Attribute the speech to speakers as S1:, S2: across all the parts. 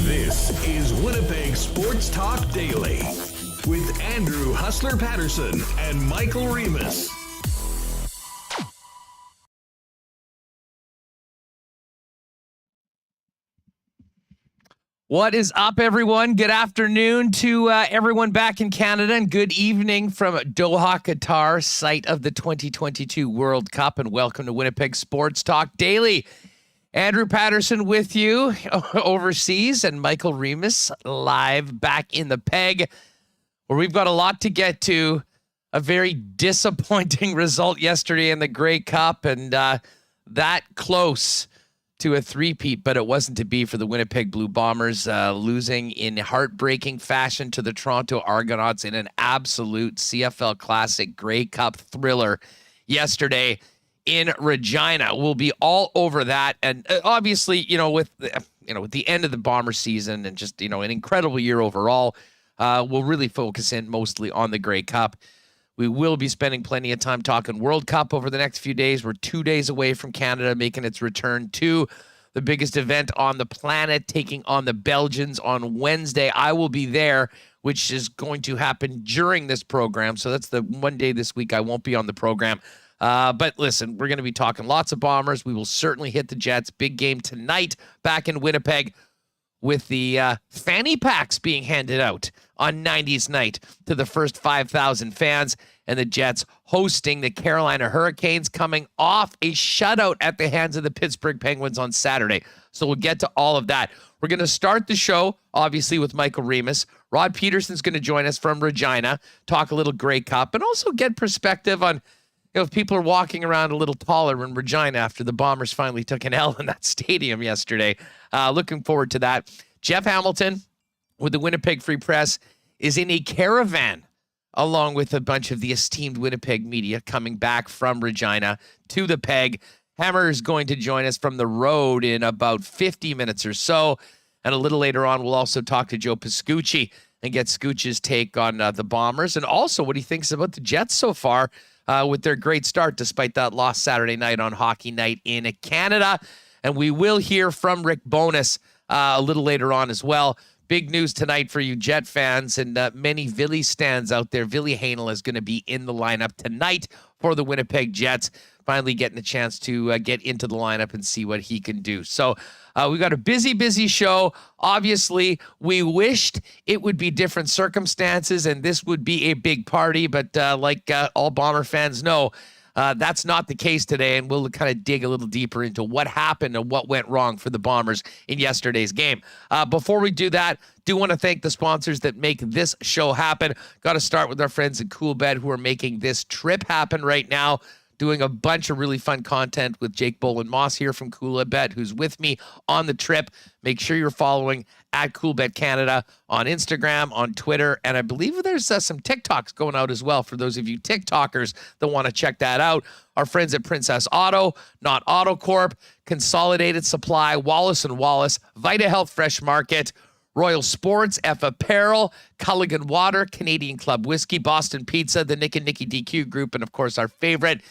S1: This is Winnipeg Sports Talk Daily with Andrew Hustler Paterson and Michael Remis.
S2: What is up, everyone? Good afternoon to everyone back in Canada, and good evening from Doha, Qatar, site of the 2022 World Cup, and welcome to Winnipeg Sports Talk Daily. Andrew Paterson with you overseas, and Michael Remis live back in the Peg, where we've got a lot to get to. A very disappointing result yesterday in the Grey Cup, and that close to a three-peat, but it wasn't to be for the Winnipeg Blue Bombers, losing in heartbreaking fashion to the Toronto Argonauts in an absolute CFL Classic Grey Cup thriller yesterday in Regina. We'll be all over that, and obviously, with the end of the Bomber season and just an incredible year overall, we'll really focus in mostly on the Grey Cup. We will be spending plenty of time talking World Cup over the next few days. We're 2 days away from Canada making its return to the biggest event on the planet, taking on the Belgians on Wednesday. I will be there, which is going to happen during this program. So that's the one day this week I won't be on the program. But listen, we're going to be talking lots of Bombers. We will certainly hit the Jets. Big game tonight back in Winnipeg, with the fanny packs being handed out on 90s night to the first 5,000 fans, and the Jets hosting the Carolina Hurricanes, coming off a shutout at the hands of the Pittsburgh Penguins on Saturday. So we'll get to all of that. We're going to start the show, obviously, with Michael Remis. Rod Pedersen's going to join us from Regina, talk a little Grey Cup, and also get perspective on if people are walking around a little taller in Regina after the Bombers finally took an L in that stadium yesterday. Looking forward to that. Jeff Hamilton with the Winnipeg Free Press is in a caravan along with a bunch of the esteemed Winnipeg media coming back from Regina to the Peg. Hammer is going to join us from the road in about 50 minutes or so. And a little later on, we'll also talk to Joe Pascucci and get Scooch's take on the Bombers, and also what he thinks about the Jets so far with their great start despite that loss Saturday night on Hockey Night in Canada. And we will hear from Rick Bowness a little later on as well. Big news tonight for you Jet fans and many Villy stands out there. Ville Heinola is going to be in the lineup tonight for the Winnipeg Jets, finally getting a chance to get into the lineup and see what he can do. So we've got a busy show. Obviously, we wished it would be different circumstances and this would be a big party, but like all Bomber fans know, that's not the case today, and we'll kind of dig a little deeper into what happened and what went wrong for the Bombers in yesterday's game. Before we do that, do want to thank the sponsors that make this show happen. Got to start with our friends at Coolbet, who are making this trip happen right now, doing a bunch of really fun content with Jake Boland-Moss here from Coolbet, who's with me on the trip. Make sure you're following at Coolbet Canada on Instagram, on Twitter, and I believe there's some TikToks going out as well for those of you TikTokers that want to check that out. Our friends at Princess Auto, Not Auto Corp, Consolidated Supply, Wallace & Wallace, Vita Health Fresh Market, Royal Sports, F Apparel, Culligan Water, Canadian Club Whiskey, Boston Pizza, the Nick and Nicky DQ Group, and of course our favorite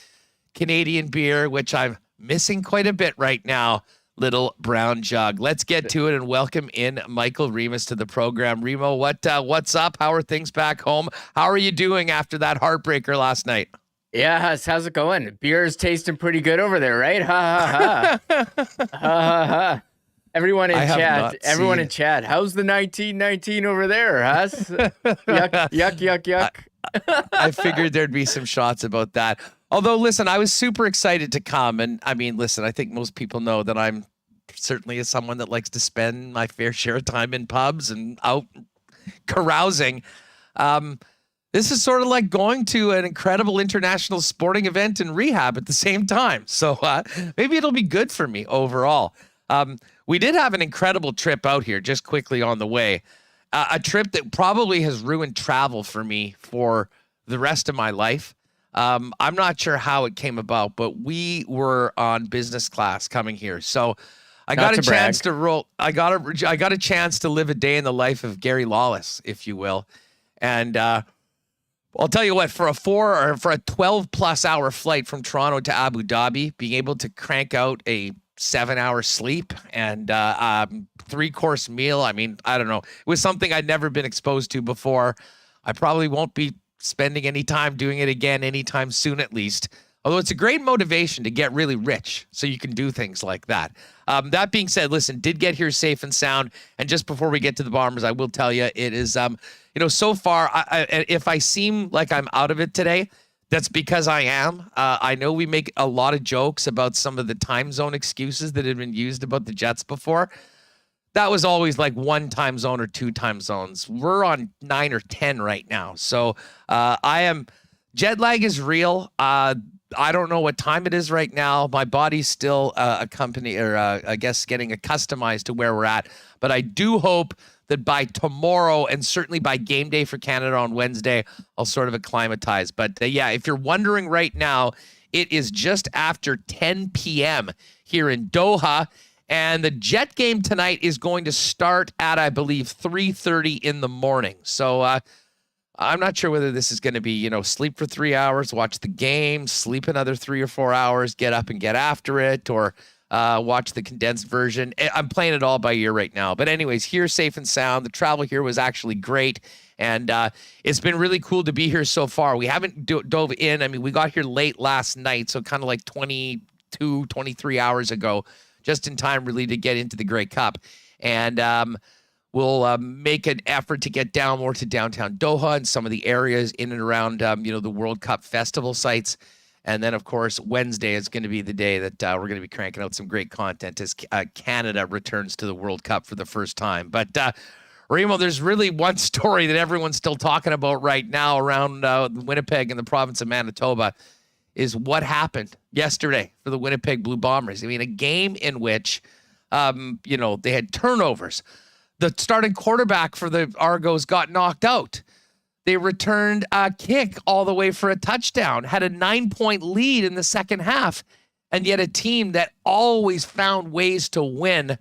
S2: Canadian beer, which I'm missing quite a bit right now, Little Brown Jug. Let's get to it and welcome in Michael Remis to the program. Remo, what's up? How are things back home? How are you doing after that heartbreaker last night?
S3: Yeah, how's it going? Beer is tasting pretty good over there, right? Ha ha ha. Ha ha ha. Everyone in chat. How's the 1919 over there, Huss? Yuck.
S2: I figured there'd be some shots about that. Although, listen, I was super excited to come. And I mean, listen, I think most people know that I'm certainly someone that likes to spend my fair share of time in pubs and out carousing. This is sort of like going to an incredible international sporting event and rehab at the same time. So maybe it'll be good for me overall. We did have an incredible trip out here, just quickly on the way. A trip that probably has ruined travel for me for the rest of my life. I'm not sure how it came about, but we were on business class coming here. So I got a chance to roll. I got a chance to live a day in the life of Gary Lawless, if you will. And I'll tell you what, for a 12+ hour flight from Toronto to Abu Dhabi, being able to crank out a 7-hour sleep and 3-course meal. I mean, I don't know. It was something I'd never been exposed to before. I probably won't be spending any time doing it again anytime soon, at least. Although it's a great motivation to get really rich so you can do things like that. That being said, listen, did get here safe and sound. And just before we get to the Bombers, I will tell you, it is, so far, if I seem like I'm out of it today, that's because I am. I know we make a lot of jokes about some of the time zone excuses that have been used about the Jets before. That was always like 1 time zone or 2 time zones. We're on 9 or 10 right now. So jet lag is real. I don't know what time it is right now. My body's still getting accustomed to where we're at. But I do hope that by tomorrow and certainly by game day for Canada on Wednesday, I'll sort of acclimatize. But if you're wondering right now, it is just after 10 p.m. here in Doha. And the Jet game tonight is going to start at, I believe, 3:30 in the morning. So I'm not sure whether this is going to be, sleep for 3 hours, watch the game, sleep another 3 or 4 hours, get up and get after it, or watch the condensed version. I'm playing it all by ear right now. But anyways, here safe and sound. The travel here was actually great. And it's been really cool to be here so far. We haven't dove in. I mean, we got here late last night, so kind of like 22, 23 hours ago, just in time really to get into the Grey Cup. And we'll make an effort to get down more to downtown Doha and some of the areas in and around, the World Cup festival sites. And then, of course, Wednesday is going to be the day that we're going to be cranking out some great content as Canada returns to the World Cup for the first time. But, Remo, there's really one story that everyone's still talking about right now around Winnipeg and the province of Manitoba is what happened yesterday for the Winnipeg Blue Bombers. I mean, a game in which, they had turnovers. The starting quarterback for the Argos got knocked out. They returned a kick all the way for a touchdown, had a 9-point lead in the second half, and yet a team that always found ways to win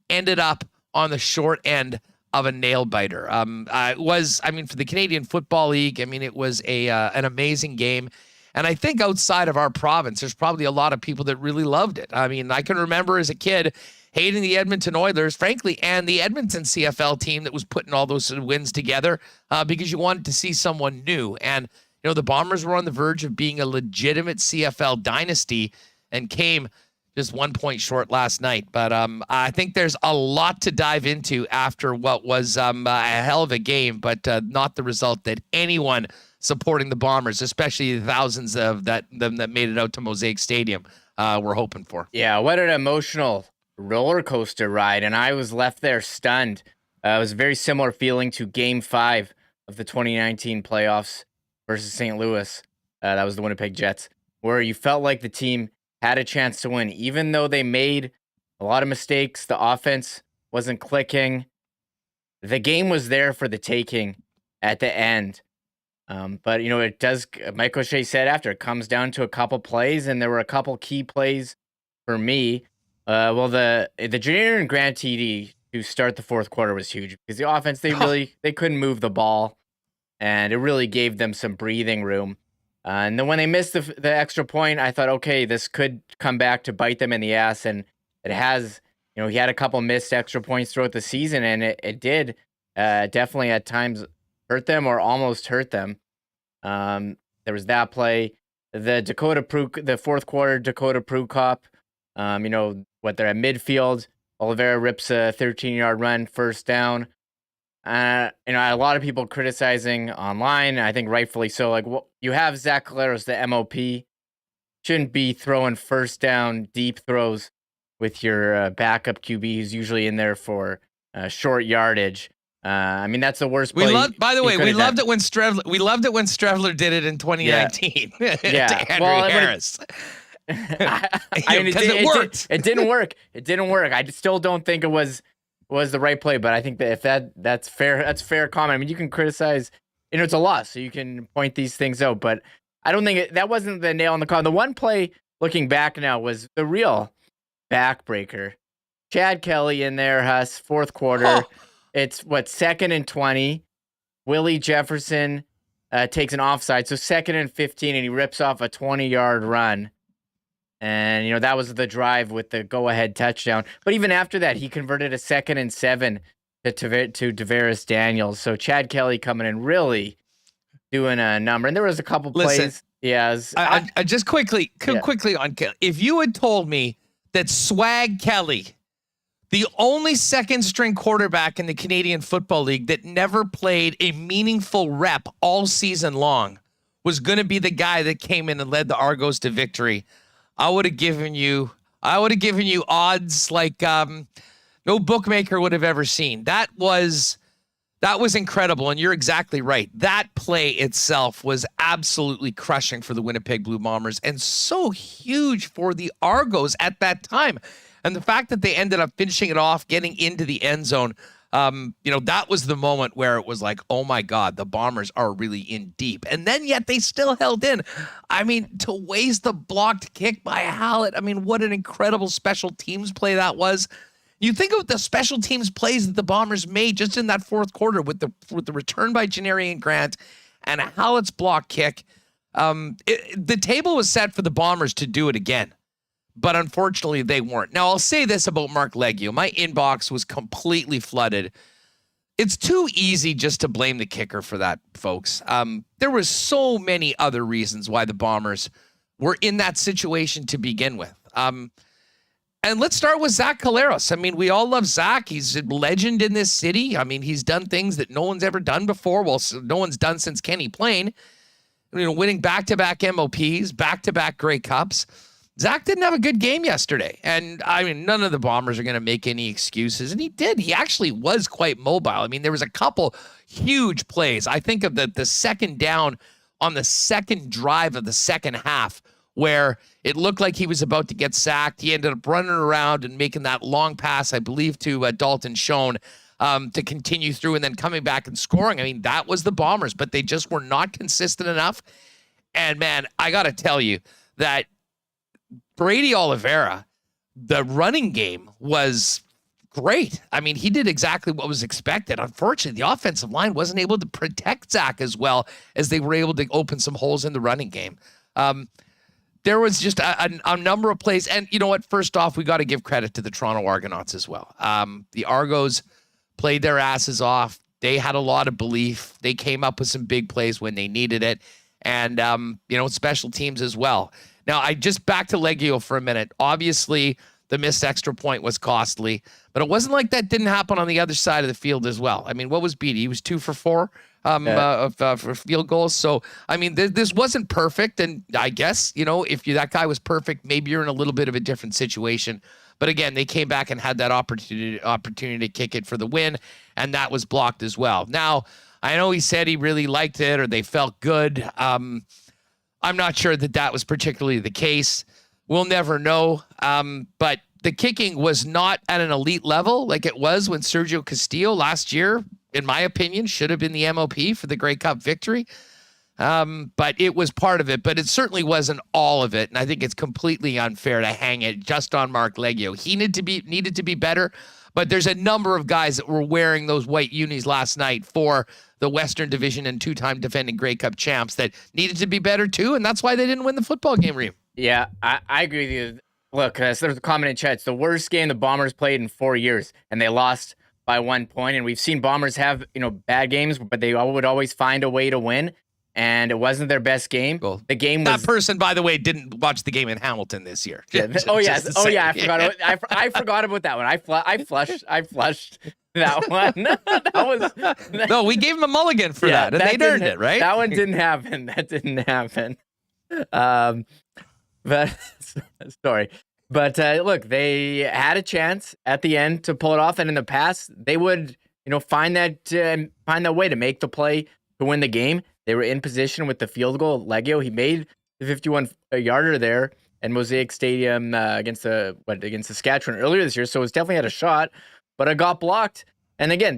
S2: ended up on the short end of a nail biter. For the Canadian Football League, it was an amazing game. And I think outside of our province, there's probably a lot of people that really loved it. I mean, I can remember as a kid hating the Edmonton Oilers, frankly, and the Edmonton CFL team that was putting all those wins together because you wanted to see someone new. And, the Bombers were on the verge of being a legitimate CFL dynasty and came just 1 point short last night. But I think there's a lot to dive into after what was a hell of a game, but not the result that anyone supporting the Bombers, especially the thousands of them that made it out to Mosaic Stadium, were hoping for.
S3: Yeah, what an emotional roller coaster ride, and I was left there stunned. It was a very similar feeling to Game 5 of the 2019 playoffs versus St. Louis. That was the Winnipeg Jets, where you felt like the team had a chance to win, even though they made a lot of mistakes. The offense wasn't clicking. The game was there for the taking at the end. But, it does, Mike O'Shea said after, it comes down to a couple plays, and there were a couple key plays for me. The Junior and Grant TD to start the fourth quarter was huge because the offense, they couldn't move the ball, and it really gave them some breathing room. And then when they missed the extra point, I thought, okay, this could come back to bite them in the ass, and it has. He had a couple missed extra points throughout the season, and it did definitely at times hurt them or almost hurt them. There was that play, the fourth quarter Dakota Prukop. They're at midfield. Oliveira rips a 13-yard run, first down. A lot of people criticizing online, I think rightfully so. Like, you have Zach Collaros, the MOP, shouldn't be throwing first down deep throws with your backup QB who's usually in there for short yardage. I mean, that's the worst play.
S2: By the way, we loved it when Strevler did it in 2019 to Andrew Harris.
S3: It worked. It didn't work. It didn't work. I still don't think it was the right play, but I think that if that's fair comment. I mean, you can criticize, it's a loss, so you can point these things out, but I don't think that wasn't the nail in the coffin. The one play looking back now was the real backbreaker. Chad Kelly in there, Huss, fourth quarter. Oh. It's 2nd and 20. Willie Jefferson takes an offside, so 2nd and 15, and he rips off a 20-yard run. And, that was the drive with the go-ahead touchdown. But even after that, he converted a 2nd and 7 to Tavares Daniels. So Chad Kelly coming in really doing a number. And there was a couple plays. Yeah.
S2: I just quickly on Kelly. If you had told me that Swag Kelly, the only second-string quarterback in the Canadian Football League that never played a meaningful rep all season long, was going to be the guy that came in and led the Argos to victory, I would have given you odds like no bookmaker would have ever seen. That was incredible, and you're exactly right. That play itself was absolutely crushing for the Winnipeg Blue Bombers and so huge for the Argos at that time. And the fact that they ended up finishing it off, getting into the end zone, that was the moment where it was like, oh my God, the Bombers are really in deep. And then yet they still held in. I mean, to waste the blocked kick by Hallett. I mean, what an incredible special teams play that was. You think of the special teams plays that the Bombers made just in that fourth quarter with the return by Janarian Grant and Hallett's block kick. The table was set for the Bombers to do it again. But unfortunately, they weren't. Now, I'll say this about Mark Leggio. My inbox was completely flooded. It's too easy just to blame the kicker for that, folks. There were so many other reasons why the Bombers were in that situation to begin with. And let's start with Zach Collaros. I mean, we all love Zach. He's a legend in this city. I mean, he's done things that no one's ever done before. Well, no one's done since Kenny Plain. Winning back-to-back MOPs, back-to-back Grey Cups. Zach didn't have a good game yesterday. And, I mean, none of the Bombers are going to make any excuses. And he did. He actually was quite mobile. I mean, there was a couple huge plays. I think of the second down on the second drive of the second half where it looked like he was about to get sacked. He ended up running around and making that long pass, I believe, to Dalton Schoen to continue through and then coming back and scoring. I mean, that was the Bombers, but they just were not consistent enough. And, man, I got to tell you that Brady Oliveira, the running game was great. I mean, he did exactly what was expected. Unfortunately, the offensive line wasn't able to protect Zach as well as they were able to open some holes in the running game. There was just a number of plays. And you know what? First off, we got to give credit to the Toronto Argonauts as well. The Argos played their asses off. They had a lot of belief. They came up with some big plays when they needed it. And, special teams as well. Now, I just back to Leggio for a minute. Obviously, the missed extra point was costly, but it wasn't like that didn't happen on the other side of the field as well. I mean, what was Beatty? He was 2 for 4 for field goals. So, I mean, this wasn't perfect. And I guess, if that guy was perfect, maybe you're in a little bit of a different situation. But again, they came back and had that opportunity to kick it for the win, and that was blocked as well. Now, I know he said he really liked it or they felt good. I'm not sure that was particularly the case. We'll never know. But the kicking was not at an elite level like it was when Sergio Castillo last year, in my opinion, should have been the MOP for the Grey Cup victory. But it was part of it, but it certainly wasn't all of it. And I think it's completely unfair to hang it just on Mark Leggio. He needed to be better, but there's a number of guys that were wearing those white unis last night for the Western Division and 2-time defending Grey Cup champs that needed to be better too, and that's why they didn't win the football game, Reem.
S3: Yeah, I agree with you. Look, there's a comment in chat. It's the worst game the Bombers played in 4 years, and they lost by 1 point. And we've seen Bombers have bad games, but they would always find a way to win. And it wasn't their best game. Cool. The game was...
S2: That person, by the way, didn't watch the game in Hamilton this year.
S3: Yeah. I forgot about that one. I flushed that one. That was...
S2: No, we gave him a mulligan for that, and they earned it, right?
S3: That one didn't happen. That didn't happen. But sorry. But look, they had a chance at the end to pull it off, and in the past, they would find that way to make the play to win the game. They were in position with the field goal. Leggio, he made the 51-yarder there in Mosaic Stadium against Saskatchewan earlier this year, so it's definitely had a shot, but it got blocked. And again,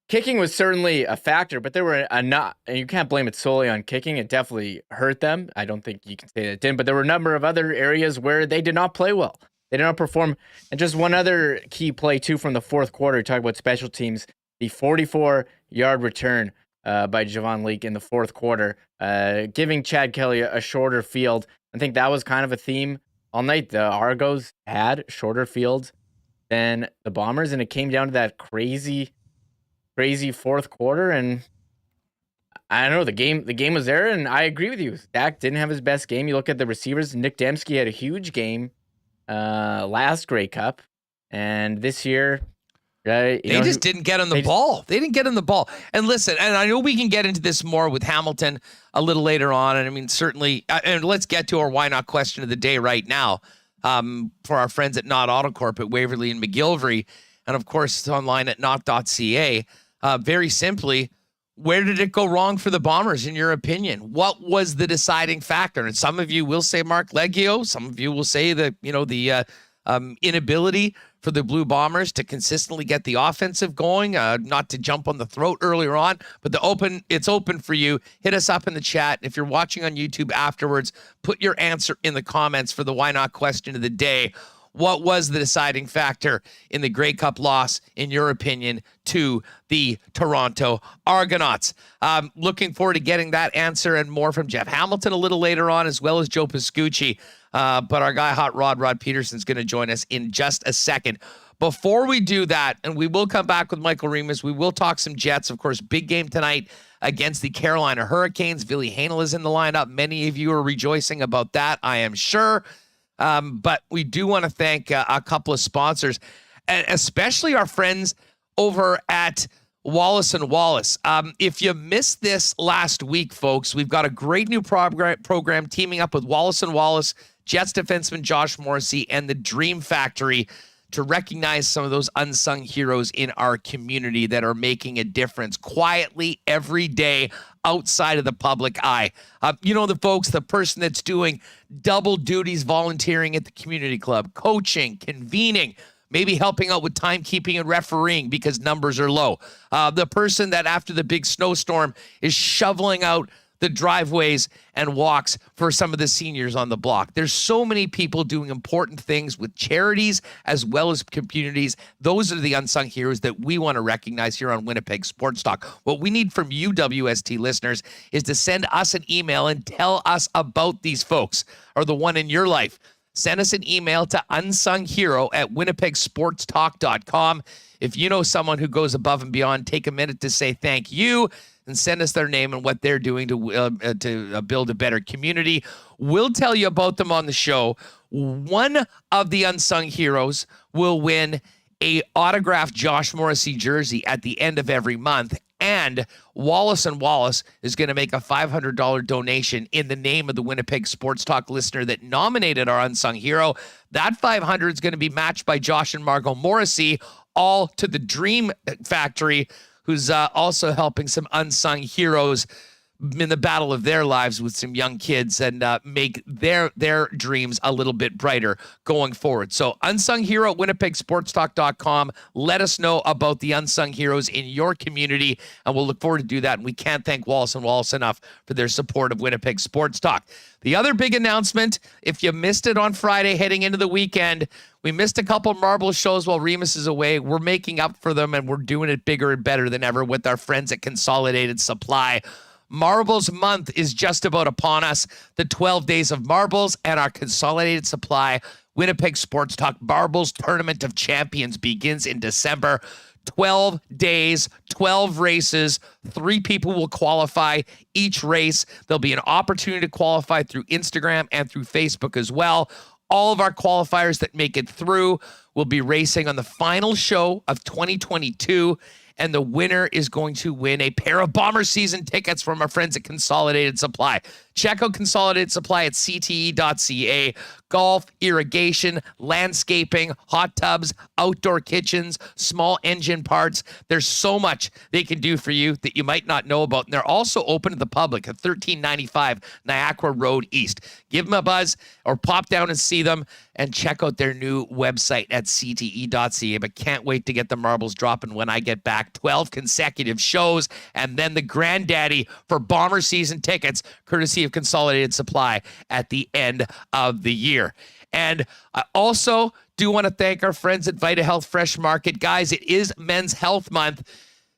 S3: kicking was certainly a factor, but there were and you can't blame it solely on kicking. It definitely hurt them. I don't think you can say that it didn't, but there were a number of other areas where they did not play well. They did not perform. And just one other key play, too, from the fourth quarter, talk about special teams, the 44-yard return by Javon Leake in the fourth quarter, giving Chad Kelly a shorter field. I think that was kind of a theme all night. The Argos had shorter fields than the Bombers, and it came down to that crazy fourth quarter. And I don't know, the game was there, and I agree with you. Dak didn't have his best game. You look at the receivers. Nick Dembski had a huge game last Grey Cup, and this year they just
S2: didn't get on the ball. They didn't get on the ball. And listen, and I know we can get into this more with Hamilton a little later on, and I mean, certainly, and let's get to our why not question of the day right now for our friends at Not Autocorp at Waverly and McGillivray, and of course it's online at not.ca. Very simply, where did it go wrong for the Bombers, in your opinion? What was the deciding factor? And some of you will say Mark Leggio. Some of you will say that, the inability for the Blue Bombers to consistently get the offensive going, not to jump on the throat earlier on, but it's open for you. Hit us up in the chat. If you're watching on YouTube afterwards, put your answer in the comments for the why not question of the day. What was the deciding factor in the Grey Cup loss, in your opinion, to the Toronto Argonauts? Looking forward to getting that answer and more from Jeff Hamilton a little later on, as well as Joe Pascucci. But our guy, Hot Rod Pedersen, is going to join us in just a second. Before we do that, and we will come back with Michael Remis, we will talk some Jets. Of course, big game tonight against the Carolina Hurricanes. Billy Hanel is in the lineup. Many of you are rejoicing about that, I am sure. But we do want to thank a couple of sponsors, especially our friends over at Wallace & Wallace. If you missed this last week, folks, we've got a great new program teaming up with Wallace & Wallace, Jets defenseman Josh Morrissey, and the Dream Factory to recognize some of those unsung heroes in our community that are making a difference quietly every day outside of the public eye. The folks, the person that's doing double duties, volunteering at the community club, coaching, convening, maybe helping out with timekeeping and refereeing because numbers are low. The person that after the big snowstorm is shoveling out the driveways and walks for some of the seniors on the block. There's so many people doing important things with charities as well as communities. Those are the unsung heroes that we want to recognize here on Winnipeg Sports Talk. What we need from you, WST listeners, is to send us an email and tell us about these folks or the one in your life. Send us an email to unsunghero@winnipegsportstalk.com. If you know someone who goes above and beyond, take a minute to say thank you and send us their name and what they're doing to build a better community. We'll tell you about them on the show. One of the unsung heroes will win a autographed Josh Morrissey jersey at the end of every month. And Wallace & Wallace is going to make a $500 donation in the name of the Winnipeg Sports Talk listener that nominated our unsung hero. That $500 is going to be matched by Josh and Margot Morrissey, all to the Dream Factory, who's also helping some unsung heroes in the battle of their lives with some young kids and make their dreams a little bit brighter going forward. So unsung hero at winnipegsportstalk.com. Let us know about the unsung heroes in your community, and we'll look forward to do that. And we can't thank Wallace & Wallace enough for their support of Winnipeg Sports Talk. The other big announcement, if you missed it on Friday heading into the weekend, we missed a couple marble shows while Remis is away. We're making up for them, and we're doing it bigger and better than ever with our friends at Consolidated Supply. Marbles Month is just about upon us. The 12 days of marbles and our Consolidated Supply Winnipeg Sports Talk Marbles Tournament of Champions begins in December. 12 days, 12 races, 3 people will qualify each race. There'll be an opportunity to qualify through Instagram and through Facebook as well. All of our qualifiers that make it through will be racing on the final show of 2022. And the winner is going to win a pair of Bomber season tickets from our friends at Consolidated Supply. Check out Consolidated Supply at CTE.ca. golf, irrigation, landscaping, hot tubs, outdoor kitchens, small engine parts. There's so much they can do for you that you might not know about. And they're also open to the public at 1395 Niagara Road East. Give them a buzz or pop down and see them and check out their new website at cte.ca. But can't wait to get the marbles dropping when I get back. 12 consecutive shows and then the granddaddy for Bomber season tickets, courtesy of Consolidated Supply at the end of the year. And I also do want to thank our friends at Vita Health Fresh Market. Guys, it is Men's Health Month,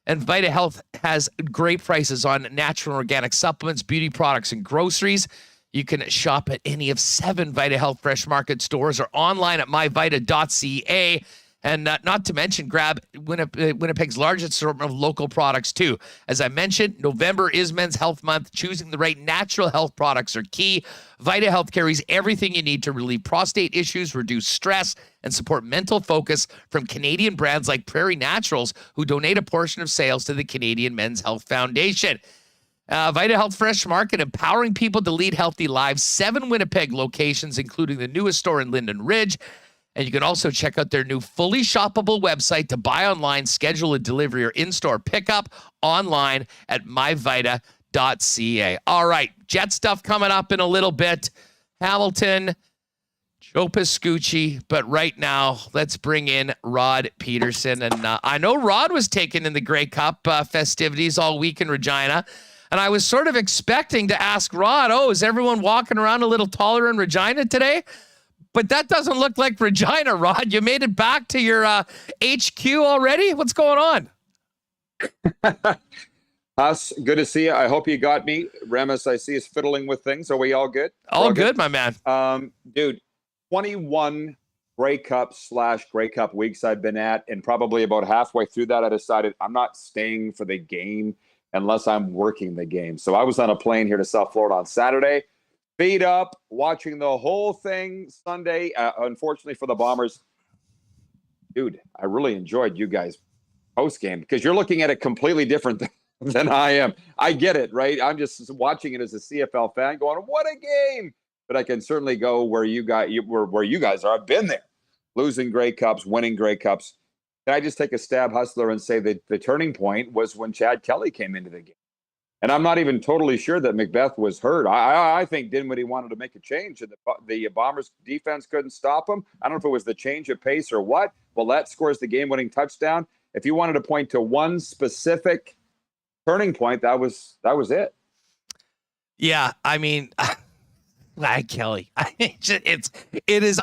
S2: and Vita Health has great prices on natural and organic supplements, beauty products, and groceries. You can shop at any of 7 Vita Health Fresh Market stores or online at myvita.ca. And not to mention, grab Winnipeg's largest assortment of local products, too. As I mentioned, November is Men's Health Month. Choosing the right natural health products are key. Vita Health carries everything you need to relieve prostate issues, reduce stress, and support mental focus from Canadian brands like Prairie Naturals, who donate a portion of sales to the Canadian Men's Health Foundation. Vita Health Fresh Market, empowering people to lead healthy lives. 7 Winnipeg locations, including the newest store in Linden Ridge. And you can also check out their new fully shoppable website to buy online, schedule a delivery, or in-store pickup online at myvita.ca. All right, Jet stuff coming up in a little bit. Hamilton, Joe Pascucci, but right now, let's bring in Rod Pedersen. And I know Rod was taken in the Grey Cup festivities all week in Regina. And I was sort of expecting to ask Rod, is everyone walking around a little taller in Regina today? But that doesn't look like Regina, Rod. You made it back to your HQ already? What's going on?
S4: Huss, good to see you. I hope you got me. Remis, I see, is fiddling with things. Are we all good?
S2: All good, my man.
S4: Dude, 21 Grey Cup / Grey Cup weeks I've been at, and probably about halfway through that, I decided I'm not staying for the game unless I'm working the game. So I was on a plane here to South Florida on Saturday. Feet up, watching the whole thing Sunday. Unfortunately for the Bombers, dude, I really enjoyed you guys post-game because you're looking at it completely different than I am. I get it, right? I'm just watching it as a CFL fan going, what a game. But I can certainly go where you guys are. I've been there, losing Grey Cups, winning Grey Cups. Can I just take a stab, Hustler, and say that the turning point was when Chad Kelly came into the game? And I'm not even totally sure that Macbeth was hurt. I think Dinwiddie wanted to make a change, and the Bombers' defense couldn't stop him. I don't know if it was the change of pace or what. Well, that scores the game-winning touchdown. If you wanted to point to one specific turning point, that was it. Yeah,
S2: I mean, Kelly, it is.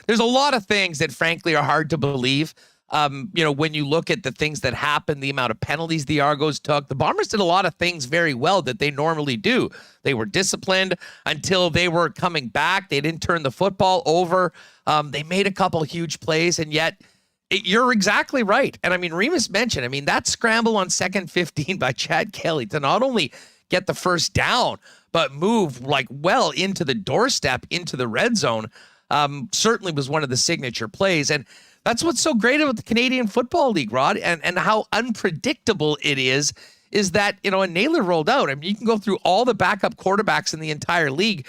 S2: There's a lot of things that, frankly, are hard to believe. When you look at the things that happened, the amount of penalties the Argos took, the Bombers did a lot of things very well that they normally do. They were disciplined until they were coming back. They didn't turn the football over. They made a couple huge plays, and yet you're exactly right. And I mean, Remis mentioned, that scramble on 2nd 15 by Chad Kelly to not only get the first down, but move well into the doorstep, into the red zone, certainly was one of the signature plays. And that's what's so great about the Canadian Football League, Rod, and how unpredictable it is that, and Naylor rolled out. You can go through all the backup quarterbacks in the entire league.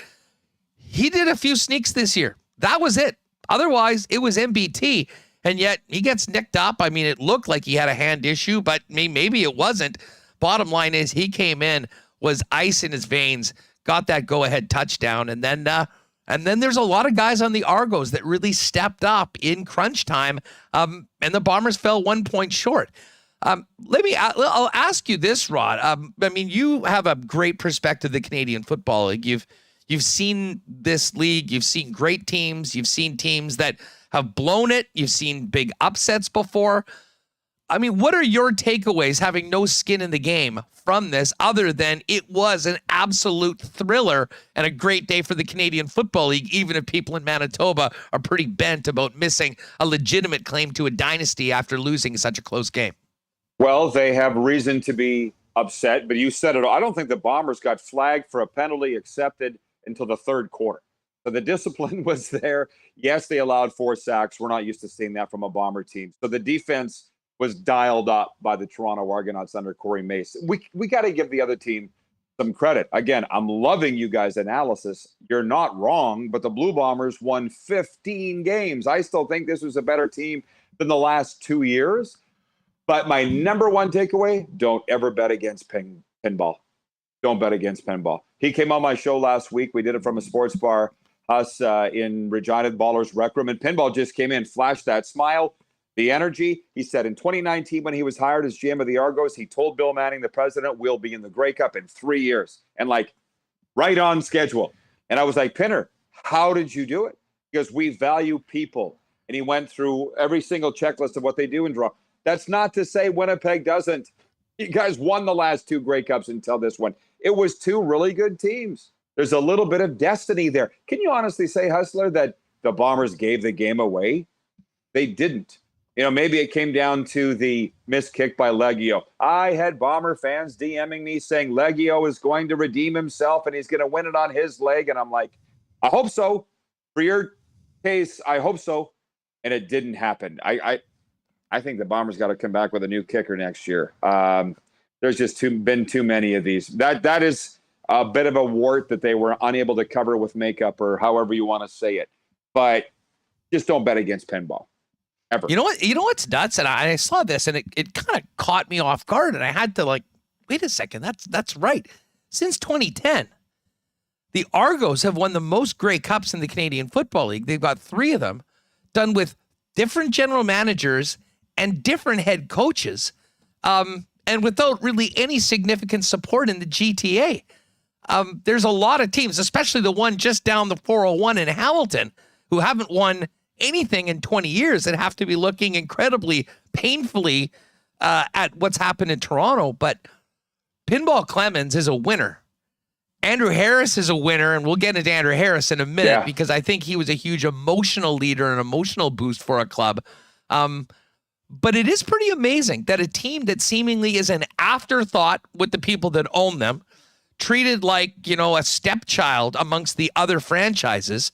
S2: He did a few sneaks this year. That was it. Otherwise, it was MBT, and yet he gets nicked up. It looked like he had a hand issue, but maybe it wasn't. Bottom line is he came in, was ice in his veins, got that go-ahead touchdown, and then there's a lot of guys on the Argos that really stepped up in crunch time, and the Bombers fell 1 point short. I'll ask you this, Rod. You have a great perspective of the Canadian Football League. You've seen this league. You've seen great teams. You've seen teams that have blown it. You've seen big upsets before. What are your takeaways, having no skin in the game, from this, other than it was an absolute thriller and a great day for the Canadian Football League, even if people in Manitoba are pretty bent about missing a legitimate claim to a dynasty after losing such a close game?
S4: Well, they have reason to be upset, but you said it. I don't think the Bombers got flagged for a penalty accepted until the third quarter. So the discipline was there. Yes, they allowed 4 sacks. We're not used to seeing that from a Bomber team. So the defense was dialed up by the Toronto Argonauts under Corey Mace. We got to give the other team some credit. Again, I'm loving you guys' analysis. You're not wrong, but the Blue Bombers won 15 games. I still think this was a better team than the last 2 years. But my number one takeaway, don't ever bet against pinball. Don't bet against pinball. He came on my show last week. We did it from a sports bar, us in Regina Ballers Rec Room, and pinball just came in, flashed that smile, the energy. He said in 2019, when he was hired as GM of the Argos, he told Bill Manning, the president, we'll be in the Grey Cup in 3 years. And like, right on schedule. And I was like, Pinner, how did you do it? Because we value people. And he went through every single checklist of what they do in draw. That's not to say Winnipeg doesn't. You guys won the last 2 Grey Cups until this one. It was 2 really good teams. There's a little bit of destiny there. Can you honestly say, Hustler, that the Bombers gave the game away? They didn't. You know, maybe it came down to the missed kick by Leggio. I had Bomber fans DMing me saying Leggio is going to redeem himself and he's going to win it on his leg. And I'm like, I hope so. For your case, I hope so. And it didn't happen. I think the Bombers got to come back with a new kicker next year. There's just been too many of these. That is a bit of a wart that they were unable to cover with makeup or however you want to say it. But just don't bet against pinball. Ever.
S2: You know what? You know what's nuts? And I saw this and it kind of caught me off guard. And I had to wait a second. That's right. Since 2010, the Argos have won the most Grey Cups in the Canadian Football League. They've got 3 of them done with different general managers and different head coaches, and without really any significant support in the GTA. There's a lot of teams, especially the one just down the 401 in Hamilton, who haven't won anything in 20 years and have to be looking incredibly painfully at what's happened in Toronto. But Pinball Clemens is a winner. Andrew Harris is a winner, and we'll get into Andrew Harris in a minute because I think he was a huge emotional leader and emotional boost for a club. But it is pretty amazing that a team that seemingly is an afterthought with the people that own them, treated like, a stepchild amongst the other franchises,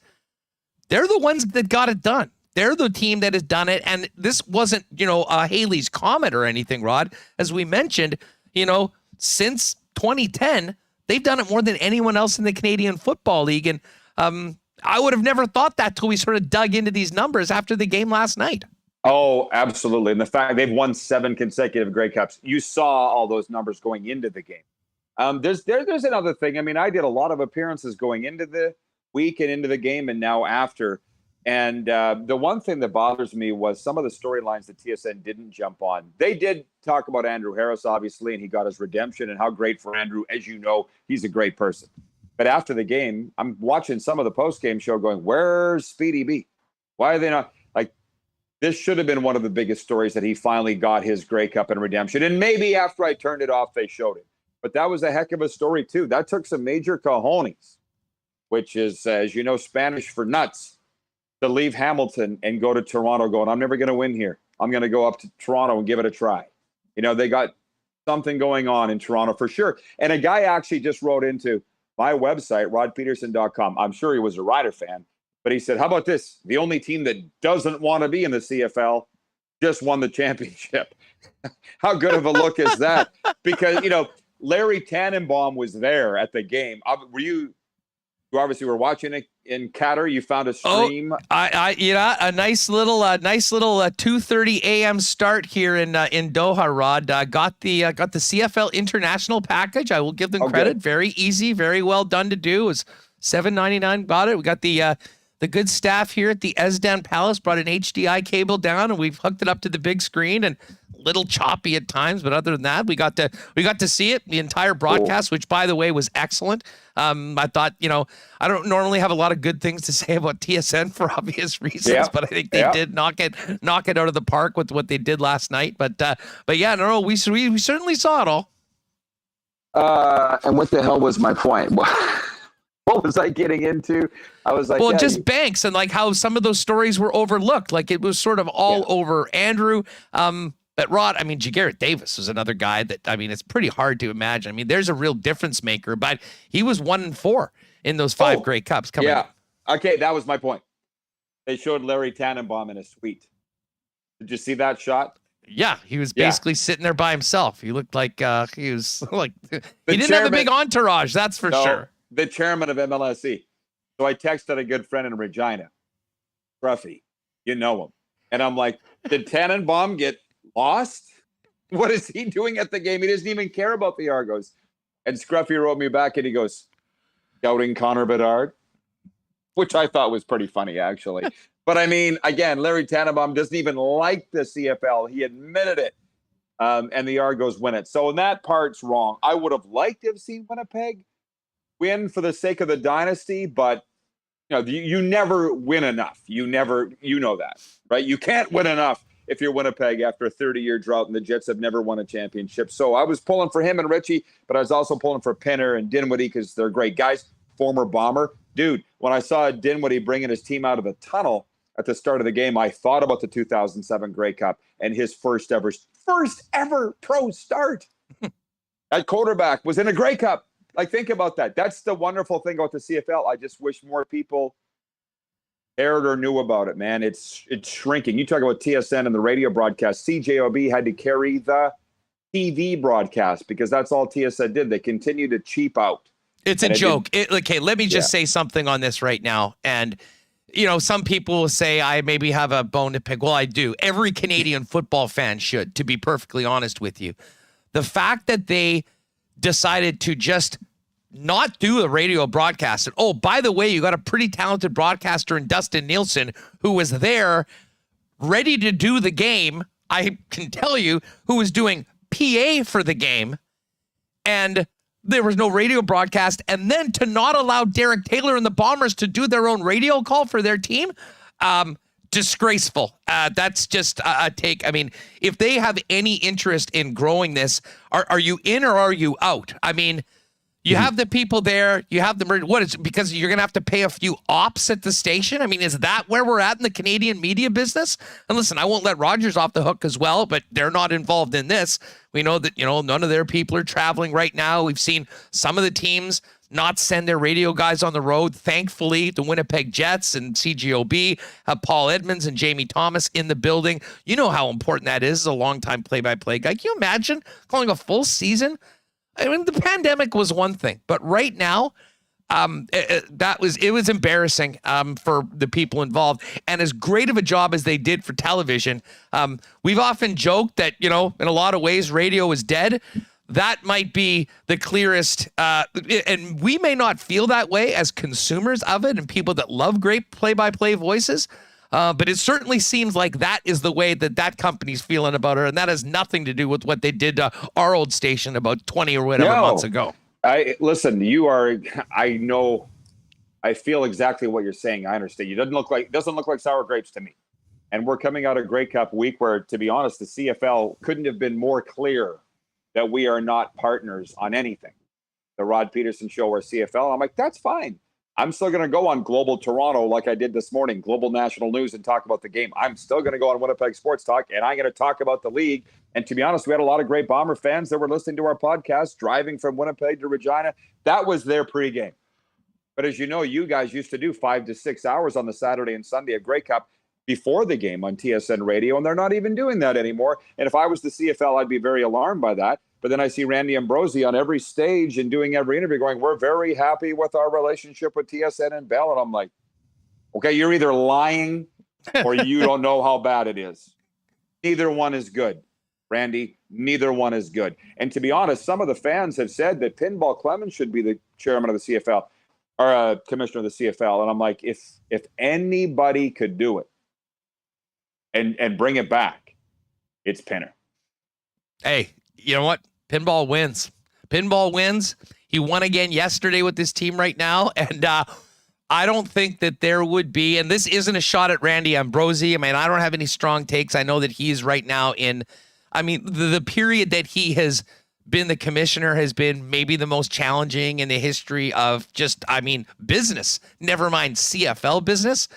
S2: they're the ones that got it done. They're the team that has done it. And this wasn't, Haley's Comet or anything, Rod. As we mentioned, since 2010, they've done it more than anyone else in the Canadian Football League. And I would have never thought that till we sort of dug into these numbers after the game last night.
S4: Oh, absolutely. And the fact they've won 7 consecutive Grey Cups, you saw all those numbers going into the game. There's another thing. I mean, I did a lot of appearances going into the week and into the game and now after. And the one thing that bothers me was some of the storylines that TSN didn't jump on. They did talk about Andrew Harris, obviously, and he got his redemption and how great for Andrew. As you know, he's a great person. But after the game, I'm watching some of the post-game show going, where's Speedy B? Why are they not? This should have been one of the biggest stories that he finally got his Grey Cup and redemption. And maybe after I turned it off, they showed it. But that was a heck of a story, too. That took some major cojones, which is, as you know, Spanish for nuts, to leave Hamilton and go to Toronto going, I'm never going to win here. I'm going to go up to Toronto and give it a try. They got something going on in Toronto for sure. And a guy actually just wrote into my website, rodpedersen.com. I'm sure he was a Rider fan. But he said, how about this? The only team that doesn't want to be in the CFL just won the championship. How good of a look is that? Because, Larry Tannenbaum was there at the game. You obviously were watching it in Qatar. You found a stream.
S2: A nice little 2:30 a.m. start here in Doha, Rod. Got the CFL International package. I will give them credit. Very easy, very well done to do. It was $7.99. Got it. We got the good staff here at the Esdan Palace brought an HDI cable down and we've hooked it up to the big screen, and a little choppy at times, but other than that, we got to see it, the entire broadcast, which by the way was excellent. I thought, I don't normally have a lot of good things to say about TSN for obvious reasons, but I think they did knock it out of the park with what they did last night. But yeah, no, we certainly saw it all.
S4: And what the hell was my point? What was I getting into? I was like,
S2: just Banks and how some of those stories were overlooked. It was sort of all over Andrew. But Rod, Jagarrett Davis was another guy that, it's pretty hard to imagine. There's a real difference maker, but he was 1-4 in those 5 Grey Cups coming up.
S4: Okay, that was my point. They showed Larry Tannenbaum in a suite. Did you see that shot?
S2: Yeah, he was basically sitting there by himself. He looked like he was like he didn't have a big entourage, that's for sure.
S4: The chairman of MLSE. So I texted a good friend in Regina, Scruffy, you know him. And I'm like, did Tannenbaum get lost? What is he doing at the game? He doesn't even care about the Argos. And Scruffy wrote me back and he goes, scouting Connor Bedard, which I thought was pretty funny, actually. But I mean, again, Larry Tannenbaum doesn't even like the CFL. He admitted it. And the Argos win it. So that part's wrong. I would have liked to have seen Winnipeg win for the sake of the dynasty, but you never win enough. You know that, right? You can't win enough if you're Winnipeg after a 30-year drought, and the Jets have never won a championship. So I was pulling for him and Richie, but I was also pulling for Pinner and Dinwiddie because they're great guys. Former Bomber. Dude, when I saw Dinwiddie bringing his team out of the tunnel at the start of the game, I thought about the 2007 Grey Cup and his first ever pro start. That quarterback was in a Grey Cup. Like, think about that. That's the wonderful thing about the CFL. I just wish more people cared or knew about it, man. It's shrinking. You talk about TSN and the radio broadcast. CJOB had to carry the TV broadcast because that's all TSN did. They continue to cheap out.
S2: It's a joke. Okay, let me just say something on this right now. And, some people will say I maybe have a bone to pick. Well, I do. Every Canadian football fan should, to be perfectly honest with you. The fact that they decided to just not do a radio broadcast. And, oh, by the way, you got a pretty talented broadcaster in Dustin Nielsen who was there ready to do the game. I can tell you who was doing PA for the game. And there was no radio broadcast. And then to not allow Derek Taylor and the Bombers to do their own radio call for their team, disgraceful. That's just a take. I mean, if they have any interest in growing this, are you in or are you out? I mean, you have the people there. You have the what is because you're gonna have to pay a few ops at the station. I mean, is that where we're at in the Canadian media business? And listen, I won't let Rogers off the hook as well, but they're not involved in this. We know that none of their people are traveling right now. We've seen some of the teams not send their radio guys on the road. Thankfully, the Winnipeg Jets and CGOB have Paul Edmonds and Jamie Thomas in the building. You know how important that is as a longtime play-by-play guy. Can you imagine calling a full season? I mean, the pandemic was one thing, but right now, it was embarrassing for the people involved. And as great of a job as they did for television, we've often joked that, in a lot of ways, radio is dead. That might be the clearest, and we may not feel that way as consumers of it and people that love great play-by-play voices. But it certainly seems like that is the way that company's feeling about her, and that has nothing to do with what they did to our old station about 20 or whatever months ago.
S4: Listen, I know, I feel exactly what you're saying. I understand. It doesn't look like sour grapes to me. And we're coming out of Grey Cup week where, to be honest, the CFL couldn't have been more clear that we are not partners on anything. The Rod Pedersen show or CFL, I'm like, that's fine. I'm still going to go on Global Toronto like I did this morning, Global National News, and talk about the game. I'm still going to go on Winnipeg Sports Talk, and I'm going to talk about the league. And to be honest, we had a lot of great Bomber fans that were listening to our podcast, driving from Winnipeg to Regina. That was their pregame. But as you know, you guys used to do 5 to 6 hours on the Saturday and Sunday of Grey Cup before the game on TSN radio, and they're not even doing that anymore. And if I was the CFL, I'd be very alarmed by that. But then I see Randy Ambrosie on every stage and doing every interview going, we're very happy with our relationship with TSN and Bell. And I'm like, okay, you're either lying or you don't know how bad it is. Neither one is good, Randy. Neither one is good. And to be honest, some of the fans have said that Pinball Clemens should be the chairman of the CFL or commissioner of the CFL. And I'm like, if anybody could do it and bring it back, it's Pinner.
S2: Hey, you know what? Pinball wins. Pinball wins. He won again yesterday with this team right now. And I don't think that there would be, and this isn't a shot at Randy Ambrosie. I mean, I don't have any strong takes. I know that he's right now the period that he has been the commissioner has been maybe the most challenging in the history of business, never mind CFL business.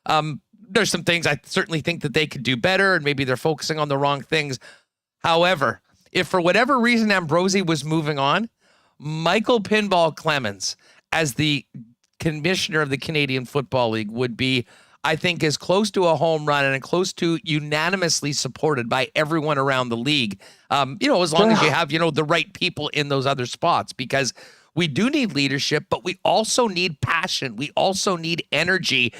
S2: There's some things I certainly think that they could do better, and maybe they're focusing on the wrong things. However, if for whatever reason Ambrosie was moving on, Michael Pinball Clemens as the commissioner of the Canadian Football League would be I think is close to a home run and close to unanimously supported by everyone around the league. As long as you have, the right people in those other spots, because we do need leadership, but we also need passion. We also need energy.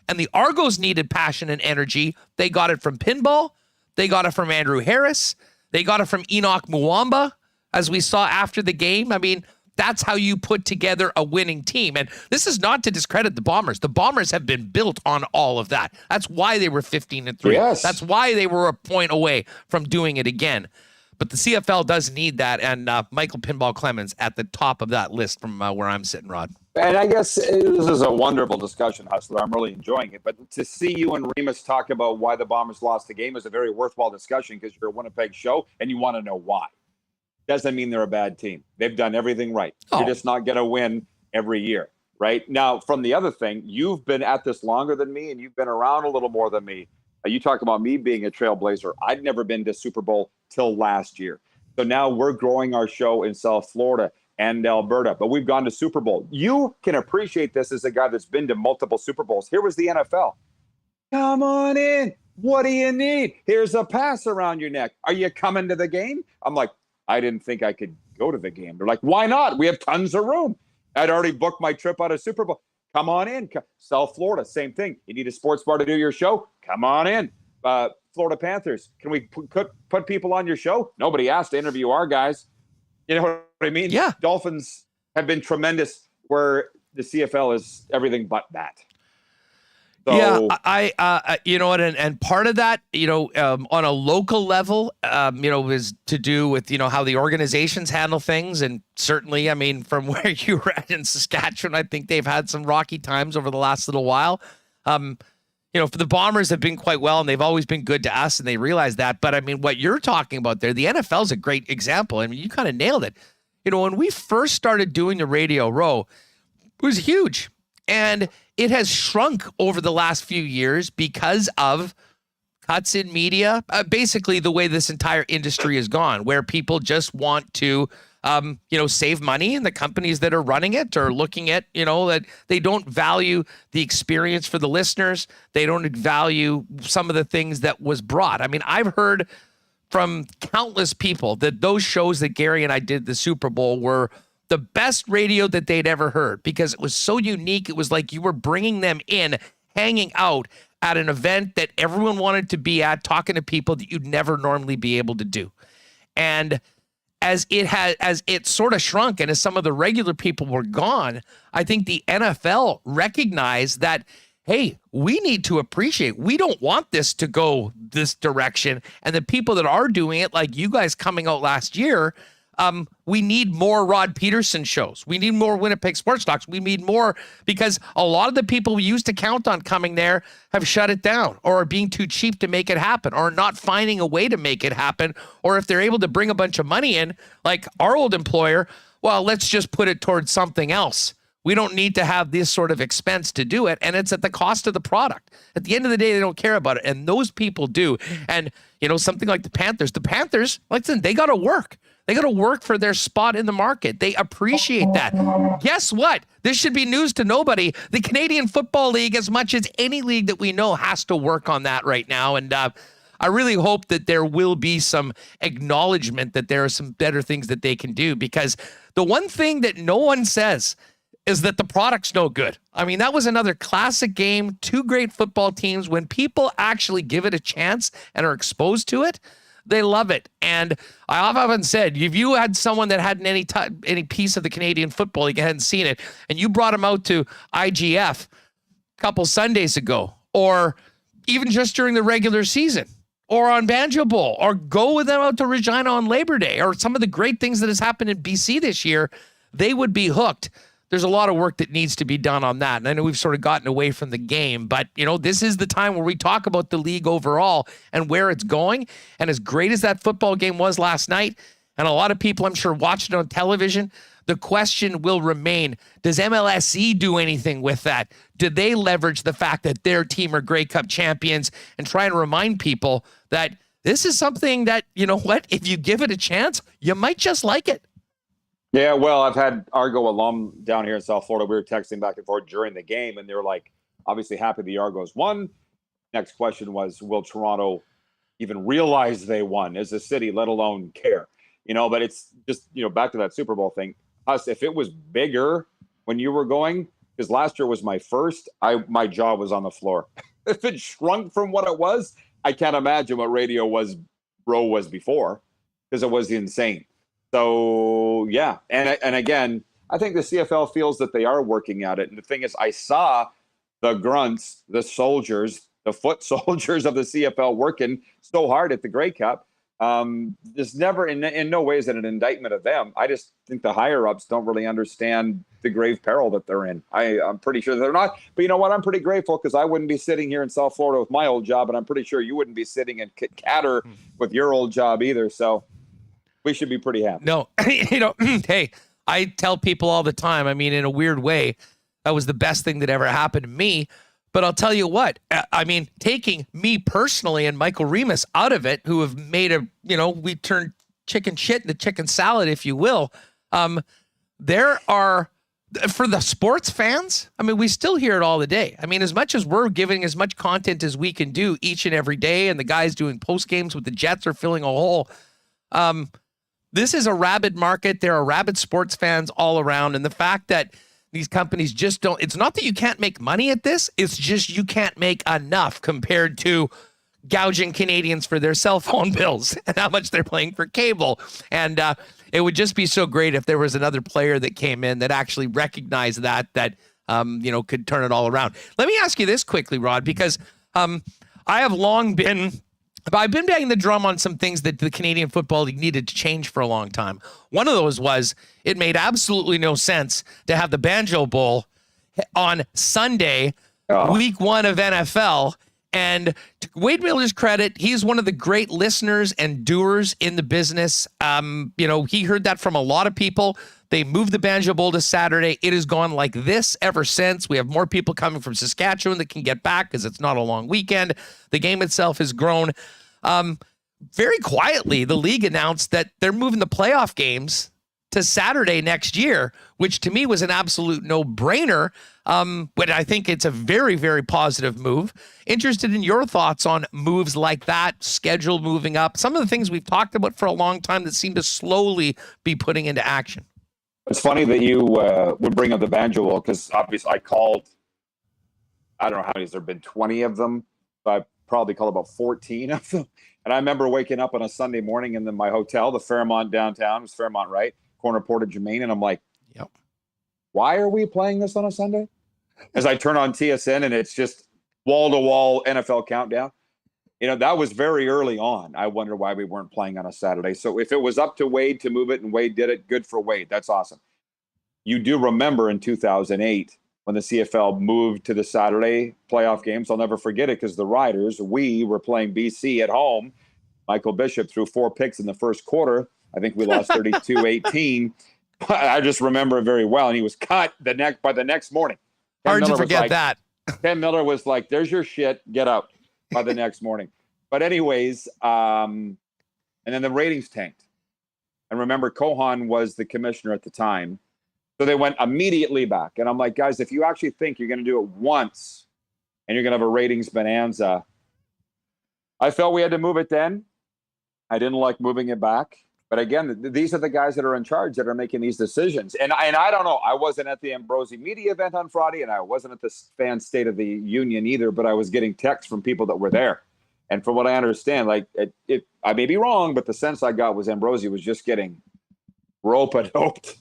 S2: And the Argos needed passion and energy. They got it from Pinball. They got it from Andrew Harris. They got it from Enoch Muamba, as we saw after the game. I mean, that's how you put together a winning team. And this is not to discredit the Bombers. The Bombers have been built on all of that. That's why they were 15-3.
S4: Yes.
S2: That's why they were a point away from doing it again. But the CFL does need that, and Michael Pinball Clemens at the top of that list from where I'm sitting, Rod.
S4: And I guess this is a wonderful discussion, Hustler. I'm really enjoying it. But to see you and Remis talk about why the Bombers lost the game is a very worthwhile discussion, because you're a Winnipeg show and you want to know why. Doesn't mean they're a bad team. They've done everything right. You're just not going to win every year, right? Now, from the other thing, you've been at this longer than me, and you've been around a little more than me. You talk about me being a trailblazer. I'd never been to Super Bowl till last year. So now we're growing our show in South Florida and Alberta, but we've gone to Super Bowl. You can appreciate this as a guy that's been to multiple Super Bowls. Here was the NFL. Come on in. What do you need? Here's a pass around your neck. Are you coming to the game? I'm like, I didn't think I could go to the game. They're like, why not? We have tons of room. I'd already booked my trip out of Super Bowl. Come on in. South Florida, same thing. You need a sports bar to do your show? Come on in. Florida Panthers, can we put people on your show? Nobody asked to interview our guys. You know what I mean?
S2: Yeah.
S4: Dolphins have been tremendous, where the CFL is everything but that. So,
S2: yeah, I you know what, and part of that, on a local level, is to do with, how the organizations handle things. And certainly, I mean, from where you were at in Saskatchewan, I think they've had some rocky times over the last little while. For the Bombers have been quite well, and they've always been good to us, and they realize that. But I mean, what you're talking about there, the NFL is a great example. I mean, you kind of nailed it. When we first started doing the Radio Row, it was huge. And it has shrunk over the last few years because of cuts in media, basically the way this entire industry has gone, where people just want to, save money, and the companies that are running it are looking at, that they don't value the experience for the listeners. They don't value some of the things that was brought. I mean, I've heard from countless people that those shows that Gary and I did the Super Bowl were the best radio that they'd ever heard, because it was so unique. It was like you were bringing them in, hanging out at an event that everyone wanted to be at, talking to people that you'd never normally be able to do. And as it sort of shrunk, and as some of the regular people were gone, I think the NFL recognized that, hey, we need to appreciate, we don't want this to go this direction. And the people that are doing it, like you guys coming out last year, we need more Rod Pedersen shows. We need more Winnipeg Sports Talks. We need more, because a lot of the people we used to count on coming there have shut it down, or are being too cheap to make it happen, or not finding a way to make it happen. Or if they're able to bring a bunch of money in, like our old employer, well, let's just put it towards something else. We don't need to have this sort of expense to do it, and it's at the cost of the product. At the end of the day, they don't care about it, and those people do. And, something like the Panthers, listen, they got to work. They got to work for their spot in the market. They appreciate that. Guess what? This should be news to nobody. The Canadian Football League, as much as any league that we know, has to work on that right now. And I really hope that there will be some acknowledgement that there are some better things that they can do, because the one thing that no one says is that the product's no good. I mean, that was another classic game, two great football teams. When people actually give it a chance and are exposed to it, they love it. And I've often said, if you had someone that hadn't any piece of the Canadian Football League, hadn't seen it, and you brought them out to IGF a couple Sundays ago, or even just during the regular season, or on Banjo Bowl, or go with them out to Regina on Labor Day, or some of the great things that has happened in BC this year, they would be hooked. There's a lot of work that needs to be done on that. And I know we've sort of gotten away from the game, but, this is the time where we talk about the league overall and where it's going. And as great as that football game was last night, and a lot of people, I'm sure, watched it on television, the question will remain, does MLSE do anything with that? Do they leverage the fact that their team are Grey Cup champions and try and remind people that this is something that, if you give it a chance, you might just like it.
S4: Yeah, well, I've had Argo alum down here in South Florida. We were texting back and forth during the game, and they were like, obviously happy the Argos won. Next question was, will Toronto even realize they won as a city, let alone care? But it's just, back to that Super Bowl thing. Us, if it was bigger when you were going, because last year was my first, my jaw was on the floor. If it shrunk from what it was, I can't imagine what Radio Row was before, because it was insane. So, yeah. And again, I think the CFL feels that they are working at it. And the thing is, I saw the grunts, the soldiers, the foot soldiers of the CFL working so hard at the Grey Cup. There's never, in no way is it an indictment of them. I just think the higher-ups don't really understand the grave peril that they're in. I'm pretty sure they're not. But you know what? I'm pretty grateful, because I wouldn't be sitting here in South Florida with my old job, and I'm pretty sure you wouldn't be sitting in Qatar with your old job either. So we should be pretty happy.
S2: No, hey, I tell people all the time, I mean, in a weird way, that was the best thing that ever happened to me. But I'll tell you what, I mean, taking me personally and Michael Remis out of it, who have made we turned chicken shit into chicken salad, if you will. There are, for the sports fans, I mean, we still hear it all the day. I mean, as much as we're giving as much content as we can do each and every day, and the guys doing post games with the Jets are filling a hole. This is a rabid market. There are rabid sports fans all around. And the fact that these companies just don't, it's not that you can't make money at this. It's just you can't make enough compared to gouging Canadians for their cell phone bills and how much they're paying for cable. And it would just be so great if there was another player that came in that actually recognized that could turn it all around. Let me ask you this quickly, Rod, because I've been banging the drum on some things that the Canadian Football League needed to change for a long time. One of those was it made absolutely no sense to have the Banjo Bowl on Sunday, week 1 of NFL. And to Wade Miller's credit, he's one of the great listeners and doers in the business. He heard that from a lot of people. They moved the Banjo Bowl to Saturday. It has gone like this ever since. We have more people coming from Saskatchewan that can get back because it's not a long weekend. The game itself has grown. Very quietly, the league announced that they're moving the playoff games to Saturday next year, which to me was an absolute no-brainer. But I think it's a very, very positive move. Interested in your thoughts on moves like that, schedule moving up, some of the things we've talked about for a long time that seem to slowly be putting into action.
S4: It's funny that you would bring up the Banjo Bowl, because obviously I called, I don't know how many, there have been 20 of them, but I probably called about 14 of them. And I remember waking up on a Sunday morning in my hotel, the Fairmont downtown, it was Fairmont, right? Corner Portage and Main. And I'm like,
S2: yep,
S4: why are we playing this on a Sunday? As I turn on TSN and it's just wall-to-wall NFL countdown. That was very early on. I wonder why we weren't playing on a Saturday. So if it was up to Wade to move it and Wade did it, good for Wade. That's awesome. You do remember in 2008 when the CFL moved to the Saturday playoff games. I'll never forget it, because the Riders, we were playing BC at home. Michael Bishop threw 4 picks in the first quarter. I think we lost 32-18. I just remember it very well. And he was cut by the next morning.
S2: Hard to forget that.
S4: Ken Miller was like, there's your shit. Get out by the next morning. But anyways, and then the ratings tanked. And remember, Cohan was the commissioner at the time. So they went immediately back. And I'm like, guys, if you actually think you're going to do it once and you're going to have a ratings bonanza, I felt we had to move it then. I didn't like moving it back. But again, these are the guys that are in charge that are making these decisions. And I don't know. I wasn't at the Ambrosi media event on Friday, and I wasn't at the fan State of the Union either, but I was getting texts from people that were there. And from what I understand, like I may be wrong, but the sense I got was Ambrosi was just getting rope-a-doped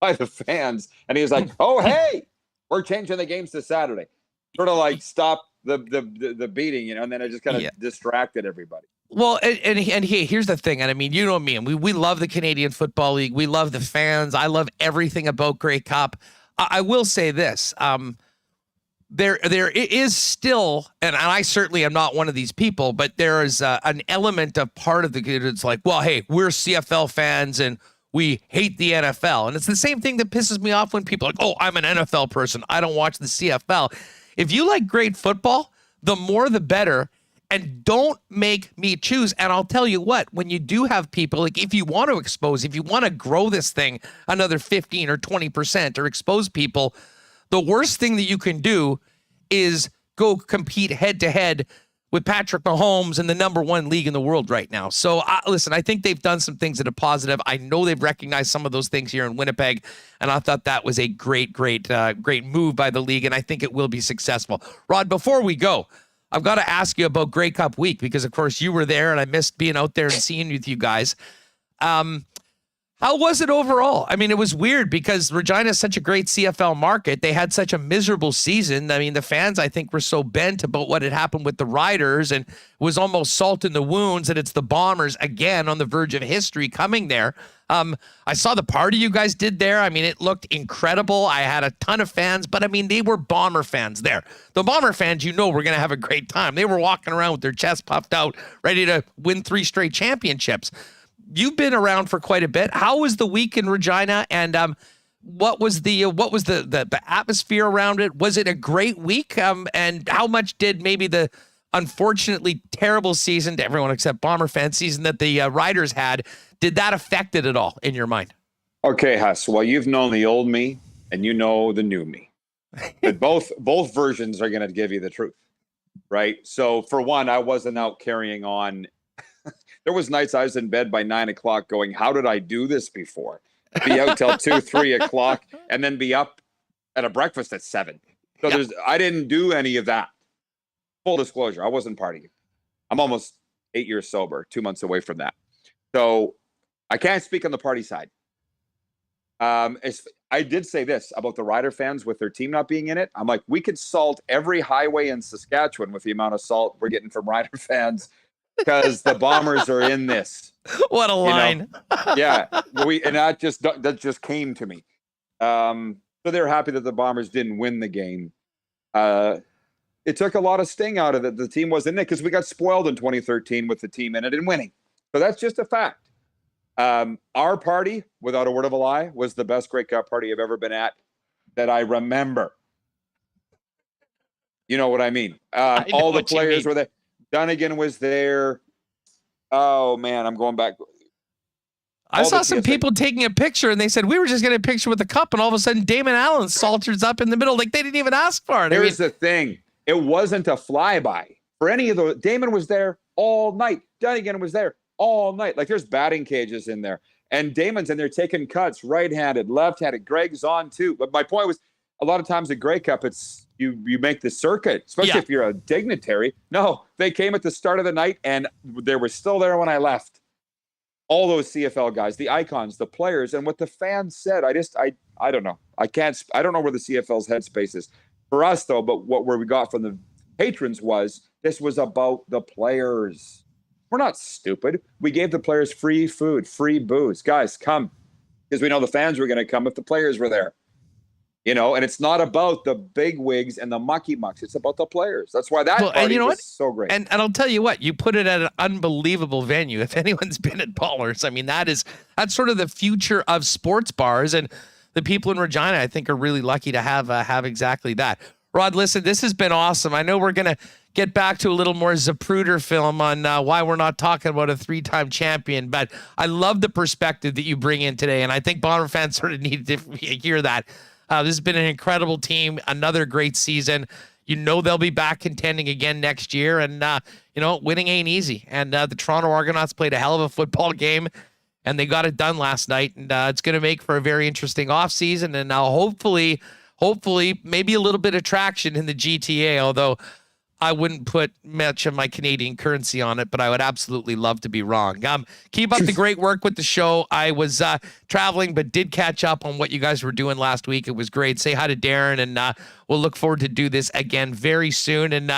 S4: by the fans. And he was like, oh, hey, we're changing the games to Saturday. Sort of like stop the beating, and then it just kind of distracted everybody.
S2: Well, and here's the thing. And I mean, you know me, and we love the Canadian Football League. We love the fans. I love everything about Grey Cup. I will say this. There is still, and I certainly am not one of these people, but there is an element of part of it's like, well, hey, we're CFL fans and we hate the NFL. And it's the same thing that pisses me off when people are like, oh, I'm an NFL person. I don't watch the CFL. If you like great football, the more the better. And don't make me choose. And I'll tell you what, when you do have people, like if you want to expose, if you want to grow this thing another 15 or 20% or expose people, the worst thing that you can do is go compete head-to-head with Patrick Mahomes in the number 1 league in the world right now. So, listen, I think they've done some things that are positive. I know they've recognized some of those things here in Winnipeg, and I thought that was a great move by the league, and I think it will be successful. Rod, before we go, I've got to ask you about Grey Cup week because, of course, you were there, and I missed being out there and seeing with you guys. How was it overall? I mean, it was weird because Regina is such a great CFL market. They had such a miserable season. I mean, the fans, I think, were so bent about what had happened with the Riders, and it was almost salt in the wounds that it's the Bombers again on the verge of history coming there. I saw the party you guys did there. I mean, it looked incredible. I had a ton of fans, but I mean, they were Bomber fans there. The Bomber fans, we're going to have a great time. They were walking around with their chests puffed out, ready to win 3 straight championships. You've been around for quite a bit. How was the week in Regina, and what was the atmosphere around it? Was it a great week? And how much did maybe the unfortunately terrible season to everyone except Bomber fan season that the Riders had, did that affect it at all in your mind?
S4: Okay, Huss. Well, you've known the old me and you know the new me, but both versions are going to give you the truth, right? So for one, I wasn't out carrying on. There was nights I was in bed by 9 o'clock going, how did I do this before? Be out till 2, 3 o'clock and then be up at a breakfast at 7. So I didn't do any of that. Full disclosure, I wasn't partying. I'm almost 8 years sober, 2 months away from that. So I can't speak on the party side. I did say this about the Rider fans with their team not being in it. I'm like, we could salt every highway in Saskatchewan with the amount of salt we're getting from Rider fans because the Bombers are in this.
S2: What a line.
S4: Yeah. And that just came to me. So they're happy that the Bombers didn't win the game. It took a lot of sting out of it. The team wasn't in it because we got spoiled in 2013 with the team in it and winning. So that's just a fact. Our party, without a word of a lie, was the best Grey Cup party I've ever been at that I remember. You know what I mean? All the players were there. Dunnigan was there. Oh, man, I'm going back.
S2: I saw some people taking a picture, and they said, we were just getting a picture with the cup, and all of a sudden, Damon Allen salters up in the middle. Like, they didn't even ask for it.
S4: Here's the thing. It wasn't a flyby. For any of those, Damon was there all night. Dunnigan was there all night. Like, there's batting cages in there. And Damon's in there taking cuts, right-handed, left-handed. Greg's on, too. But my point was, a lot of times the Grey Cup, it's you make the circuit, especially if you're a dignitary. No, they came at the start of the night, and they were still there when I left. All those CFL guys, the icons, the players, and what the fans said. I don't know. I don't know where the CFL's headspace is. For us, though, but what we got from the patrons was, this was about the players. We're not stupid. We gave the players free food, free booze. Guys, come. Because we know the fans were going to come if the players were there. You know, and it's not about the big wigs and the mucky mucks. It's about the players. That's why that party was so great.
S2: And I'll tell you what, you put it at an unbelievable venue. If anyone's been at Ballers, I mean, that's sort of the future of sports bars. And the people in Regina, I think, are really lucky to have exactly that. Rod, listen, this has been awesome. I know we're going to get back to a little more Zapruder film on why we're not talking about a 3-time champion, but I love the perspective that you bring in today. And I think Bomber fans sort of need to hear that. This has been an incredible team, another great season. You know they'll be back contending again next year, and winning ain't easy. And the Toronto Argonauts played a hell of a football game, and they got it done last night. And it's going to make for a very interesting offseason, and now hopefully, maybe a little bit of traction in the GTA, although I wouldn't put much of my Canadian currency on it, but I would absolutely love to be wrong. Keep up the great work with the show. I was traveling, but did catch up on what you guys were doing last week. It was great. Say hi to Darren, and we'll look forward to do this again very soon. And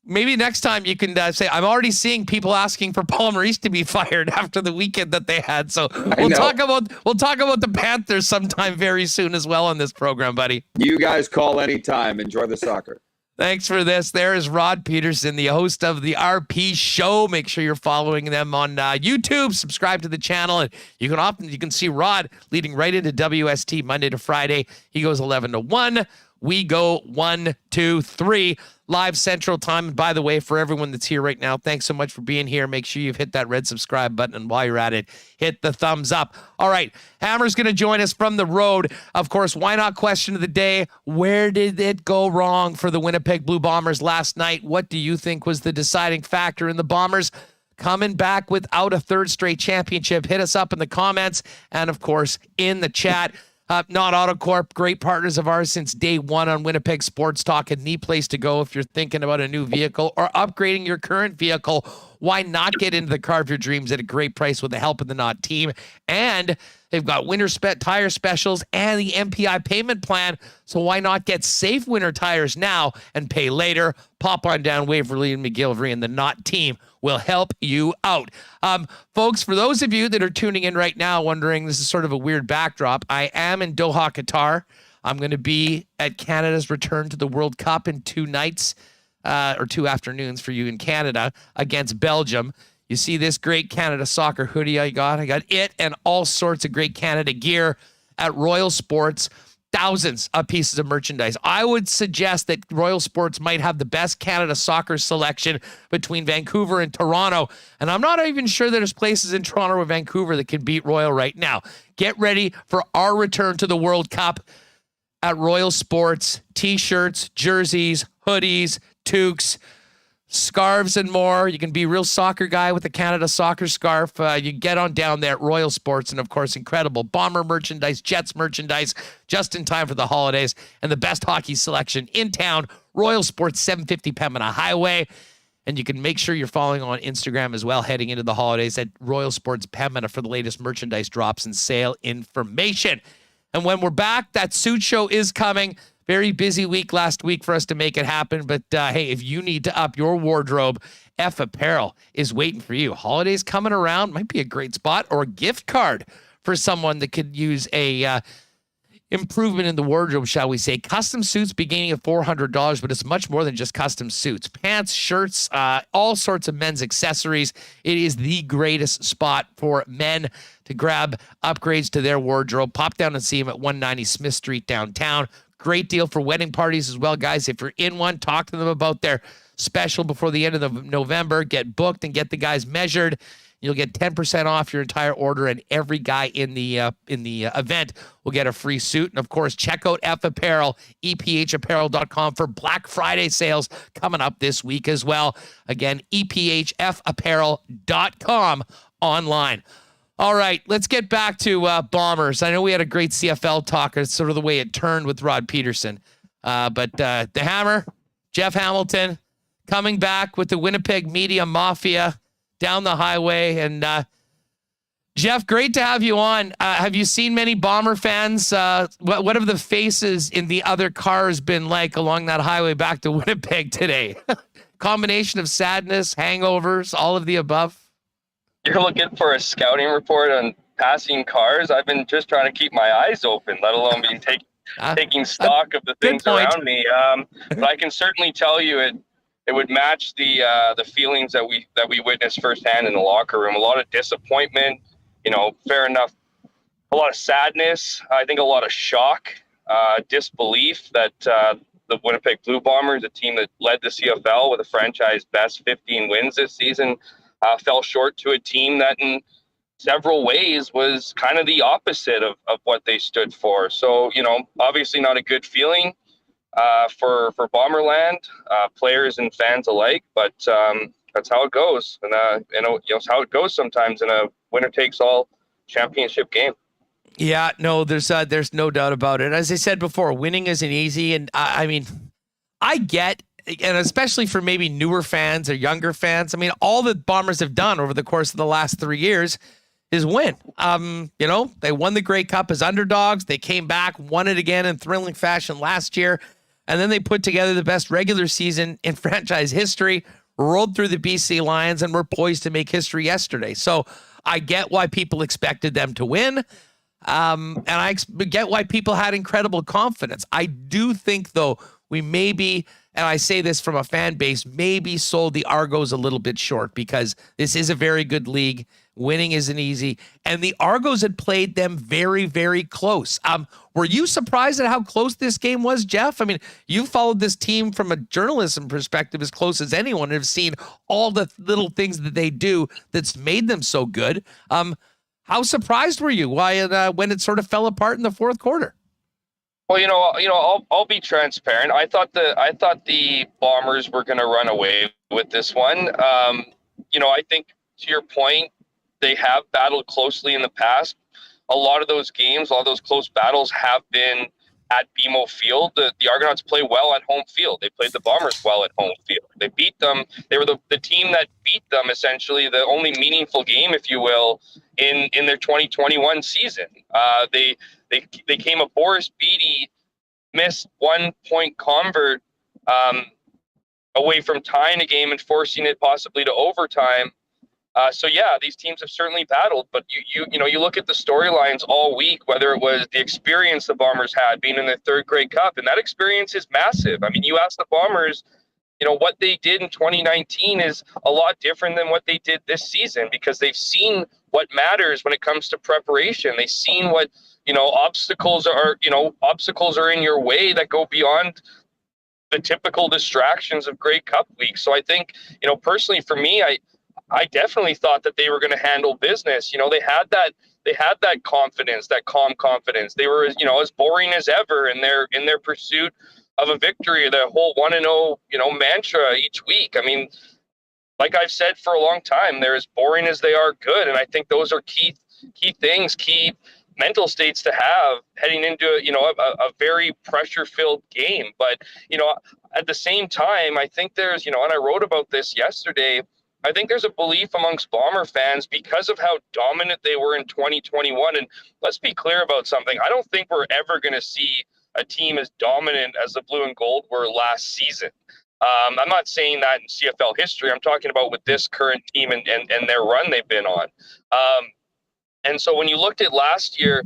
S2: maybe next time you can say, I'm already seeing people asking for Paul Maurice to be fired after the weekend that they had. So we'll talk about the Panthers sometime very soon as well on this program, buddy.
S4: You guys call anytime. Enjoy the soccer.
S2: Thanks for this. There is Rod Pedersen, the host of the RP Show. Make sure you're following them on YouTube. Subscribe to the channel, and you can see Rod leading right into WST Monday to Friday. He goes 11 to 1. We go 1, 2, 3. live Central Time. And by the way, for everyone that's here right now, thanks so much for being here. Make sure you've hit that red subscribe button. And while you're at it, hit the thumbs up. All right, Hammer's going to join us from the road. Of course, why not question of the day? Where did it go wrong for the Winnipeg Blue Bombers last night? What do you think was the deciding factor in the Bombers coming back without a third straight championship? Hit us up in the comments and, of course, in the chat. Not AutoCorp, great partners of ours since day one on Winnipeg Sports Talk, and the place to go if you're thinking about a new vehicle or upgrading your current vehicle. Why not get into the car of your dreams at a great price with the help of the Knot team? And they've got winter tire specials and the MPI payment plan. So why not get safe winter tires now and pay later? Pop on down Waverly and McGillivray, and the Knot team will help you out. Folks, for those of you that are tuning in right now wondering, this is sort of a weird backdrop, I am in Doha, Qatar. I'm going to be at Canada's return to the World Cup in 2 nights, or 2 afternoons for you in Canada, against Belgium. You see this great Canada soccer hoodie I got it and all sorts of great Canada gear at Royal Sports. Thousands of pieces of merchandise. I would suggest that Royal Sports might have the best Canada soccer selection between Vancouver and Toronto. And I'm not even sure there's places in Toronto or Vancouver that can beat Royal right now. Get ready for our return to the World Cup at Royal Sports. T-shirts, jerseys, hoodies, toques, scarves, and more. You can be a real soccer guy with a Canada soccer scarf. You get on down there at Royal Sports, and of course, incredible Bomber merchandise, Jets merchandise, just in time for the holidays, and the best hockey selection in town. Royal Sports, 750 Pembina Highway. And you can make sure you're following on Instagram as well, heading into the holidays at Royal Sports Pembina for the latest merchandise drops and sale information. And when we're back, that suit show is coming. Very busy week last week for us to make it happen. But hey, if you need to up your wardrobe, F Apparel is waiting for you. Holidays coming around, might be a great spot, or a gift card for someone that could use a improvement in the wardrobe, shall we say. Custom suits beginning at $400, but it's much more than just custom suits. Pants, shirts, all sorts of men's accessories. It is the greatest spot for men to grab upgrades to their wardrobe. Pop down and see them at 190 Smith Street downtown. Great deal for wedding parties as well, guys. If you're in one, talk to them about their special before the end of November. Get booked and get the guys measured. You'll get 10% off your entire order, and every guy in the event will get a free suit. And, of course, check out F Apparel, EPHapparel.com for Black Friday sales coming up this week as well. Again, EPHapparel.com online. All right, let's get back to Bombers. I know we had a great CFL talk. It's sort of the way it turned with Rod Pedersen. But the Hammer, Jeff Hamilton, coming back with the Winnipeg Media Mafia down the highway. And Jeff, great to have you on. Have you seen many Bomber fans? What have the faces in the other cars been like along that highway back to Winnipeg today? Combination of sadness, hangovers, all of the above?
S5: You're looking for a scouting report on passing cars. I've been just trying to keep my eyes open, let alone being taking stock of the things around me. But I can certainly tell you it would match the feelings that we witnessed firsthand in the locker room. A lot of disappointment, fair enough. A lot of sadness. I think a lot of shock, disbelief that the Winnipeg Blue Bombers, a team that led the CFL with a franchise best 15 wins this season, fell short to a team that in several ways was kind of the opposite of what they stood for. So, obviously not a good feeling for Bomberland, players and fans alike, but that's how it goes. And, it's how it goes sometimes in a winner-takes-all championship game.
S2: Yeah, no, there's no doubt about it. As I said before, winning isn't easy. And I mean, I get, and especially for maybe newer fans or younger fans, I mean, all the Bombers have done over the course of the last 3 years is win. They won the Grey Cup as underdogs. They came back, won it again in thrilling fashion last year. And then they put together the best regular season in franchise history, rolled through the BC Lions, and were poised to make history yesterday. So I get why people expected them to win. And I get why people had incredible confidence. I do think, though, we maybe, and I say this from a fan base, maybe sold the Argos a little bit short, because this is a very good league. Winning isn't easy. And the Argos had played them very, very close. Were you surprised at how close this game was, Jeff? I mean, you followed this team from a journalism perspective as close as anyone and have seen all the little things that they do that's made them so good. How surprised were you when it sort of fell apart in the fourth quarter?
S5: Well, I'll be transparent. I thought the Bombers were going to run away with this one. I think to your point, they have battled closely in the past. A lot of those games, a lot of those close battles have been at BMO Field. The Argonauts play well at home field. They played the Bombers well at home field. They beat them. They were the team that beat them, essentially, the only meaningful game, if you will, in their 2021 season. They came a Boris Beattie missed 1-point convert away from tying a game and forcing it possibly to overtime. So these teams have certainly battled, but you look at the storylines all week, whether it was the experience the Bombers had being in their third Grey Cup, and that experience is massive. I mean, you ask the Bombers, what they did in 2019 is a lot different than what they did this season, because they've seen what matters when it comes to preparation. They've seen what, obstacles are in your way that go beyond the typical distractions of Grey Cup week. So I think, personally for me, I definitely thought that they were going to handle business. They had that confidence, that calm confidence. They were, as boring as ever in their pursuit of a victory, the whole 1-0, mantra each week. I mean, like I've said for a long time, they're as boring as they are good. And I think those are key things, key mental states to have heading into, a very pressure-filled game. But, at the same time, I think there's, and I wrote about this yesterday, I think there's a belief amongst Bomber fans because of how dominant they were in 2021. And let's be clear about something. I don't think we're ever going to see a team as dominant as the Blue and Gold were last season. I'm not saying that in CFL history. I'm talking about with this current team and their run they've been on. And so when you looked at last year,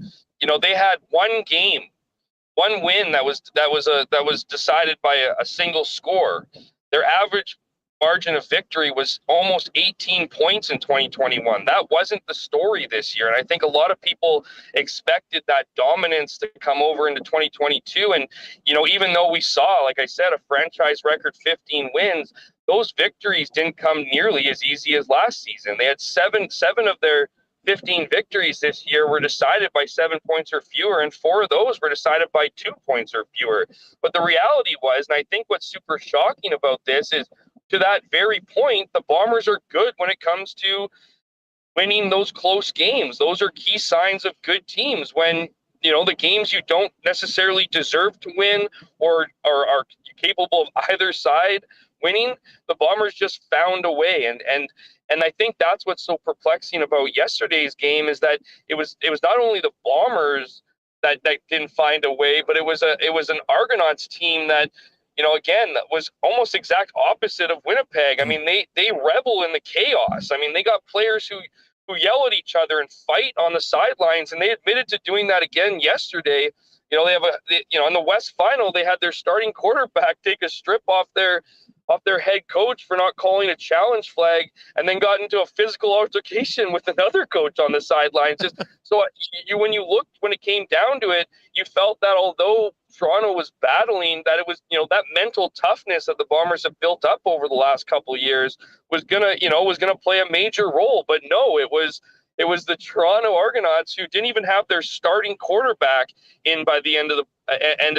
S5: they had one win that was decided by a single score. Their average margin of victory was almost 18 points in 2021. That wasn't the story this year. And I think a lot of people expected that dominance to come over into 2022. And, even though we saw, like I said, a franchise record 15 wins, those victories didn't come nearly as easy as last season. They had seven of their 15 victories this year were decided by 7 points or fewer, and 4 of those were decided by 2 points or fewer. But the reality was, and I think what's super shocking about this is, to that very point, the Bombers are good when it comes to winning those close games. Those are key signs of good teams when, the games you don't necessarily deserve to win or are capable of either side winning, the Bombers just found a way. And I think that's what's so perplexing about yesterday's game is that it was not only the Bombers that didn't find a way, but it was an Argonauts team that, again, that was almost exact opposite of Winnipeg. I mean, they revel in the chaos. I mean, they got players who yell at each other and fight on the sidelines, and they admitted to doing that again yesterday. They have in the West Final, they had their starting quarterback take a strip off their head coach for not calling a challenge flag, and then got into a physical altercation with another coach on the sidelines. Just so when it came down to it, you felt that although Toronto was battling, that it was, that mental toughness that the Bombers have built up over the last couple of years was gonna play a major role. But no, it was the Toronto Argonauts, who didn't even have their starting quarterback in by the end of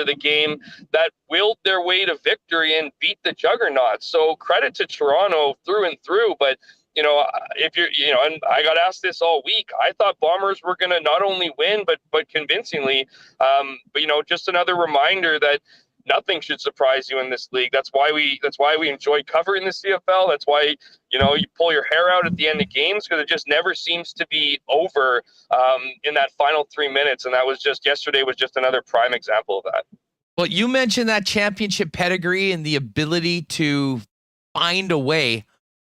S5: the game, that willed their way to victory and beat the Juggernauts. So credit to Toronto through and through. But if you're, and I got asked this all week, I thought Bombers were going to not only win, but convincingly. But just another reminder that nothing should surprise you in this league. That's why we enjoy covering the CFL. That's why, you pull your hair out at the end of games, because it just never seems to be over in that final 3 minutes. And yesterday was just another prime example of that.
S2: Well, you mentioned that championship pedigree and the ability to find a way.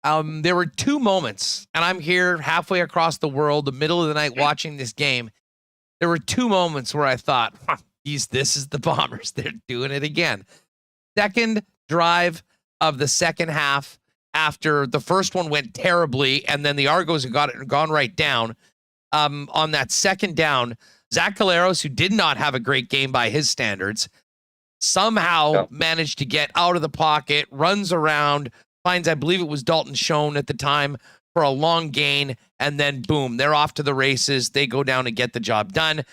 S2: There were 2 moments, and I'm here halfway across the world, the middle of the night, watching this game. There were 2 moments where I thought, this is the Bombers. They're doing it again. Second drive of the second half, after the first one went terribly, and then the Argos had gone right down. On that second down, Zach Collaros, who did not have a great game by his standards, somehow managed to get out of the pocket, runs around, finds, I believe it was Dalton Schoen at the time, for a long gain, and then boom, they're off to the races. They go down and get the job done.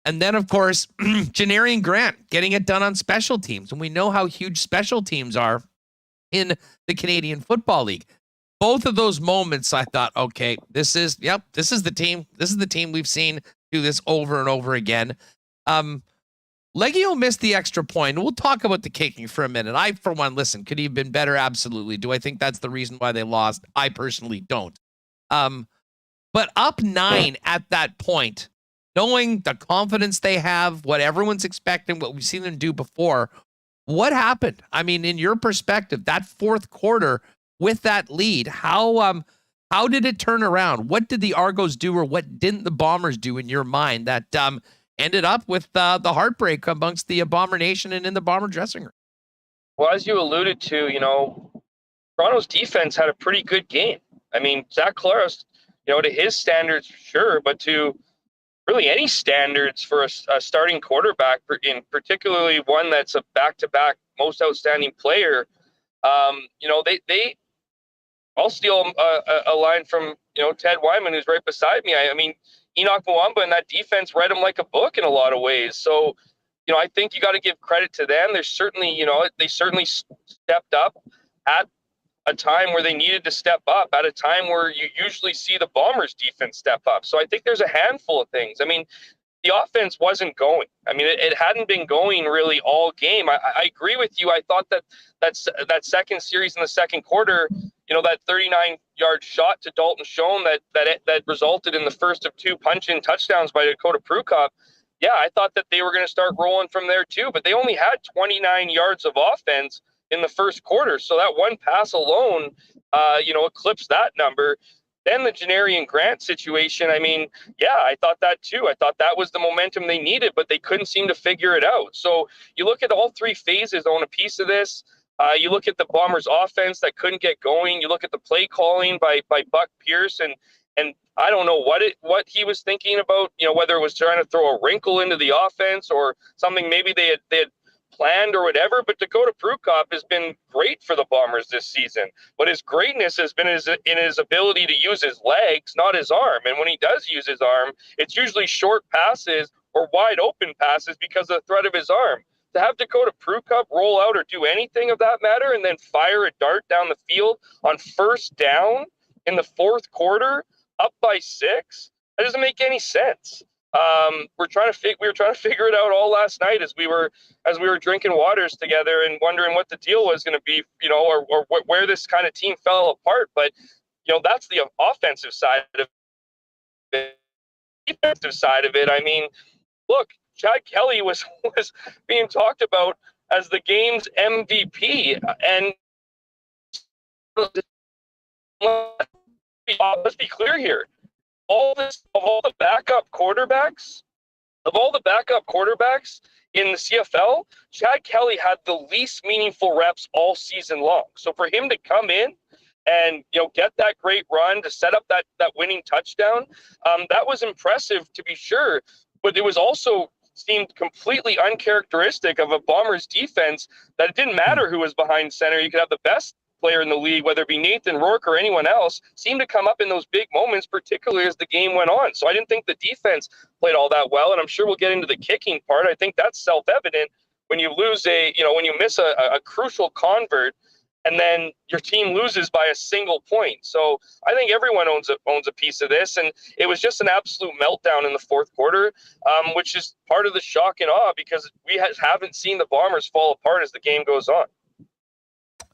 S2: And then, of course, Janarian Grant getting it done on special teams. And we know how huge special teams are in the Canadian Football League. Both of those moments, I thought, okay, this is the team. This is the team we've seen do this over and over again. Leggio missed the extra point. We'll talk about the kicking for a minute. I, for one, listen, could he have been better? Absolutely. Do I think that's the reason why they lost? I personally don't. But up 9 at that point, knowing the confidence they have, what everyone's expecting, what we've seen them do before, what happened? I mean, in your perspective, that fourth quarter with that lead, how did it turn around? What did the Argos do, or what didn't the Bombers do in your mind that ended up with the heartbreak amongst the Bomber Nation and in the Bomber dressing room?
S5: Well, as you alluded to, Toronto's defense had a pretty good game. I mean, Zach Collaros, to his standards, sure, but to really any standards for a starting quarterback, in particularly one that's a back-to-back most outstanding player, I'll steal a line from, Ted Wyman, who's right beside me. I mean, Enoch Mwamba and that defense read him like a book in a lot of ways. So, I think you got to give credit to them. There's certainly, they certainly stepped up at a time where they needed to step up, at a time where you usually see the Bombers defense step up. So I think there's a handful of things. I mean, the offense wasn't going. I mean, it hadn't been going really all game. I agree with you. I thought that second series in the second quarter, that 39-yard shot to Dalton Schoen that resulted in the first of 2 punch-in touchdowns by Dakota Prukop. Yeah, I thought that they were going to start rolling from there too, but they only had 29 yards of offense in the first quarter. So that one pass alone, eclipsed that number. Then the Janarian Grant situation, I mean, yeah, I thought that too. I thought that was the momentum they needed, but they couldn't seem to figure it out. So you look at all 3 phases on a piece of this. You look at the Bombers offense that couldn't get going. You look at the play calling by Buck Pierce, and I don't know what he was thinking about, whether it was trying to throw a wrinkle into the offense or something maybe they had planned or whatever. But Dakota Prukop has been great for the Bombers this season. But his greatness has been in his ability to use his legs, not his arm. And when he does use his arm, it's usually short passes or wide open passes because of the threat of his arm. To have Dakota Prukop roll out or do anything of that matter and then fire a dart down the field on first down in the fourth quarter, up by 6, that doesn't make any sense. We were trying to figure it out all last night as we were drinking waters together and wondering what the deal was going to be, or where this kind of team fell apart. But that's the offensive side of it. Defensive side of it, I mean, look, Chad Kelly was being talked about as the game's MVP, and let's be clear here. Of all the backup quarterbacks in the CFL, Chad Kelly had the least meaningful reps all season long. So for him to come in and get that great run to set up that winning touchdown, that was impressive to be sure. But it was also seemed completely uncharacteristic of a Bombers defense that it didn't matter who was behind center. You could have the best player in the league, whether it be Nathan Rourke or anyone else, seemed to come up in those big moments, particularly as the game went on. So I didn't think the defense played all that well, and I'm sure we'll get into the kicking part. I think that's self-evident when you lose when you miss a crucial convert and then your team loses by a single point. So I think everyone owns a piece of this, and it was just an absolute meltdown in the fourth quarter, which is part of the shock and awe because we haven't seen the Bombers fall apart as the game goes on.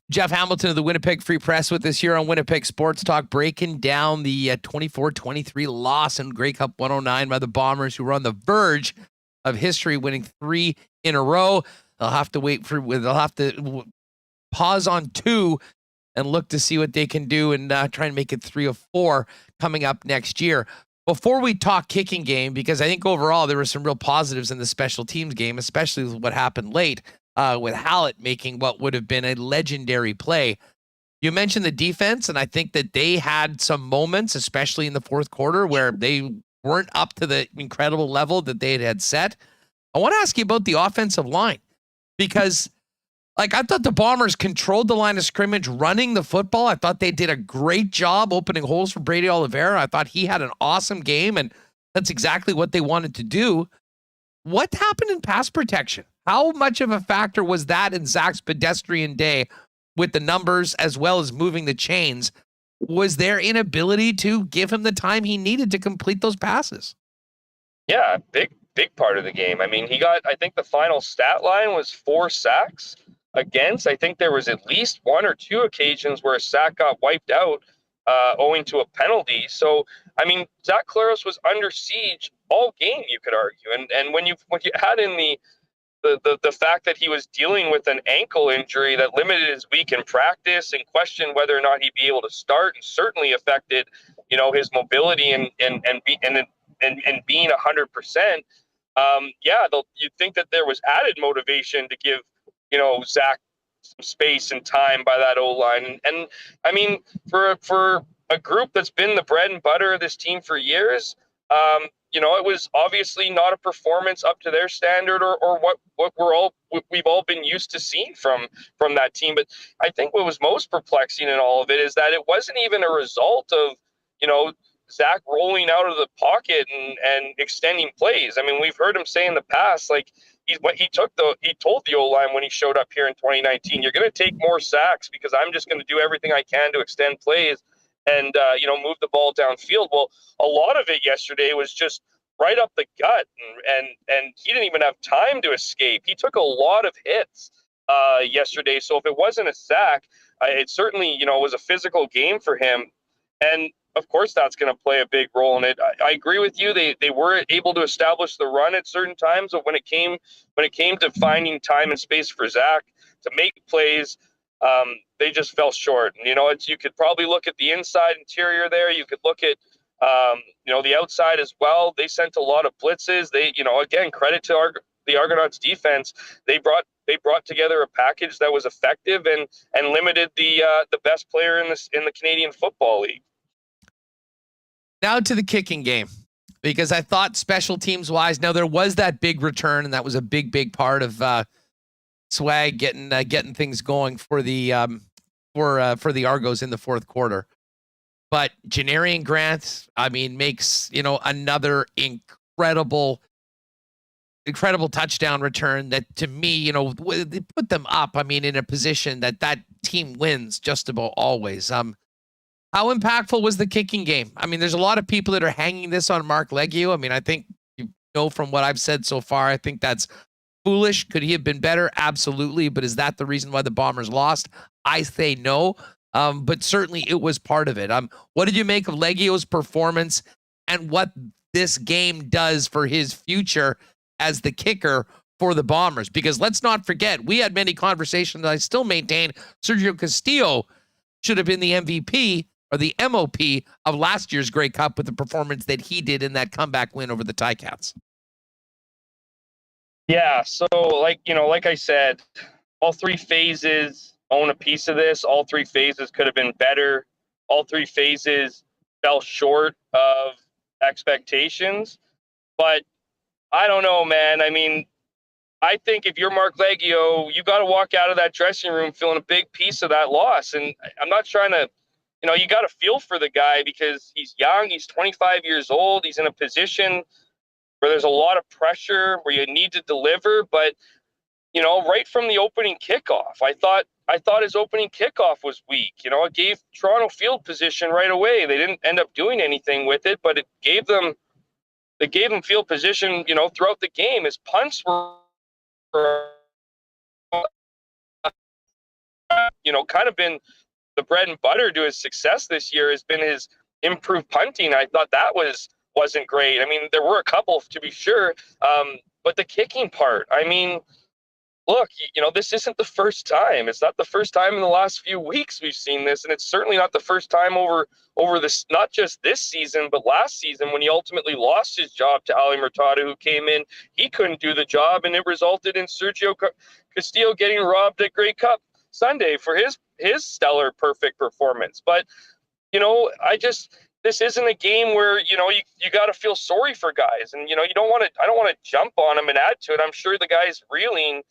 S2: Jeff Hamilton of the Winnipeg Free Press with us here on Winnipeg Sports Talk, breaking down the 24-23 loss in Grey Cup 109 by the Bombers, who were on the verge of history, winning 3 in a row. They'll have to pause on 2 and look to see what they can do and try and make it 3 of 4 coming up next year. Before we talk kicking game, because I think overall there were some real positives in the special teams game, especially with what happened late. With Hallett making what would have been a legendary play. You mentioned the defense, and I think that they had some moments, especially in the fourth quarter, where they weren't up to the incredible level that they had set. I want to ask you about the offensive line, because I thought the Bombers controlled the line of scrimmage running the football. I thought they did a great job opening holes for Brady Oliveira. I thought he had an awesome game, and that's exactly what they wanted to do. What happened in pass protection? How much of a factor was that in Zach's pedestrian day with the numbers as well as moving the chains? Was their inability to give him the time he needed to complete those passes?
S5: Yeah, big part of the game. I mean, I think the final stat line was 4 sacks against. I think there was at least 1 or 2 occasions where a sack got wiped out owing to a penalty. So, I mean, Zach Collaros was under siege all game, you could argue. And when you add in the fact that he was dealing with an ankle injury that limited his week in practice and questioned whether or not he'd be able to start, and certainly affected, his mobility and being 100%. You'd think that there was added motivation to give, Zach some space and time by that O-line. And I mean, for a group that's been the bread and butter of this team for years, it was obviously not a performance up to their standard or what we've all been used to seeing from that team. But I think what was most perplexing in all of it is that it wasn't even a result of, Zach rolling out of the pocket and extending plays. I mean, we've heard him say in the past, he told the O-line when he showed up here in 2019, you're going to take more sacks because I'm just going to do everything I can to extend plays and move the ball downfield. Well, a lot of it yesterday was just right up the gut, and he didn't even have time to escape. He took a lot of hits yesterday. So if it wasn't a sack, it certainly was a physical game for him. And of course, that's going to play a big role in it. I agree with you. They were able to establish the run at certain times, but when it came to finding time and space for Zach to make plays, they just fell short. And you could probably look at the inside interior there. You could look at the outside as well. They sent a lot of blitzes. They again, credit to the Argonauts defense. They brought together a package that was effective and limited the best player in the Canadian Football League.
S2: Now to the kicking game, because I thought special teams wise, now there was that big return, and that was a big part of Swag getting things going for the Argos in the fourth quarter. But Janarian Grant, I mean, makes another incredible touchdown return that, to me, they put them up. I mean, in a position that team wins just about always. How impactful was the kicking game? I mean, there's a lot of people that are hanging this on Mark Leggio. I mean, I think, from what I've said so far, I think that's foolish. Could he have been better? Absolutely. But is that the reason why the Bombers lost? I say no. But certainly it was part of it. What did you make of Leggio's performance and what this game does for his future as the kicker for the Bombers? Because let's not forget, we had many conversations. I still maintain Sergio Castillo should have been the MVP or the MOP of last year's Grey Cup with the performance that he did in that comeback win over the Ticats.
S5: Yeah, so like I said, all 3 phases own a piece of this. All 3 phases could have been better. All 3 phases fell short of expectations. But I don't know, man. I mean, I think if you're Mark Leggio, you got to walk out of that dressing room feeling a big piece of that loss. And I'm not trying to, you got to feel for the guy because he's young. He's 25 years old. He's in a position where there's a lot of pressure, where you need to deliver. But, right from the opening kickoff, I thought his opening kickoff was weak. It gave Toronto field position right away. They didn't end up doing anything with it, but it gave them field position, throughout the game. His punts were kind of been the bread and butter to his success this year has been his improved punting. I thought that wasn't great. I mean, there were a couple to be sure, but the kicking part, I mean, look, this isn't the first time. It's not the first time in the last few weeks we've seen this, and it's certainly not the first time over this, not just this season, but last season when he ultimately lost his job to Ali Murtada, who came in. He couldn't do the job, and it resulted in Sergio Castillo getting robbed at Grey Cup Sunday for his his stellar perfect performance. But, you know, this isn't a game where, you know, you got to feel sorry for guys, and, you know, I don't want to jump on him and add to it. I'm sure the guy's reeling,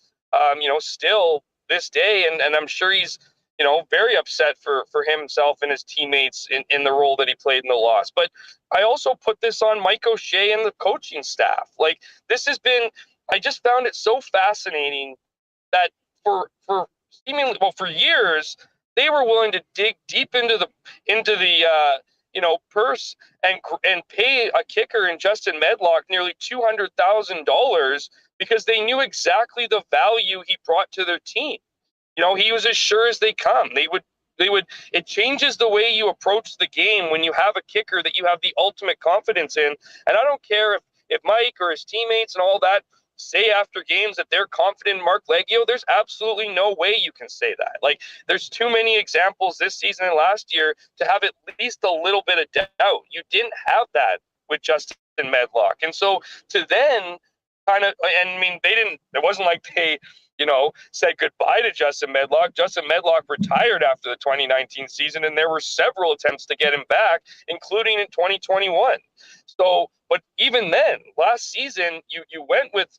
S5: you know, still this day. And I'm sure he's, you know, very upset for himself and his teammates in the role that he played in the loss. But I also put this on Mike O'Shea and the coaching staff. Like, I just found it so fascinating that for seemingly, well, for years, they were willing to dig deep into the you know, purse and pay a kicker in Justin Medlock nearly $200,000 because they knew exactly the value he brought to their team. You know, he was as sure as they come. They would. It changes the way you approach the game when you have a kicker that you have the ultimate confidence in. And I don't care if Mike or his teammates and all that say after games that they're confident in Mark Leggio. There's absolutely no way you can say that. Like, there's too many examples this season and last year to have at least a little bit of doubt. You didn't have that with Justin Medlock. And so to then kind of, and I mean, it wasn't like they, you know, said goodbye to Justin Medlock. Justin Medlock retired after the 2019 season, and there were several attempts to get him back, including in 2021. So, but even then, last season, you went with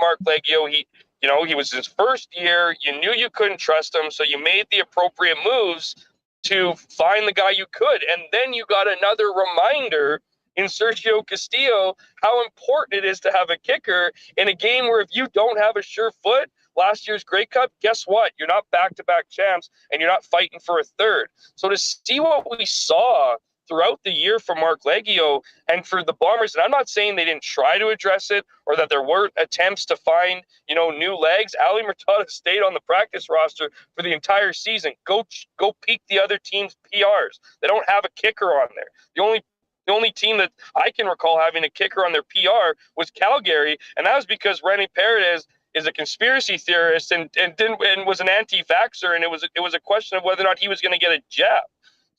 S5: Mark Leggio. He was his first year. You knew you couldn't trust him, so you made the appropriate moves to find the guy you could. And then you got another reminder in Sergio Castillo how important it is to have a kicker in a game where if you don't have a sure foot, last year's Grey Cup, guess what? You're not back-to-back champs, and you're not fighting for a third. So to see what we saw throughout the year from Mark Leggio and for the Bombers, and I'm not saying they didn't try to address it or that there weren't attempts to find, you know, new legs. Ali Murtada stayed on the practice roster for the entire season. Go peek the other team's PRs. They don't have a kicker on there. The only team that I can recall having a kicker on their PR was Calgary, and that was because René Paredes is a conspiracy theorist and was an anti-vaxxer, and it was a question of whether or not he was going to get a jab.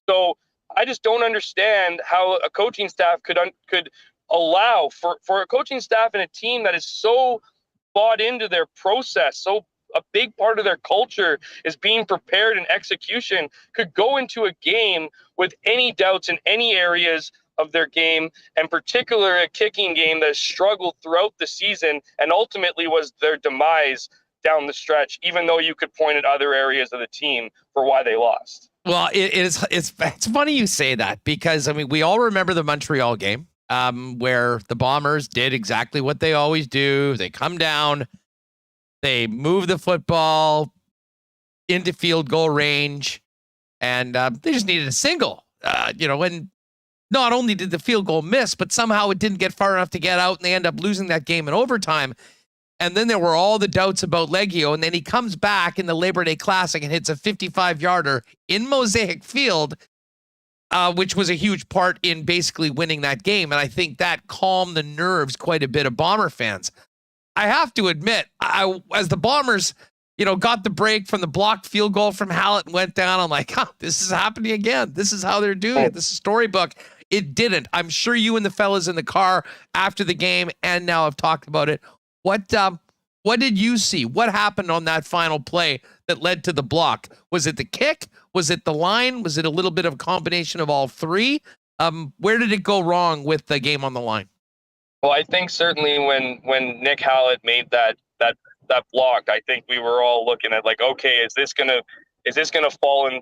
S5: So I just don't understand how a coaching staff could allow for a coaching staff and a team that is so bought into their process, so a big part of their culture is being prepared and execution, could go into a game with any doubts in any areas of their game, and particularly a kicking game that has struggled throughout the season and ultimately was their demise down the stretch, even though you could point at other areas of the team for why they lost.
S2: Well, it's funny you say that, because I mean, we all remember the Montreal game where the Bombers did exactly what they always do. They come down, they move the football into field goal range, and they just needed a single, and not only did the field goal miss, but somehow it didn't get far enough to get out, and they end up losing that game in overtime. And then there were all the doubts about Leggio, and then he comes back in the Labor Day Classic and hits a 55-yarder in Mosaic Field, which was a huge part in basically winning that game. And I think that calmed the nerves quite a bit of Bomber fans. I have to admit, as the Bombers, got the break from the blocked field goal from Hallett and went down, I'm like, this is happening again. This is how they're doing it. This is storybook. It didn't. I'm sure you and the fellas in the car after the game and now have talked about it. What did you see? What happened on that final play that led to the block? Was it the kick? Was it the line? Was it a little bit of a combination of all three? Where did it go wrong with the game on the line?
S5: Well, I think certainly when Nick Hallett made that block, I think we were all looking at like, okay, is this gonna fall in,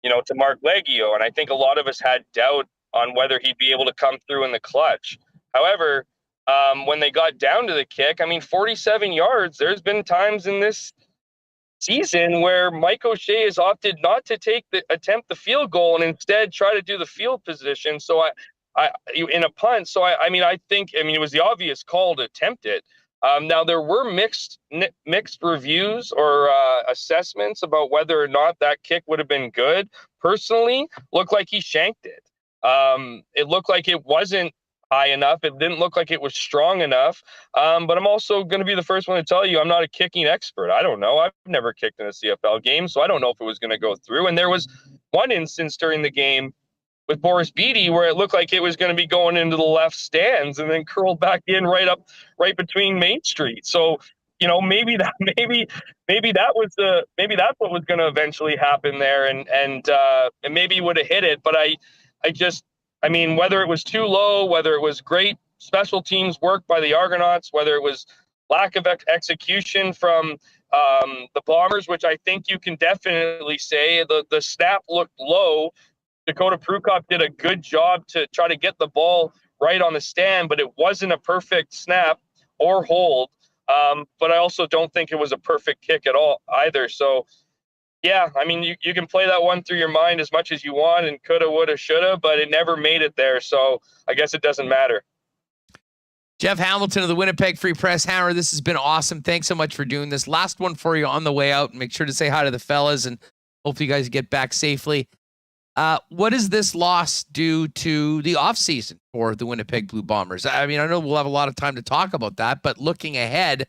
S5: to Mark Leggio? And I think a lot of us had doubt on whether he'd be able to come through in the clutch. However, when they got down to the kick, 47 yards, there's been times in this season where Mike O'Shea has opted not to attempt the field goal and instead try to do the field position. So I in a punt. So I think it was the obvious call to attempt it. Now there were mixed reviews or assessments about whether or not that kick would have been good. Personally, looked like he shanked it. It looked like it wasn't high enough. It didn't look like it was strong enough. But I'm also going to be the first one to tell you I'm not a kicking expert. I don't know. I've never kicked in a CFL game, so I don't know if it was going to go through. And there was one instance during the game with Boris Beatty where it looked like it was going to be going into the left stands and then curled back in right between Main Street. So maybe that's what was going to eventually happen there, and maybe would have hit it. But I mean, whether it was too low, whether it was great special teams work by the Argonauts, whether it was lack of execution from the Bombers, which I think you can definitely say the snap looked low. Dakota Prukop did a good job to try to get the ball right on the stand, but it wasn't a perfect snap or hold. But I also don't think it was a perfect kick at all either. So, yeah, I mean, you can play that one through your mind as much as you want and coulda, woulda, shoulda, but it never made it there. So I guess it doesn't matter.
S2: Jeff Hamilton of the Winnipeg Free Press. Hammer, this has been awesome. Thanks so much for doing this. Last one for you on the way out. Make sure to say hi to the fellas, and hopefully you guys get back safely. What does this loss do to the offseason for the Winnipeg Blue Bombers? I mean, I know we'll have a lot of time to talk about that, but looking ahead,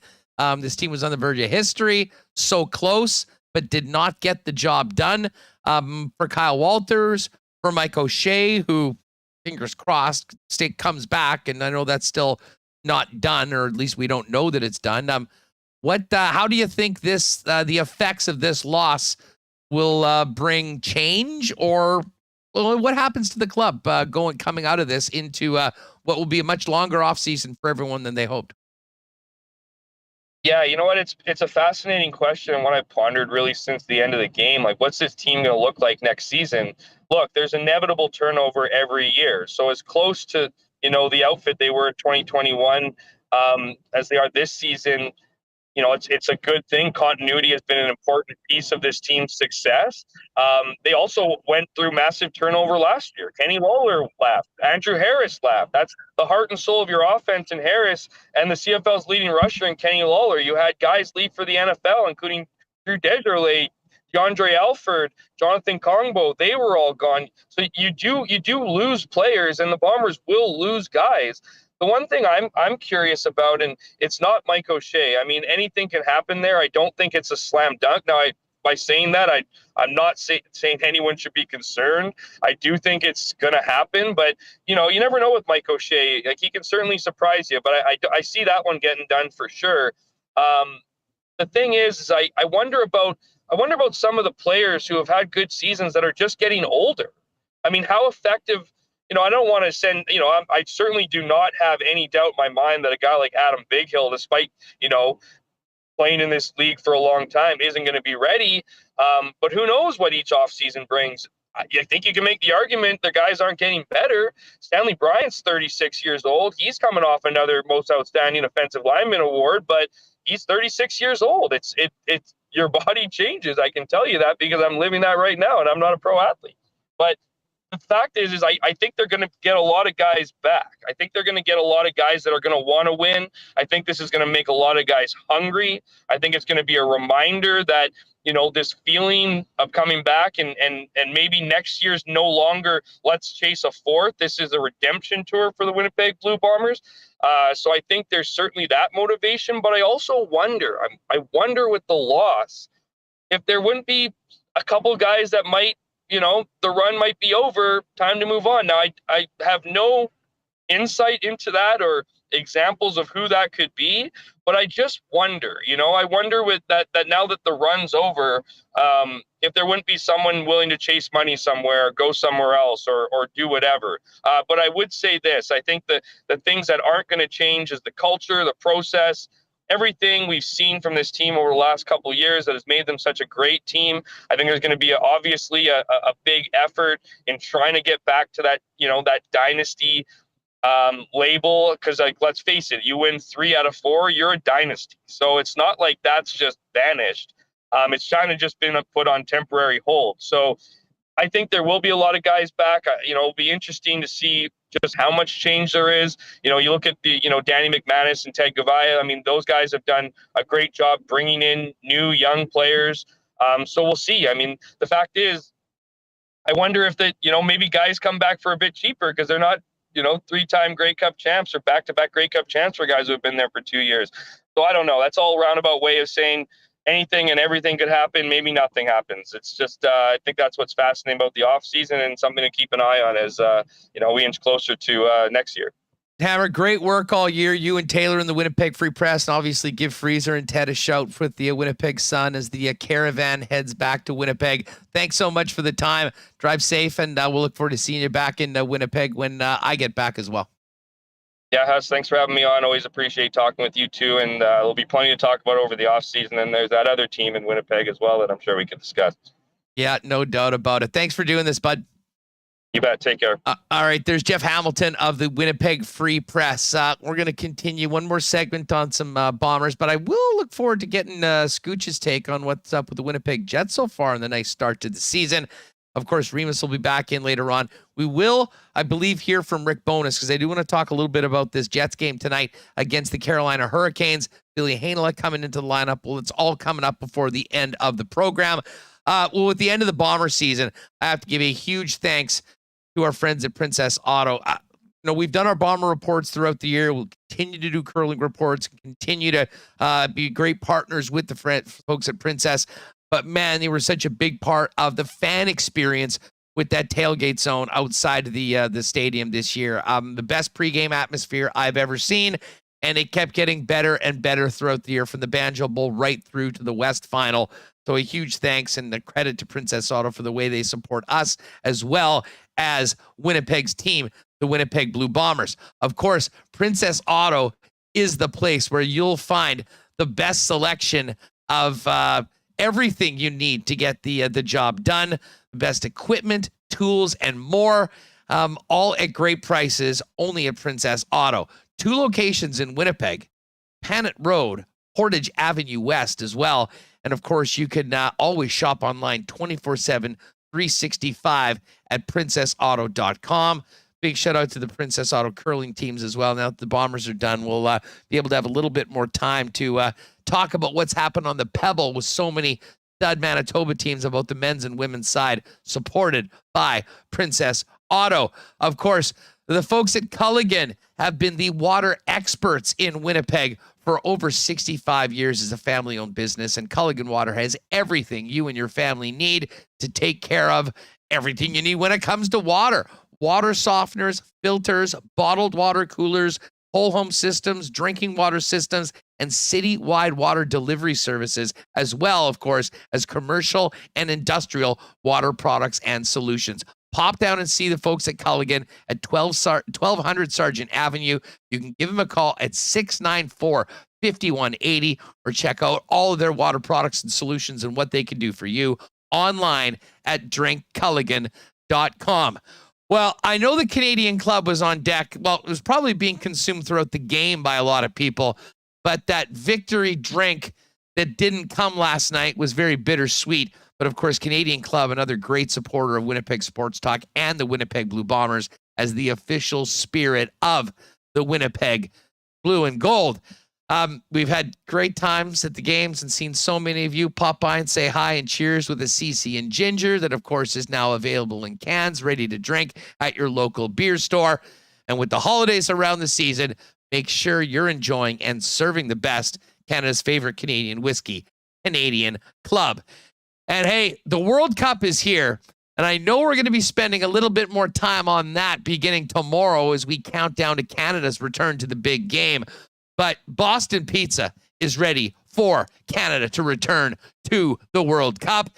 S2: this team was on the verge of history, so close, but did not get the job done. For Kyle Walters, for Mike O'Shea, who, fingers crossed, comes back, and I know that's still not done, or at least we don't know that it's done. How do you think the effects of this loss will bring change, or what happens to the club coming out of this into what will be a much longer offseason for everyone than they hoped?
S5: Yeah, you know what? It's a fascinating question, and one I've pondered really since the end of the game. Like, what's this team going to look like next season? Look, there's inevitable turnover every year. So as close to, the outfit they were in 2021 as they are this season, it's a good thing. Continuity has been an important piece of this team's success. They also went through massive turnover last year. Kenny Lawler left. Andrew Harris left. That's the heart and soul of your offense in Harris, and the CFL's leading rusher in Kenny Lawler. You had guys leave for the NFL, including Drew Desjardins, DeAndre Alford, Jonathan Kongbo. They were all gone. So you do lose players, and the Bombers will lose guys. The one thing I'm curious about, and it's not Mike O'Shea. I mean, anything can happen there. I don't think it's a slam dunk. Now, by saying that, I'm not saying anyone should be concerned. I do think it's going to happen, but you never know with Mike O'Shea. Like, he can certainly surprise you, but I see that one getting done for sure. The thing is I wonder about some of the players who have had good seasons that are just getting older. I mean, how effective. I don't want to send, I certainly do not have any doubt in my mind that a guy like Adam Bighill, despite, playing in this league for a long time, isn't going to be ready. But who knows what each offseason brings. I think you can make the argument the guys aren't getting better. Stanley Bryant's 36 years old. He's coming off another most outstanding offensive lineman award, but he's 36 years old. It's your body changes. I can tell you that because I'm living that right now, and I'm not a pro athlete. But the fact is I think they're going to get a lot of guys back. I think they're going to get a lot of guys that are going to want to win. I think this is going to make a lot of guys hungry. I think it's going to be a reminder that, this feeling of coming back and maybe next year's no longer let's chase a fourth. This is a redemption tour for the Winnipeg Blue Bombers. So I think there's certainly that motivation, but I also wonder, I wonder with the loss, if there wouldn't be a couple guys that might, the run might be over, time to move on. Now, I have no insight into that or examples of who that could be, but I just wonder, I wonder with that now that the run's over, if there wouldn't be someone willing to chase money somewhere, go somewhere else or do whatever. But I would say this, I think that the things that aren't going to change is the culture, the process, everything we've seen from this team over the last couple of years that has made them such a great team. I think there's going to be obviously a big effort in trying to get back to that, that dynasty label. Because, let's face it, you win 3 out of 4, you're a dynasty. So it's not like that's just vanished. It's kind of just been put on temporary hold. So I think there will be a lot of guys back. It'll be interesting to see just how much change there is. You look at the, Danny McManus and Ted Gavaya. I mean, those guys have done a great job bringing in new young players. So we'll see. I mean, the fact is, I wonder if maybe guys come back for a bit cheaper because they're not, 3-time Grey Cup champs or back-to-back Grey Cup champs for guys who have been there for 2 years. So I don't know. That's all a roundabout way of saying anything and everything could happen. Maybe nothing happens. It's just, I think that's what's fascinating about the off season and something to keep an eye on as, we inch closer to next year.
S2: Hammer, great work all year. You and Taylor in the Winnipeg Free Press, and obviously give Freezer and Ted a shout with the Winnipeg Sun as the caravan heads back to Winnipeg. Thanks so much for the time. Drive safe, and we'll look forward to seeing you back in Winnipeg when I get back as well.
S5: Yeah, Huss, thanks for having me on. Always appreciate talking with you too, and there'll be plenty to talk about over the off season. And there's that other team in Winnipeg as well that I'm sure we could discuss. Yeah,
S2: no doubt about it. Thanks for doing this, bud.
S5: You bet. Take care.
S2: All right. There's Jeff Hamilton of the Winnipeg Free Press. We're going to continue one more segment on some Bombers, but I will look forward to getting Scooch's take on what's up with the Winnipeg Jets so far in the nice start to the season. Of course, Remis will be back in later on. We will, I believe, hear from Rick Bowness because I do want to talk a little bit about this Jets game tonight against the Carolina Hurricanes. Billy Hainala coming into the lineup. Well, it's all coming up before the end of the program. Well, with the end of the Bomber season, I have to give a huge thanks to our friends at Princess Auto. We've done our Bomber reports throughout the year. We'll continue to do curling reports, continue to be great partners with the folks at Princess. But man, they were such a big part of the fan experience with that tailgate zone outside of the stadium this year. The best pregame atmosphere I've ever seen, and it kept getting better and better throughout the year from the Banjo Bowl right through to the West Final. So a huge thanks and the credit to Princess Auto for the way they support us as well as Winnipeg's team, the Winnipeg Blue Bombers. Of course, Princess Auto is the place where you'll find the best selection of everything you need to get the job done, the best equipment, tools, and more, all at great prices, only at Princess Auto. 2 locations in Winnipeg, Panet Road, Portage Avenue West as well. And of course, you can always shop online 24/7, 365 at princessauto.com. Big shout out to the Princess Auto curling teams as well. Now that the Bombers are done, we'll be able to have a little bit more time to talk about what's happened on the Pebble with so many stud Manitoba teams on both the men's and women's side, supported by Princess Auto. Of course, the folks at Culligan have been the water experts in Winnipeg for over 65 years as a family-owned business, and Culligan Water has everything you and your family need to take care of everything you need when it comes to water. Water softeners, filters, bottled water coolers, whole home systems, drinking water systems, and city-wide water delivery services, as well, of course, as commercial and industrial water products and solutions. Pop down and see the folks at Culligan at 1200 Sargent Avenue. You can give them a call at 694-5180 or check out all of their water products and solutions and what they can do for you online at drinkculligan.com. Well, I know the Canadian club was on deck. Well, it was probably being consumed throughout the game by a lot of people, but that victory drink that didn't come last night was very bittersweet. But of course, Canadian Club, another great supporter of Winnipeg Sports Talk and the Winnipeg Blue Bombers as the official spirit of the Winnipeg Blue and Gold. We've had great times at the games and seen so many of you pop by and say hi and cheers with a CC and ginger that, of course, is now available in cans, ready to drink at your local beer store. And with the holidays around the season, make sure you're enjoying and serving the best Canada's favorite Canadian whiskey, Canadian Club. And hey, the World Cup is here, and I know we're going to be spending a little bit more time on that beginning tomorrow as we count down to Canada's return to the big game. But Boston Pizza is ready for Canada to return to the World Cup.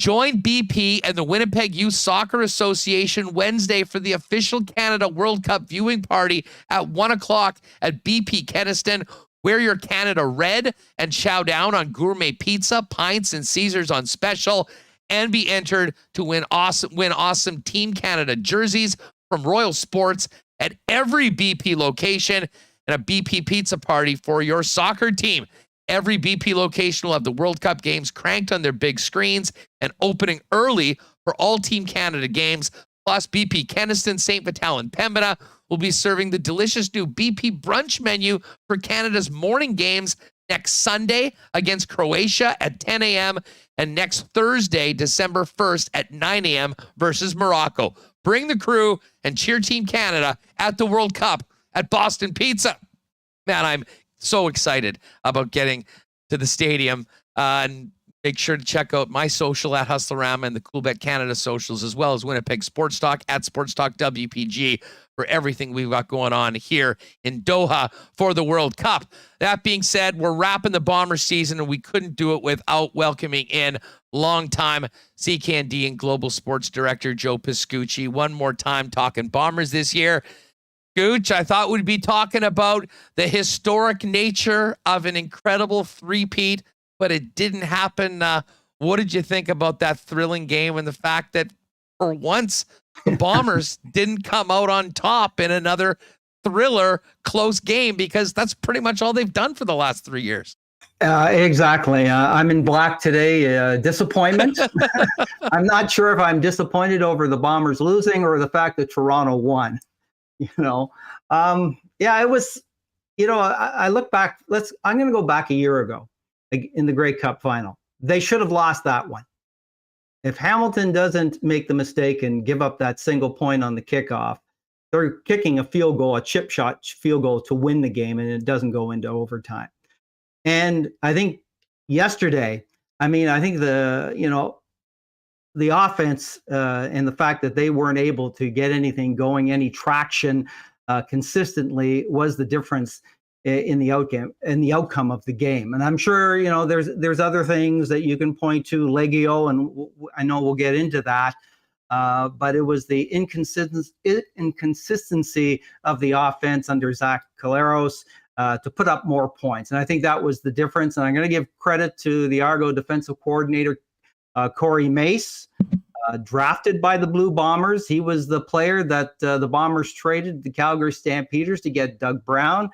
S2: Join BP and the Winnipeg Youth Soccer Association Wednesday for the official Canada World Cup viewing party at 1 o'clock at BP Keniston. Wear your Canada red and chow down on gourmet pizza, pints, and Caesars on special, and be entered to win awesome Team Canada jerseys from Royal Sports at every BP location and a BP pizza party for your soccer team. Every BP location will have the World Cup games cranked on their big screens and opening early for all Team Canada games. Plus, BP Keniston, St. Vital, and Pembina will be serving the delicious new BP brunch menu for Canada's morning games next Sunday against Croatia at 10 a.m. and next Thursday, December 1st at 9 a.m. versus Morocco. Bring the crew and cheer Team Canada at the World Cup at Boston Pizza. Man, I'm so excited about getting to the stadium and Make sure to check out my social at Hustlerama and the Coolbet Canada socials, as well as Winnipeg Sports Talk at Sports Talk WPG for everything we've got going on here in Doha for the World Cup. That being said, we're wrapping the Bomber season, and we couldn't do it without welcoming in longtime CKND and Global Sports Director Joe Pascucci. One more time talking Bombers this year. Gooch, I thought we'd be talking about the historic nature of an incredible three-peat, but it didn't happen. What did you think about that thrilling game and the fact that for once the Bombers didn't come out on top in another thriller close game, because that's pretty much all they've done for the last 3 years?
S6: Exactly. I'm in black today. Disappointment. I'm not sure if I'm disappointed over the Bombers losing or the fact that Toronto won. It was, I look back. I'm going to go back a year ago in the Grey Cup final. They should have lost that one. If Hamilton doesn't make the mistake and give up that single point on the kickoff, they're kicking a field goal, a chip shot field goal to win the game, and it doesn't go into overtime. And I think yesterday, I think the offense and the fact that they weren't able to get anything going, any traction consistently, was the difference in the outcome of the game. And I'm sure there's other things that you can point to, Legio, and I know we'll get into that. But it was the inconsistency of the offense under Zach Collaros to put up more points. And I think that was the difference. And I'm going to give credit to the Argo defensive coordinator, Corey Mace, drafted by the Blue Bombers. He was the player that the Bombers traded the Calgary Stampeders to get Doug Brown.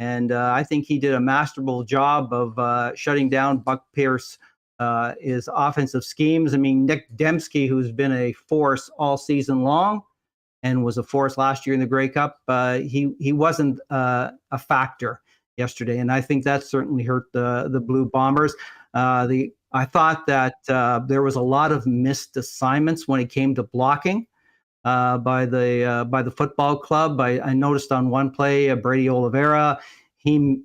S6: And I think he did a masterful job of shutting down Buck Pierce, his offensive schemes. Nick Dembski, who's been a force all season long and was a force last year in the Grey Cup, he wasn't a factor yesterday. And I think that certainly hurt the Blue Bombers. I thought that there was a lot of missed assignments when it came to blocking by the football club. I noticed on one play, Brady Oliveira, he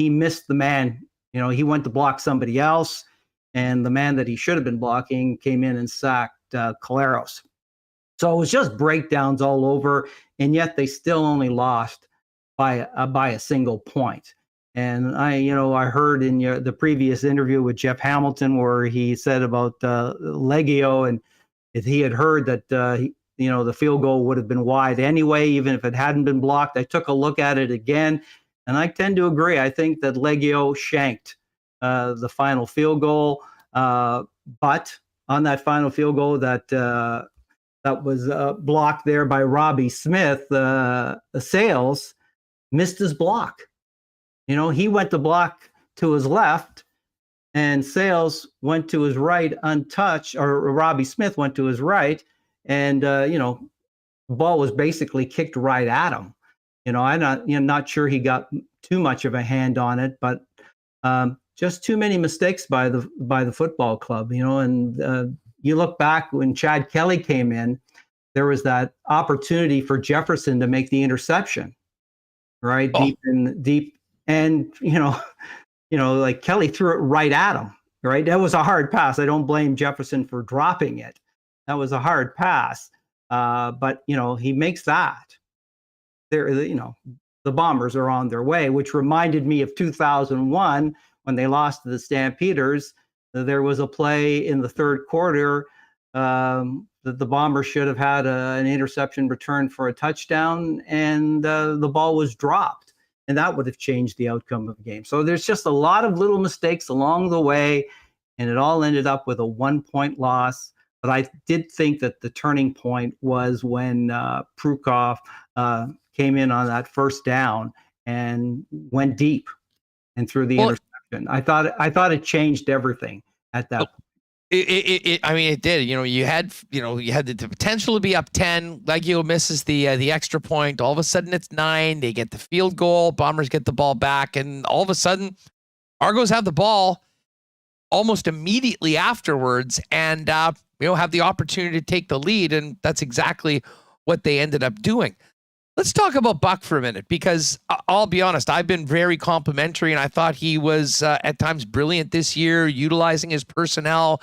S6: missed the man. He went to block somebody else, and the man that he should have been blocking came in and sacked Collaros. So it was just breakdowns all over, and yet they still only lost by a single point. And I heard in the previous interview with Jeff Hamilton where he said about Legio, and if he had heard that the field goal would have been wide anyway, even if it hadn't been blocked. I took a look at it again, and I tend to agree. I think that Legio shanked the final field goal, but on that final field goal that was blocked there by Robbie Smith, Sales missed his block. He went to block to his left, and Sales went to his right untouched, or Robbie Smith went to his right, and the ball was basically kicked right at him. I'm not sure he got too much of a hand on it, but just too many mistakes by the football club. And you look back when Chad Kelly came in, there was that opportunity for Jefferson to make the interception, right?
S2: Oh.
S6: Deep. And, like Kelly threw it right at him, right? That was a hard pass. I don't blame Jefferson for dropping it. That was a hard pass. But, he makes that. The Bombers are on their way, which reminded me of 2001 when they lost to the Stampeders. There was a play in the third quarter that the Bombers should have had an interception return for a touchdown, and the ball was dropped. And that would have changed the outcome of the game. So there's just a lot of little mistakes along the way, and it all ended up with a 1-point loss. But I did think that the turning point was when Prukov came in on that first down and went deep and threw the interception. I thought it changed everything at that point.
S2: It did. You had the potential to be up 10. Legio misses the extra point. All of a sudden it's 9. They get the field goal. Bombers get the ball back, and all of a sudden, Argos have the ball almost immediately afterwards, and have the opportunity to take the lead, and that's exactly what they ended up doing. Let's talk about Buck for a minute, because I'll be honest, I've been very complimentary, and I thought he was at times brilliant this year, utilizing his personnel,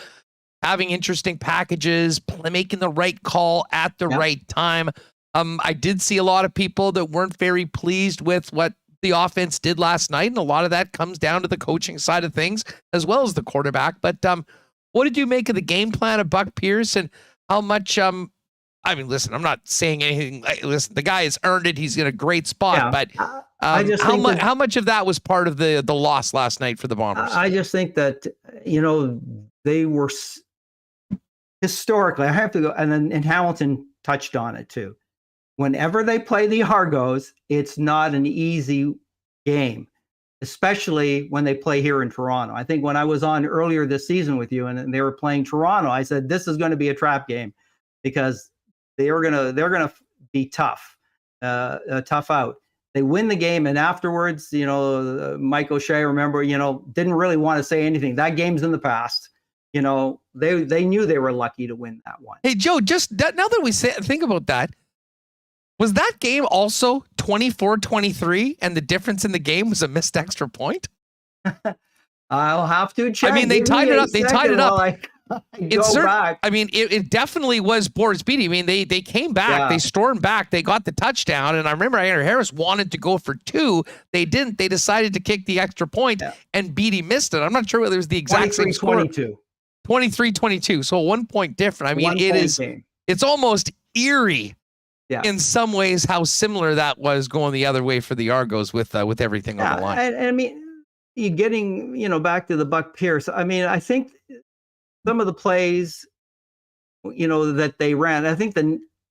S2: having interesting packages, making the right call at the right time. I did see a lot of people that weren't very pleased with what the offense did last night, and a lot of that comes down to the coaching side of things as well as the quarterback. But what did you make of the game plan of Buck Pierce, and how much I mean, listen, I'm not saying anything. Listen, the guy has earned it. He's in a great spot. But how much of that was part of the loss last night for the Bombers?
S6: I just think that, they were historically, I have to go, and Hamilton touched on it too. Whenever they play the Argos, it's not an easy game, especially when they play here in Toronto. I think when I was on earlier this season with you and they were playing Toronto, I said, this is going to be a trap game, because they're gonna be tough, tough out. They win the game, and afterwards, Mike O'Shea, remember, didn't really want to say anything. That game's in the past. They knew they were lucky to win that one.
S2: Hey, Joe, now that we think about that, was that game also 24-23, and the difference in the game was a missed extra point?
S6: I'll have to check.
S2: I mean, they tied it up. They tied it up.
S6: Back.
S2: I mean, it definitely was board speedy. I mean, they came back, they stormed back, they got the touchdown, and I remember Andrew Harris wanted to go for 2. They didn't. They decided to kick the extra point, and Beatty missed it. I'm not sure whether it was the exact same score. 23-22. So 1 point different. I mean, it's almost eerie in some ways how similar that was going the other way for the Argos with everything on the line.
S6: And I mean, you're getting, back to the Buck Pierce. I mean, I think some of the plays, that they ran, I think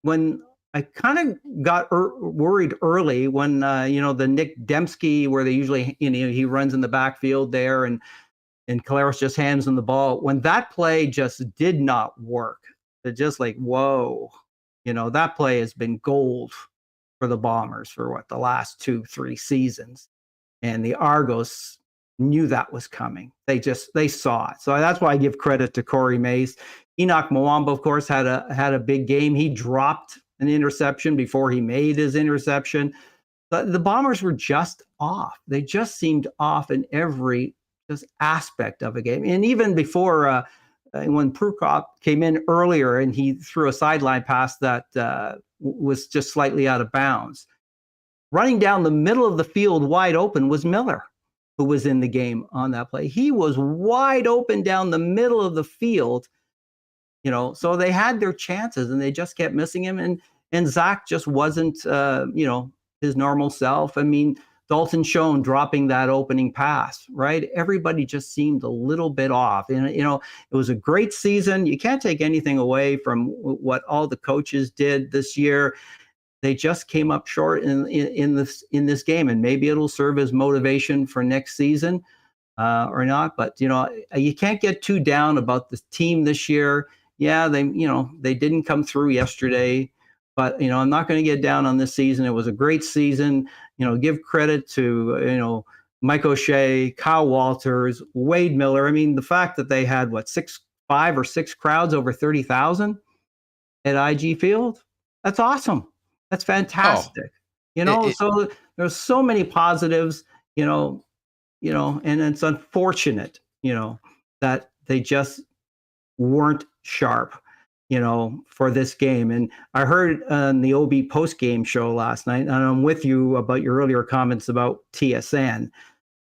S6: when I kind of got worried early when, the Nick Dembski, where they usually, he runs in the backfield there and Collaros just hands him the ball. When that play just did not work, it's just like, whoa, that play has been gold for the Bombers for the last 2-3 seasons. And the Argos knew that was coming. They saw it. So that's why I give credit to Corey Mace. Enoch Mwamba, of course, had a big game. He dropped an interception before he made his interception. But the Bombers were just off. They just seemed off in every aspect of a game. And even before when Prukop came in earlier and he threw a sideline pass that was just slightly out of bounds, running down the middle of the field wide open was Miller, who was in the game on that play. He was wide open down the middle of the field, so they had their chances and they just kept missing him. And Zach just wasn't, his normal self. I mean, Dalton Schoen dropping that opening pass, right? Everybody just seemed a little bit off. And, it was a great season. You can't take anything away from what all the coaches did this year. They just came up short in this game, and maybe it'll serve as motivation for next season or not. But you can't get too down about the team this year. Yeah, they didn't come through yesterday, but I'm not going to get down on this season. It was a great season. Give credit to Mike O'Shea, Kyle Walters, Wade Miller. I mean, the fact that they had 5 or 6 crowds over 30,000 at IG Field, that's awesome. That's fantastic. So there's so many positives, and it's unfortunate, that they just weren't sharp, for this game. And I heard on the OB post-game show last night, and I'm with you about your earlier comments about TSN.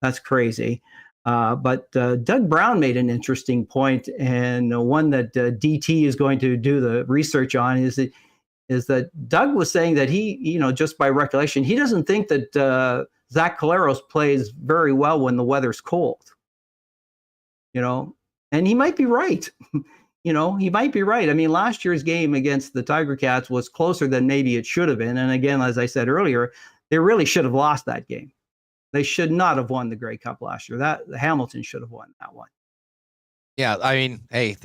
S6: That's crazy. But Doug Brown made an interesting point, and one that DT is going to do the research on is that Doug was saying that he, just by recollection, he doesn't think that Zach Collaros plays very well when the weather's cold. And he might be right. He might be right. I mean, last year's game against the Tiger Cats was closer than maybe it should have been. And again, as I said earlier, they really should have lost that game. They should not have won the Grey Cup last year. Hamilton should have won that one.
S2: Yeah, I mean, hey,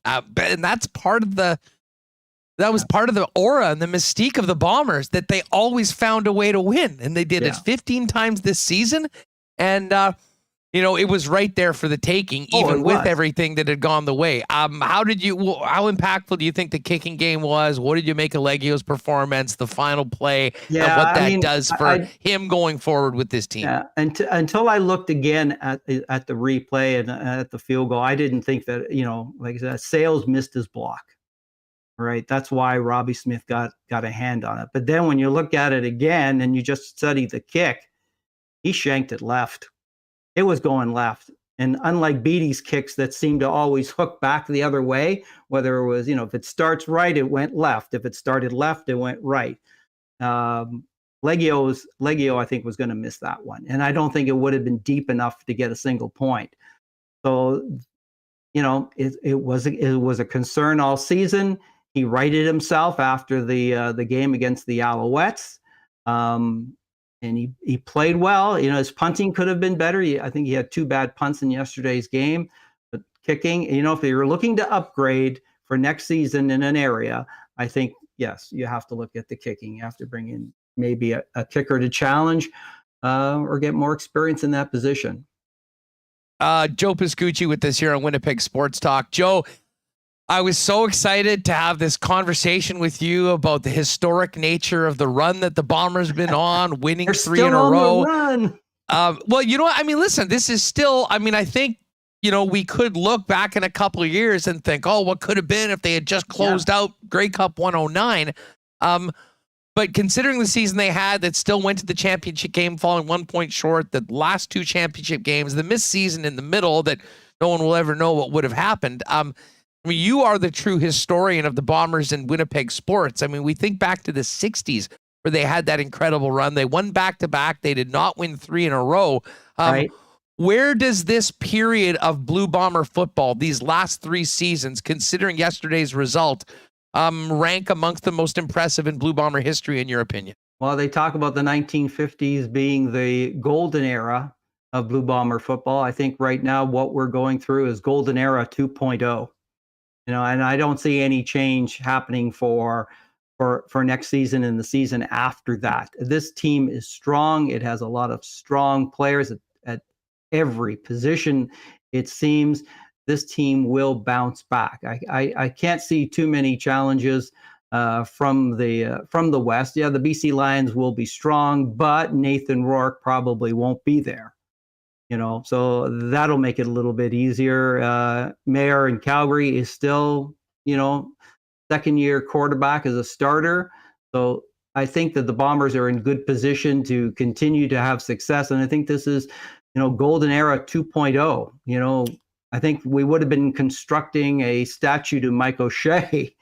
S2: and that's part of the part of the aura and the mystique of the Bombers, that they always found a way to win, and they did it 15 times this season. And it was right there for the taking, even with everything that had gone the way. How impactful do you think the kicking game was? What did you make of Legio's performance, the final play, and what that does for him going forward with this team?
S6: Yeah, until I looked again at the replay and at the field goal, I didn't think that, like I said, Sales missed his block. Right. That's why Robbie Smith got a hand on it. But then when you look at it again and you just study the kick, he shanked it left. It was going left. And unlike Beatty's kicks that seem to always hook back the other way, whether it was, if it starts right, it went left. If it started left, it went right. Legio, I think, was going to miss that one. And I don't think it would have been deep enough to get a single point. So, it was a concern all season. He righted himself after the game against the Alouettes. And he played well. His punting could have been better. I think he had 2 bad punts in yesterday's game. But kicking, if you're looking to upgrade for next season in an area, I think, yes, you have to look at the kicking. You have to bring in maybe a kicker to challenge or get more experience in that position.
S2: Joe Pascucci with us here on Winnipeg Sports Talk. Joe, I was so excited to have this conversation with you about the historic nature of the run that the Bombers have been on, winning 3 in a row. Well, you know what? I mean, listen, this is still, I think, we could look back in a couple of years and think, oh, what could have been if they had just closed out Grey Cup 109. But considering the season they had that still went to the championship game, falling 1 point short, the last 2 championship games, the missed season in the middle that no one will ever know what would have happened. You are the true historian of the Bombers in Winnipeg sports. We think back to the 60s where they had that incredible run. They won back-to-back. They did not win 3 in a row.
S6: Right.
S2: Where does this period of Blue Bomber football, these last 3 seasons, considering yesterday's result, rank amongst the most impressive in Blue Bomber history, in your opinion?
S6: Well, they talk about the 1950s being the golden era of Blue Bomber football. I think right now what we're going through is golden era 2.0. And I don't see any change happening for next season and the season after that. This team is strong. It has a lot of strong players at every position. It seems this team will bounce back. I can't see too many challenges from the West. Yeah, the BC Lions will be strong, but Nathan Rourke probably won't be there. So that'll make it a little bit easier. Mayer in Calgary is still, second-year quarterback as a starter. So I think that the Bombers are in good position to continue to have success. And I think this is, golden era 2.0. I think we would have been constructing a statue to Mike O'Shea,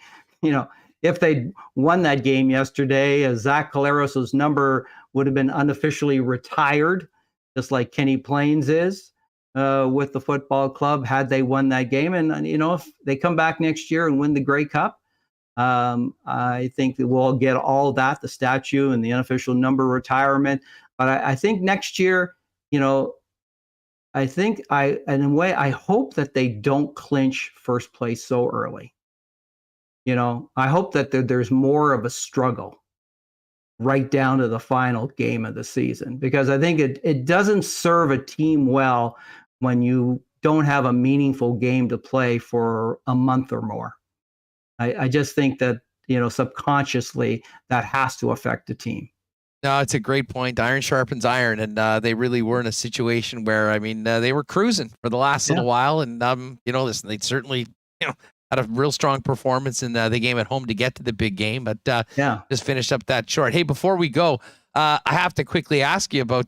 S6: if they'd won that game yesterday. Zach Collaros' number would have been unofficially retired, just like Kenny Plains is with the football club, had they won that game. And, if they come back next year and win the Grey Cup, I think that we'll get all that, the statue and the unofficial number retirement. But I think next year, in a way, I hope that they don't clinch first place so early. I hope that there's more of a struggle right down to the final game of the season, because I think it doesn't serve a team well when you don't have a meaningful game to play for a month or more. I just think that, subconsciously that has to affect the team.
S2: No, it's a great point. Iron sharpens iron, and they really were in a situation where, they were cruising for the last little while, and listen, they certainly, had a real strong performance in the game at home to get to the big game, but just finished up that short. Hey, before we go, I have to quickly ask you about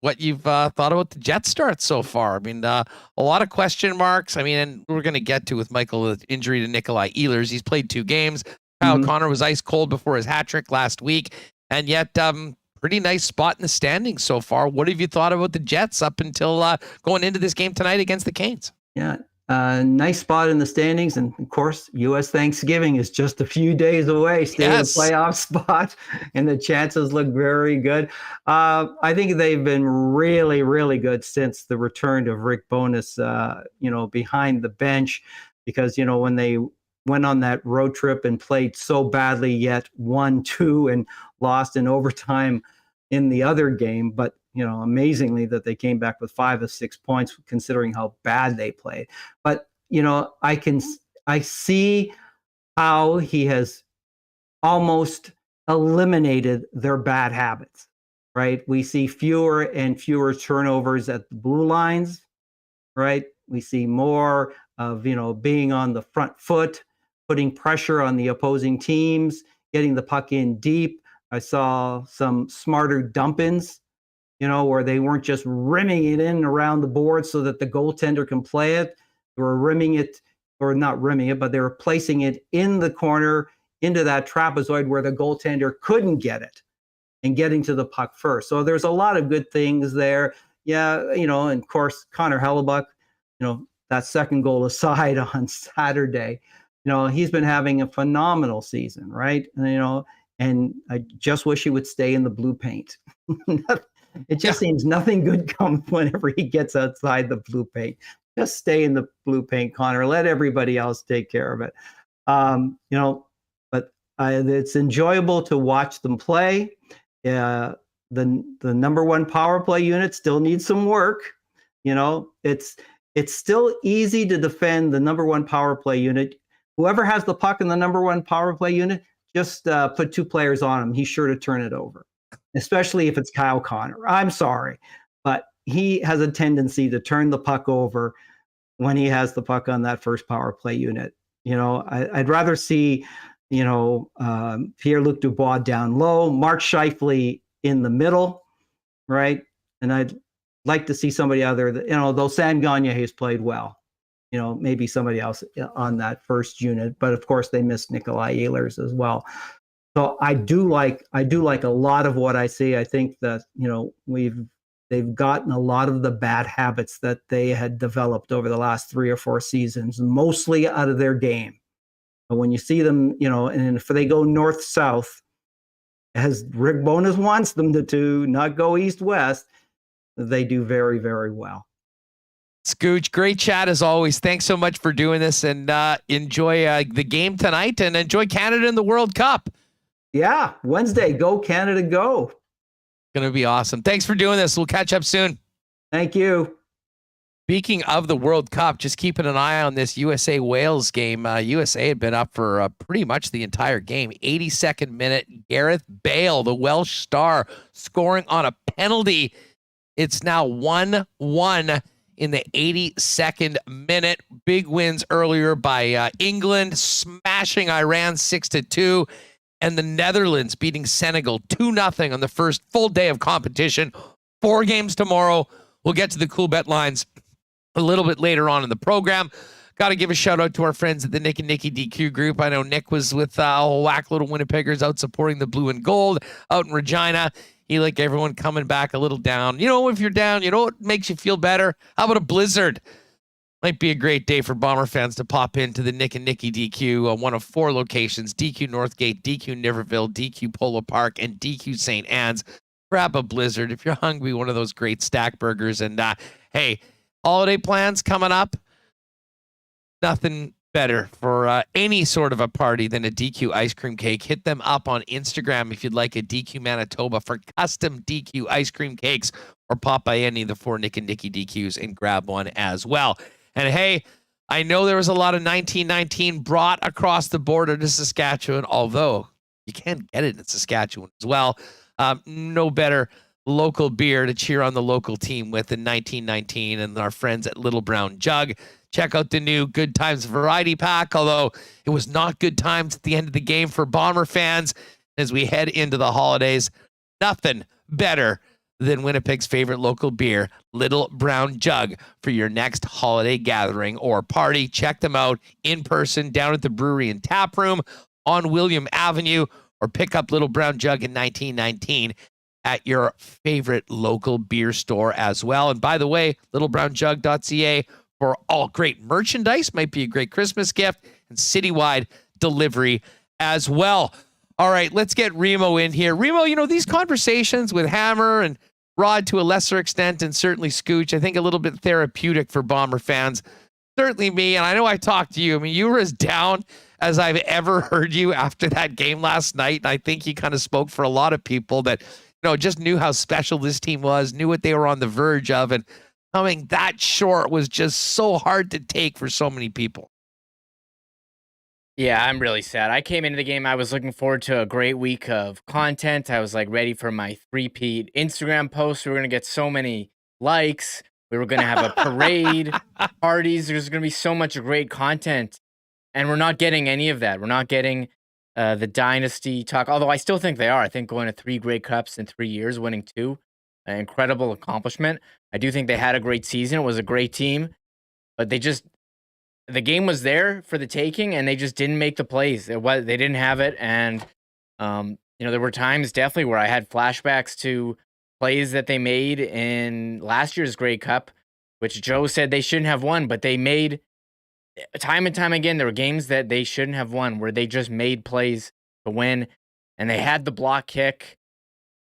S2: what you've thought about the Jets start so far. A lot of question marks. And we're going to get to with Michael with injury to Nikolai Ehlers. He's played 2 games. Kyle Connor was ice cold before his hat trick last week, and yet pretty nice spot in the standings so far. What have you thought about the Jets up until going into this game tonight against the Canes?
S6: Yeah. Nice spot in the standings, and of course, U.S. Thanksgiving is just a few days away. Stay in the playoff spot, and the chances look very good. I think they've been really, really good since the return of Rick Bowness, behind the bench, because when they went on that road trip and played so badly, yet won 2 and lost in overtime in the other game, but amazingly that they came back with 5 of 6 points, considering how bad they played. But, I see how he has almost eliminated their bad habits, right? We see fewer and fewer turnovers at the blue lines, right? We see more of, being on the front foot, putting pressure on the opposing teams, getting the puck in deep. I saw some smarter dump-ins, where they weren't just rimming it in around the board so that the goaltender can play it. They were rimming it, or not rimming it, but they were placing it in the corner into that trapezoid where the goaltender couldn't get it and getting to the puck first. So there's a lot of good things there. Yeah, and of course, Connor Hellebuck, that second goal aside on Saturday, he's been having a phenomenal season, right? And I just wish he would stay in the blue paint. It just seems nothing good comes whenever he gets outside the blue paint. Just stay in the blue paint, Connor. Let everybody else take care of it. But it's enjoyable to watch them play. The number one power play unit still needs some work. It's still easy to defend the number one power play unit. Whoever has the puck in the number one power play unit, just put 2 players on him. He's sure to turn it over, especially if it's Kyle Connor. I'm sorry, but he has a tendency to turn the puck over when he has the puck on that first power play unit. I'd rather see, Pierre-Luc Dubois down low, Mark Scheifele in the middle, right? And I'd like to see somebody other, though Sam Gagner has played well, maybe somebody else on that first unit. But of course, they missed Nikolai Ehlers as well. So I do like a lot of what I see. I think that they've gotten a lot of the bad habits that they had developed over the last 3 or 4 seasons, mostly out of their game. But when you see them, and if they go north-south, as Rick Bowness wants them to not go east-west, they do very, very well.
S2: Scooch, great chat as always. Thanks so much for doing this, and enjoy the game tonight, and enjoy Canada in the World Cup.
S6: Yeah, Wednesday, go Canada, go.
S2: Going to be awesome. Thanks for doing this. We'll catch up soon.
S6: Thank you.
S2: Speaking of the World Cup, just keeping an eye on this USA-Wales game. USA had been up for pretty much the entire game. 82nd minute, Gareth Bale, the Welsh star, scoring on a penalty. It's now 1-1 in the 82nd minute. Big wins earlier by England, smashing Iran 6-2. And the Netherlands beating Senegal 2-0 on the first full day of competition. 4 games tomorrow. We'll get to the Coolbet lines a little bit later on in the program. Got to give a shout out to our friends at the Nick and Nicky DQ group. I know Nick was with Whack Little Winnipeggers out supporting the blue and gold out in Regina. He, like everyone, coming back a little down. If you're down, what makes you feel better? How about a blizzard? Might be a great day for Bomber fans to pop into the Nick and Nicky DQ, one of 4 locations: DQ Northgate, DQ Niverville, DQ Polo Park, and DQ St. Anne's. Grab a blizzard if you're hungry, one of those great stack burgers. And hey, holiday plans coming up. Nothing better for any sort of a party than a DQ ice cream cake. Hit them up on Instagram if you'd like a DQ Manitoba for custom DQ ice cream cakes, or pop by any of the 4 Nick and Nicky DQs and grab one as well. And hey, I know there was a lot of 1919 brought across the border to Saskatchewan, although you can get it in Saskatchewan as well. No better local beer to cheer on the local team with than 1919 and our friends at Little Brown Jug. Check out the new Good Times Variety Pack, although it was not good times at the end of the game for Bomber fans as we head into the holidays. Nothing better than Winnipeg's favorite local beer, Little Brown Jug, for your next holiday gathering or party. Check them out in person down at the brewery and tap room on William Avenue, or pick up Little Brown Jug in 1919 at your favorite local beer store as well. And by the way, littlebrownjug.ca for all great merchandise. Might be a great Christmas gift, and citywide delivery as well. All right, let's get Remo in here. Remo, these conversations with Hammer and Rod to a lesser extent, and certainly Scooch, I think a little bit therapeutic for Bomber fans. Certainly me, and I know I talked to you. I mean, you were as down as I've ever heard you after that game last night. And I think you kind of spoke for a lot of people that just knew how special this team was, knew what they were on the verge of, and coming that short was just so hard to take for so many people.
S3: Yeah, I'm really sad. I came into the game, I was looking forward to a great week of content. I was like ready for my three-peat Instagram post. We were going to get so many likes. We were going to have a parade, parties. There's going to be so much great content. And we're not getting any of that. We're not getting the dynasty talk, although I still think they are. I think going to 3 Grey Cups in 3 years, winning 2, an incredible accomplishment. I do think they had a great season. It was a great team, but the game was there for the taking, and they just didn't make the plays. They didn't have it, and there were times definitely where I had flashbacks to plays that they made in last year's Grey Cup, which Joe said they shouldn't have won, but they made time and time again. There were games that they shouldn't have won where they just made plays to win, and they had the block kick.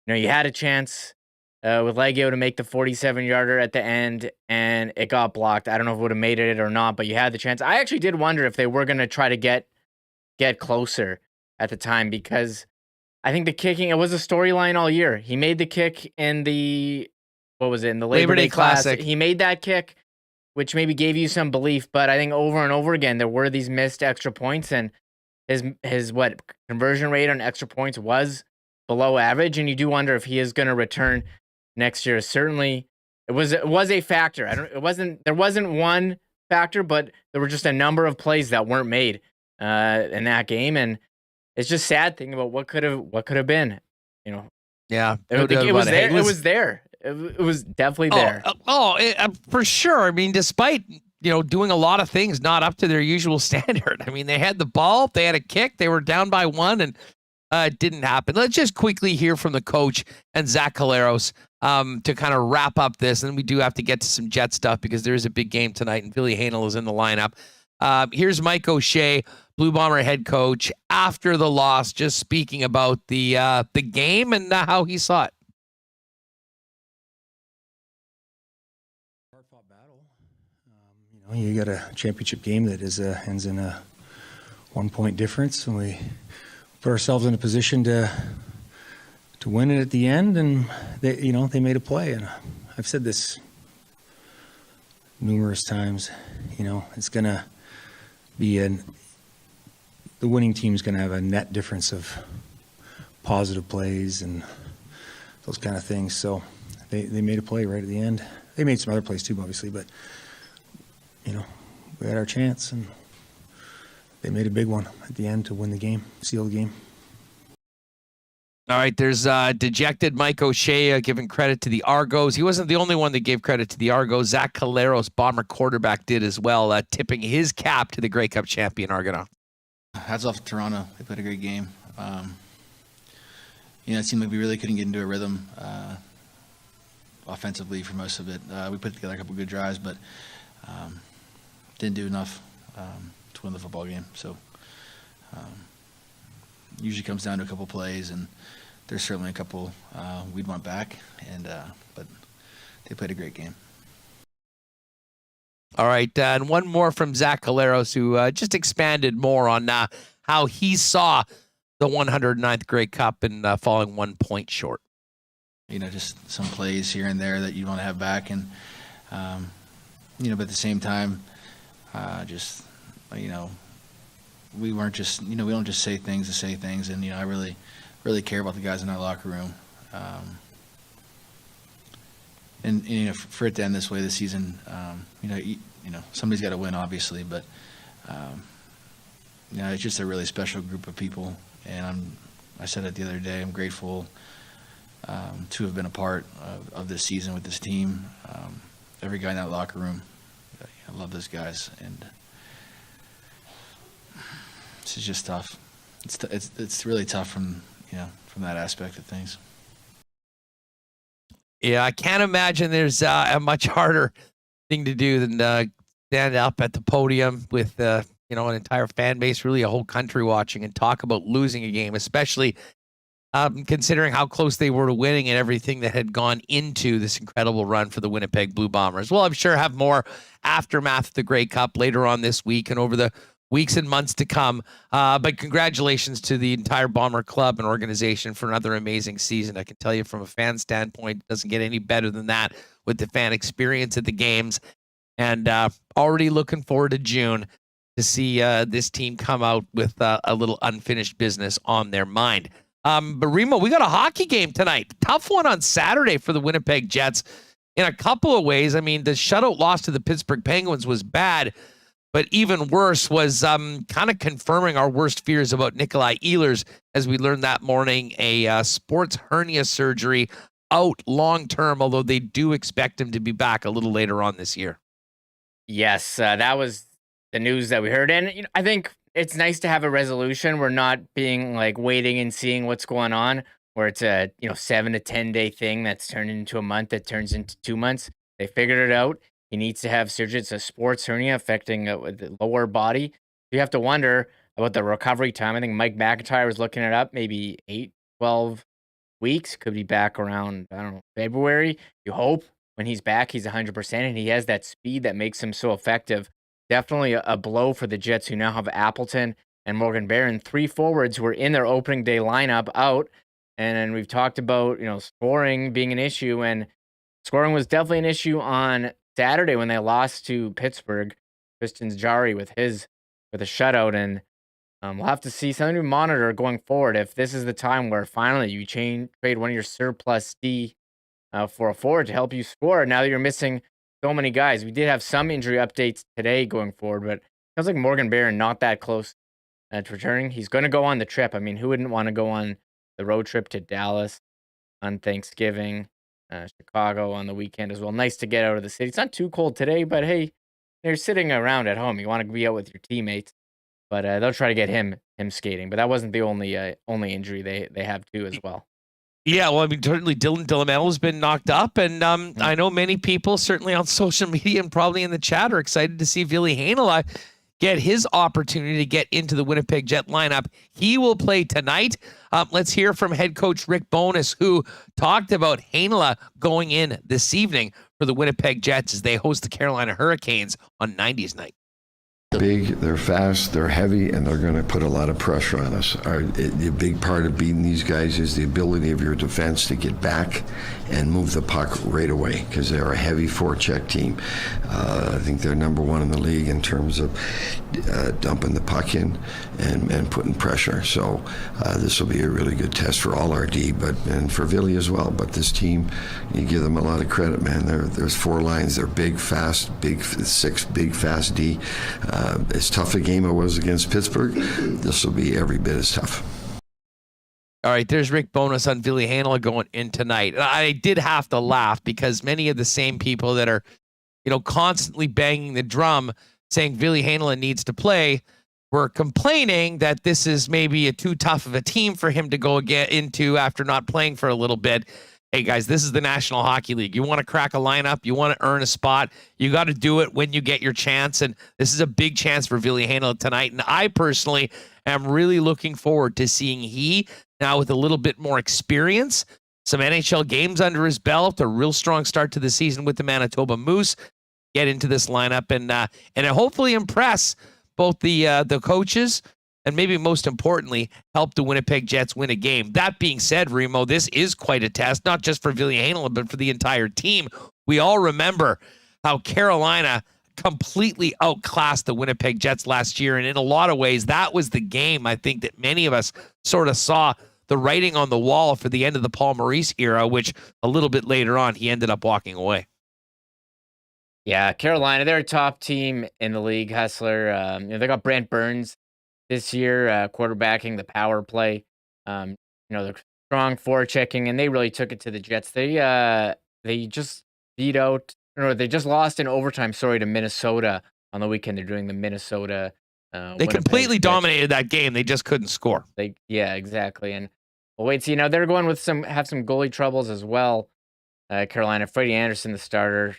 S3: You had a chance with Legio to make the 47-yarder at the end, and it got blocked. I don't know if it would have made it or not, but you had the chance. I actually did wonder if they were going to try to get closer at the time, because I think the kicking, it was a storyline all year. He made the kick in the Labor Day Classic. He made that kick, which maybe gave you some belief, but I think over and over again, there were these missed extra points, and his conversion rate on extra points was below average, and you do wonder if he is going to return next year. Certainly, it was a factor. There wasn't one factor, but there were just a number of plays that weren't made in that game, and it's just sad thinking about what could have been.
S2: Yeah,
S3: it was there. It was there. It was definitely there.
S2: For sure. I mean, despite doing a lot of things not up to their usual standard. I mean, they had the ball, they had a kick, they were down by 1, and it didn't happen. Let's just quickly hear from the coach and Zach Collaros to kind of wrap up this. And we do have to get to some Jet stuff because there is a big game tonight, and Billy Hanel is in the lineup. Here's Mike O'Shea, Blue Bomber head coach, after the loss, just speaking about the game and how he saw it.
S7: Hard-fought battle. You got a championship game that ends in a 1-point difference, and we put ourselves in a position to win it at the end, and they made a play. And I've said this numerous times. It's gonna be the winning team's gonna have a net difference of positive plays and those kind of things. So they made a play right at the end. They made some other plays too, obviously, but we had our chance, and they made a big one at the end to win the game, seal the game.
S2: All right, there's dejected Mike O'Shea giving credit to the Argos. He wasn't the only one that gave credit to the Argos. Zach Collaros, Bomber quarterback, did as well, tipping his cap to the Grey Cup champion Argonauts.
S8: Hats off to Toronto. They played a great game. It seemed like we really couldn't get into a rhythm offensively for most of it. We put together a couple good drives, but didn't do enough to win the football game. So usually comes down to a couple plays, and there's certainly a couple we'd want back, but they played a great game.
S2: All right, and one more from Zach Collaros, who just expanded more on how he saw the 109th Grey Cup and falling 1 point short.
S8: Just some plays here and there that you want to have back, and but at the same time, we weren't just, we don't just say things to say things, and I really, really care about the guys in our locker room, and for it to end this way this season, somebody's got to win, obviously, but it's just a really special group of people, and I said it the other day, I'm grateful to have been a part of this season with this team. Every guy in that locker room, I love those guys, and this is just tough. It's really tough from that aspect of things.
S2: Yeah, I can't imagine there's a much harder thing to do than stand up at the podium with an entire fan base, really a whole country watching, and talk about losing a game, especially considering how close they were to winning and everything that had gone into this incredible run for the Winnipeg Blue Bombers. Well, I'm sure have more aftermath of the Grey Cup later on this week and over the weeks and months to come. But congratulations to the entire Bomber Club and organization for another amazing season. I can tell you from a fan standpoint, it doesn't get any better than that with the fan experience at the games. And already looking forward to June to see this team come out with a little unfinished business on their mind. But Remo, we got a hockey game tonight. Tough one on Saturday for the Winnipeg Jets in a couple of ways. I mean, the shutout loss to the Pittsburgh Penguins was bad, but even worse was kind of confirming our worst fears about Nikolai Ehlers, as we learned that morning, a sports hernia surgery, out long-term, although they do expect him to be back a little later on this year.
S3: Yes, that was the news that we heard. And I think it's nice to have a resolution. We're not being like waiting and seeing what's going on, where it's a 7 to 10 day thing that's turned into a month that turns into 2 months. They figured it out. He needs to have surgery. It's a sports hernia affecting the lower body. You have to wonder about the recovery time. I think Mike McIntyre was looking it up, maybe 8-12 weeks. Could be back around, I don't know, February. You hope when he's back, he's 100%, and he has that speed that makes him so effective. Definitely a blow for the Jets, who now have Appleton and Morgan Barron, 3 forwards who were in their opening day lineup out. And then we've talked about, scoring being an issue, and scoring was definitely an issue on Saturday when they lost to Pittsburgh. Tristan Jarry with a shutout, and we'll have to see something to monitor going forward. If this is the time where finally you trade one of your surplus D for a forward to help you score, now that you're missing so many guys. We did have some injury updates today going forward, but it sounds like Morgan Barron not that close to returning. He's going to go on the trip. I mean, who wouldn't want to go on the road trip to Dallas on Thanksgiving, Chicago on the weekend as well? Nice to get out of the city. It's not too cold today, but hey, you're sitting around at home. You want to be out with your teammates, but they'll try to get him skating. But that wasn't the only injury they have too as well.
S2: Yeah, well, I mean, certainly Dylan Dillamello's been knocked up, and I know many people, certainly on social media and probably in the chat, are excited to see Ville Heinola get his opportunity to get into the Winnipeg Jet lineup. He will play tonight. Let's hear from head coach Rick Bowness, who talked about Heinola going in this evening for the Winnipeg Jets as they host the Carolina Hurricanes on 90s night.
S9: Big, they're fast, they're heavy, and they're going to put a lot of pressure on us. The big part of beating these guys is the ability of your defense to get back and move the puck right away, because they're a heavy forecheck team. I think they're number one in the league in terms of dumping the puck in and putting pressure. So this will be a really good test for all our D, and for Ville as well. But this team, you give them a lot of credit, man. There's 4 lines. They're big, fast, 6 big, fast D. As tough a game it was against Pittsburgh, this will be every bit as tough.
S2: All right, there's Rick Bowness on Ville Heinola going in tonight. And I did have to laugh because many of the same people that are, constantly banging the drum saying Ville Heinola needs to play were complaining that this is maybe too tough of a team for him to go get into after not playing for a little bit. Hey, guys, this is the National Hockey League. You want to crack a lineup, you want to earn a spot, you got to do it when you get your chance, and this is a big chance for Ville Heinola tonight, and I personally am really looking forward to seeing he, now with a little bit more experience, some NHL games under his belt, a real strong start to the season with the Manitoba Moose, get into this lineup and hopefully impress both the coaches and maybe most importantly, help the Winnipeg Jets win a game. That being said, Remo, this is quite a test, not just for Ville Heinola, but for the entire team. We all remember how Carolina completely outclassed the Winnipeg Jets last year, and in a lot of ways, that was the game, I think, that many of us sort of saw the writing on the wall for the end of the Paul Maurice era, which a little bit later on, he ended up walking away.
S3: Yeah, Carolina, they're a top team in the league, Hustler. They got Brent Burns this year, quarterbacking the power play. They're strong forechecking, and they really took it to the Jets. They just they just lost in overtime, to Minnesota on the weekend. They're doing the Minnesota.
S2: They completely dominated that game. They just couldn't score.
S3: Yeah, exactly. And we'll wait. See, they're going with some goalie troubles as well. Carolina, Freddie Anderson, the starter,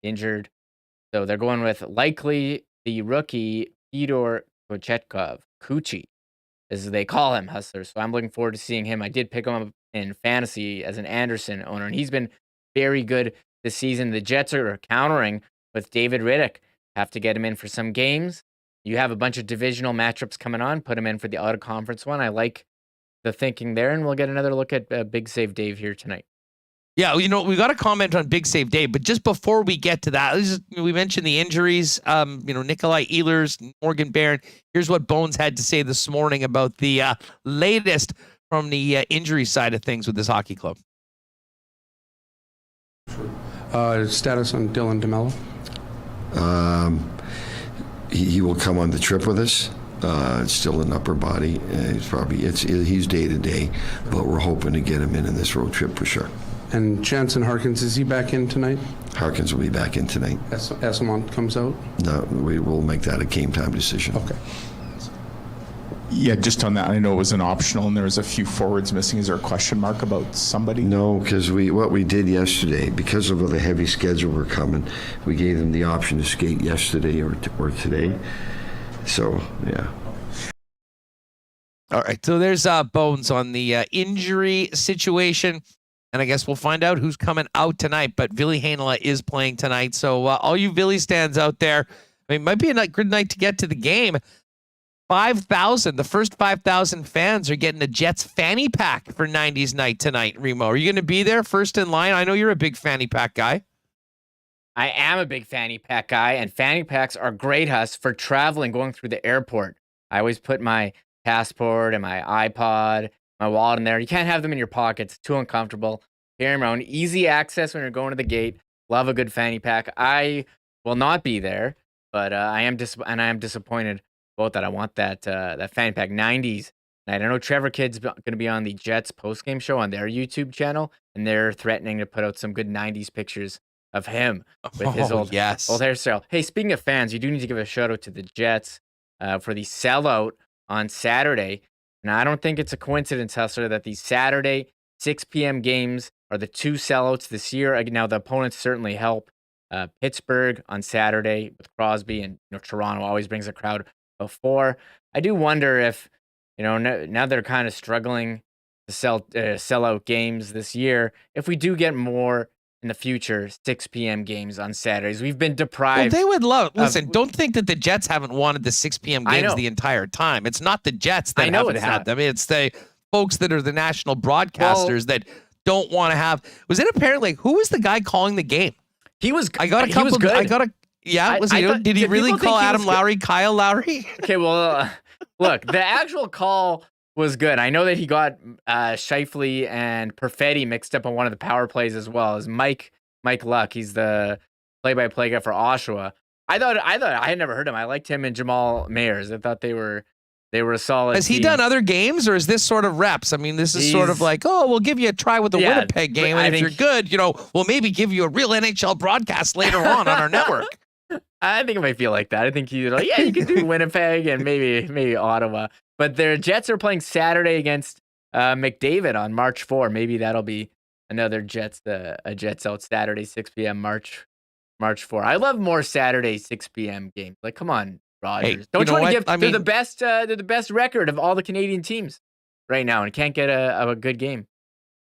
S3: injured. So they're going with likely the rookie Fedor Kuchi, as they call him, Hustler. So I'm looking forward to seeing him. I did pick him up in fantasy as an Anderson owner, and he's been very good this season. The Jets are countering with David Riddick. Have to get him in for some games. you have a bunch of divisional matchups coming on, put them in for the out-of-conference one. I like the thinking there, and we'll get another look at Big Save Dave here tonight.
S2: Yeah, we got to comment on Big Save Dave, but just before we get to that, we mentioned the injuries. Nikolai Ehlers, Morgan Barron. Here's what Bones had to say this morning about the latest from the injury side of things with this hockey club.
S10: Status on Dylan DeMello?
S9: He will come on the trip with us. It's still an upper body. He's day to day, but we're hoping to get him in this road trip for sure.
S10: And Jansen Harkins, is he back in tonight?
S9: Harkins will be back in tonight.
S10: Esselmont comes out?
S9: No, we will make that a game time decision.
S10: Okay.
S11: Yeah, just on that, I know it was an optional and there was a few forwards missing. Is there a question mark about somebody?
S9: No, because what we did yesterday, because of the heavy schedule we're coming, we gave them the option to skate yesterday or today. So, yeah.
S2: All right, so there's Bones on the injury situation. And I guess we'll find out who's coming out tonight. But Ville Heinola is playing tonight. So all you Ville stands out there, it might be a good night to get to the game. 5,000, the first 5,000 fans are getting a Jets fanny pack for 90s night tonight, Remo. Are you going to be there first in line? I know you're a big fanny pack guy.
S3: I am a big fanny pack guy, and fanny packs are great, Huss, for traveling, going through the airport. I always put my passport and my iPod, my wallet in there. You can't have them in your pockets. It's too uncomfortable. Carry them around. Easy access when you're going to the gate. Love a good fanny pack. I will not be there, but I am disappointed about that. I want that fanny pack 90s night. I know Trevor Kidd's going to be on the Jets postgame show on their YouTube channel, and they're threatening to put out some good 90s pictures of him with his old hairstyle. Hey, speaking of fans, you do need to give a shout out to the Jets for the sellout on Saturday. And I don't think it's a coincidence, Hustler, that the Saturday 6 p.m. games are the two sellouts this year. Now, the opponents certainly help. Pittsburgh on Saturday with Crosby, and Toronto always brings a crowd of 4. I do wonder if, now they're kind of struggling to sell out games this year, if we do get more in the future 6 p.m. games on Saturdays. We've been deprived.
S2: Well, they would love. Listen, don't think that the Jets haven't wanted the 6 p.m. games the entire time. It's not the Jets that haven't had them. It's the folks that are the national broadcasters that don't want to have. Was it apparently who was the guy calling the game?
S3: He was.
S2: I got a couple.
S3: He was good.
S2: Did he really call Adam Lowry Kyle Lowry?
S3: Okay, well, look, the actual call was good. I know that he got Scheifele and Perfetti mixed up on one of the power plays as well as Mike Luck. He's the play-by-play guy for Oshawa. I thought I had never heard him. I liked him and Jamal Mayers. I thought they were a solid.
S2: Has he done other games, or is this sort of reps? I mean, this is sort of like, we'll give you a try with the Winnipeg game, and if you're good, we'll maybe give you a real NHL broadcast later on our network.
S3: I think it might feel like that. I think you can do Winnipeg and maybe Ottawa. But their Jets are playing Saturday against McDavid on March 4. Maybe that'll be another Jets out Saturday 6 p.m. March 4. I love more Saturday 6 p.m. games. Like, come on, Rogers.
S2: Hey,
S3: don't you want to give? They're the best record of all the Canadian teams right now, and can't get a good game.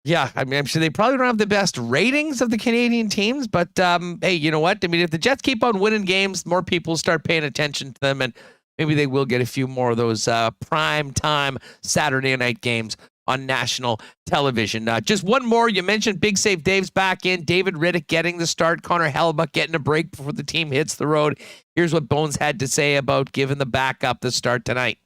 S2: Yeah, I mean, I'm sure they probably don't have the best ratings of the Canadian teams, but hey, you know what? I mean, if the Jets keep on winning games, more people start paying attention to them, and maybe they will get a few more of those prime time Saturday night games on national television. Just one more. You mentioned Big Save Dave's back in. David Riddick getting the start. Connor Hellebuck getting a break before the team hits the road. Here's what Bones had to say about giving the backup the start tonight.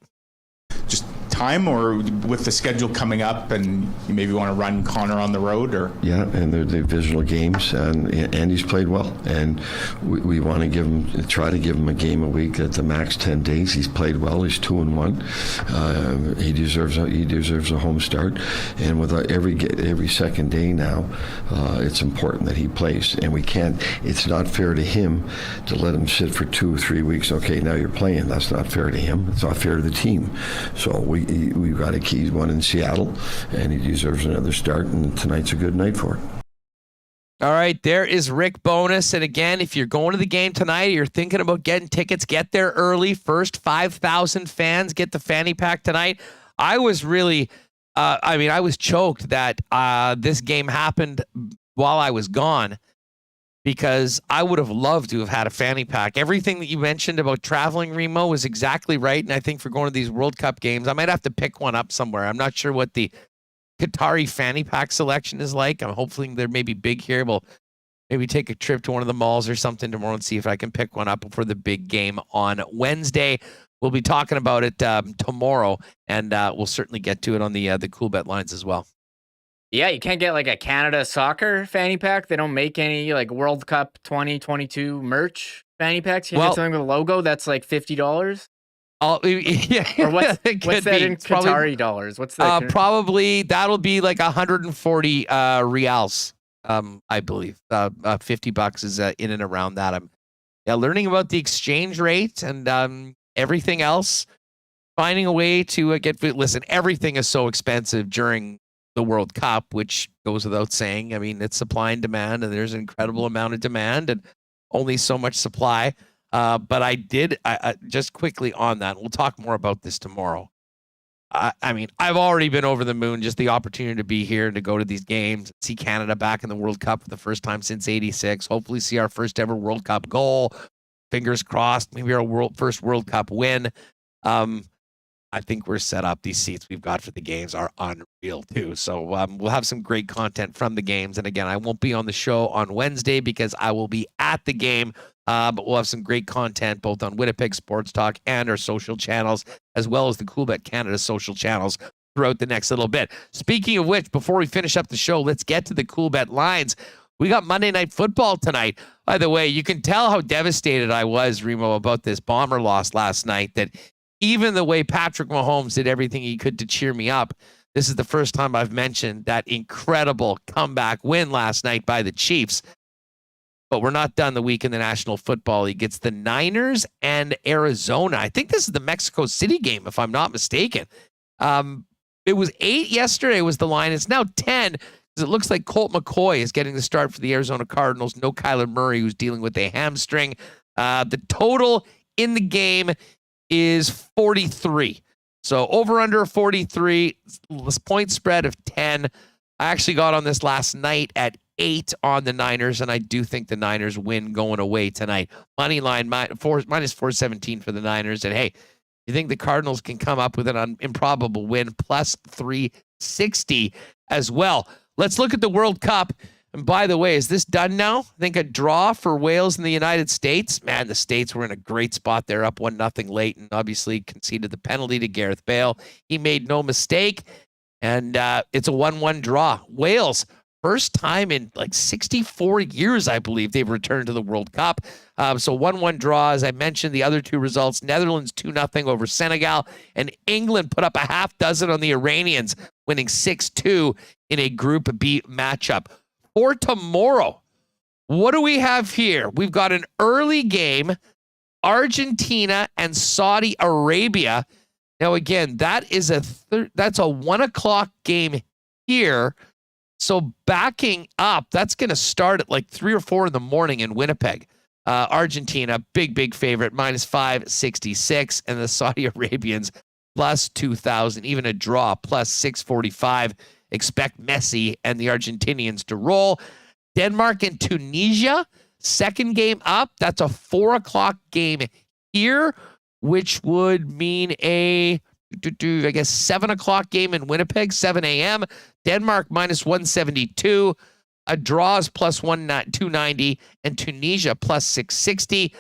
S11: Just time, or with the schedule coming up and you maybe want to run Connor on the road? Or
S9: and they're divisional games, and Andy's played well, and we want to try to give him a game a week at the max 10 days. He's played well. He's 2-1. He deserves a home start, and with every second day now, it's important that he plays, and we can't. It's not fair to him to let him sit for 2 or 3 weeks. Okay, now you're playing. That's not fair to him. It's not fair to the team. So we've got a key one in Seattle, and he deserves another start, and tonight's a good night for it.
S2: All right, there is Rick Bowness. And again, if you're going to the game tonight, you're thinking about getting tickets, get there early. First 5,000 fans get the fanny pack tonight. I was really, I was choked that this game happened while I was gone, because I would have loved to have had a fanny pack. Everything that you mentioned about traveling, Remo, was exactly right. And I think for going to these World Cup games, I might have to pick one up somewhere. I'm not sure what the Qatari fanny pack selection is like. I'm hoping they're maybe big here. We'll maybe take a trip to one of the malls or something tomorrow and see if I can pick one up for the big game on Wednesday. We'll be talking about it tomorrow, and we'll certainly get to it on the Coolbet lines as well.
S3: Yeah, you can't get like a Canada soccer fanny pack. They don't make any like World Cup 2022 merch fanny packs. You get something with a logo that's like $50.
S2: Yeah.
S3: Or what's that in Qatari dollars? What's that?
S2: Probably that'll be like 140 reals. I believe $50 is in and around that. I'm learning about the exchange rate and everything else. Finding a way to get. Listen, everything is so expensive during the World Cup, which goes without saying. I mean, it's supply and demand, and there's an incredible amount of demand and only so much supply. But I just quickly on that. We'll talk more about this tomorrow. I mean, I've already been over the moon, just the opportunity to be here and to go to these games, see Canada back in the World Cup for the first time since '86. Hopefully see our first ever World Cup goal. Fingers crossed, maybe our first World Cup win. I think we're set up. These seats we've got for the games are unreal too. So we'll have some great content from the games. And again, I won't be on the show on Wednesday because I will be at the game. But we'll have some great content both on Winnipeg Sports Talk and our social channels, as well as the Coolbet Canada social channels throughout the next little bit. Speaking of which, before we finish up the show, let's get to the Coolbet lines. We got Monday Night Football tonight. By the way, you can tell how devastated I was, Remo, about this Bomber loss last night, that even the way Patrick Mahomes did everything he could to cheer me up, this is the first time I've mentioned that incredible comeback win last night by the Chiefs. But we're not done the week in the National Football League. It's the Niners and Arizona. I think this is the Mexico City game, if I'm not mistaken. It was 8 yesterday was the line. It's now 10 because it looks like Colt McCoy is getting the start for the Arizona Cardinals. No Kyler Murray, who's dealing with a hamstring. The total in the game is 43. So over under 43, point spread of 10. I actually got on this last night at 8 on the Niners, and I do think the Niners win going away tonight. Money line minus 417 for the Niners. And hey, you think the Cardinals can come up with an improbable win, plus 360 as well. Let's look at the World Cup. And by the way, is this done now? I think a draw for Wales in the United States. Man, the States were in a great spot there, up 1-0 late, and obviously conceded the penalty to Gareth Bale. He made no mistake, and it's a 1-1 draw. Wales, first time in like 64 years, I believe, they've returned to the World Cup. So 1-1 draw, as I mentioned, the other two results, Netherlands 2-0 over Senegal, and England put up a half dozen on the Iranians, winning 6-2 in a Group B matchup. For tomorrow, what do we have here? We've got an early game, Argentina and Saudi Arabia. Now, again, that is that's a 1 o'clock game here. So backing up, that's going to start at like 3 or 4 in the morning in Winnipeg. Argentina, big favorite, minus 566. And the Saudi Arabians, plus 2,000. Even a draw, plus 645. Expect Messi and the Argentinians to roll. Denmark and Tunisia, second game up. That's a 4 o'clock game here, which would mean I guess 7 o'clock game in Winnipeg, 7 a.m. Denmark minus 172. A draws plus 290, and Tunisia plus 660.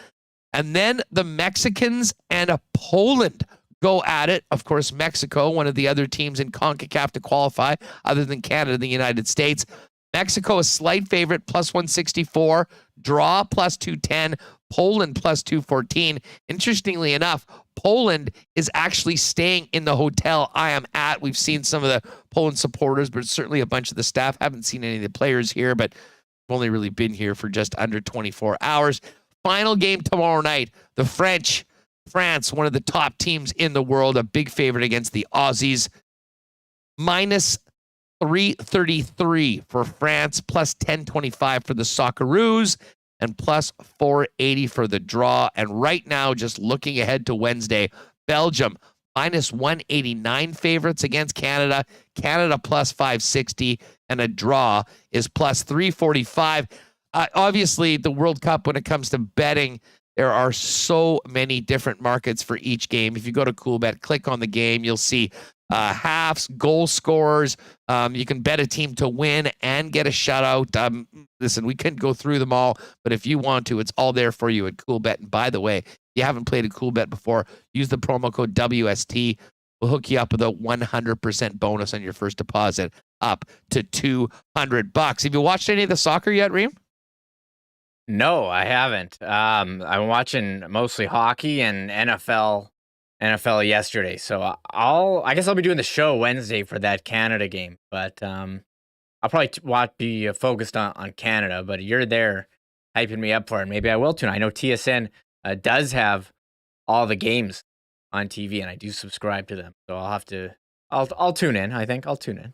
S2: And then the Mexicans and Poland go at it. Of course, Mexico, one of the other teams in CONCACAF to qualify, other than Canada and the United States. Mexico, a slight favorite, plus 164. Draw, plus 210. Poland, plus 214. Interestingly enough, Poland is actually staying in the hotel I am at. We've seen some of the Poland supporters, but certainly a bunch of the staff. Haven't seen any of the players here, but I've only really been here for just under 24 hours. Final game tomorrow night, the France, one of the top teams in the world, a big favorite against the Aussies. Minus 333 for France, plus 1025 for the Socceroos, and plus 480 for the draw. And right now, just looking ahead to Wednesday, Belgium, minus 189 favorites against Canada. Canada plus 560, and a draw is plus 345. Obviously, the World Cup, when it comes to betting, there are so many different markets for each game. If you go to Coolbet, click on the game, you'll see halves, goal scorers. You can bet a team to win and get a shutout. Listen, we couldn't go through them all, but if you want to, it's all there for you at Coolbet. And by the way, if you haven't played a Coolbet before, use the promo code WST. We'll hook you up with a 100% bonus on your first deposit up to $200. Have you watched any of the soccer yet, Reem?
S3: No, I haven't. I'm watching mostly hockey and NFL yesterday. So I guess I'll be doing the show Wednesday for that Canada game. But I'll probably be focused on Canada. But you're there hyping me up for it. Maybe I will tune. I know TSN does have all the games on TV, and I do subscribe to them. So I'll tune in. I think I'll tune in.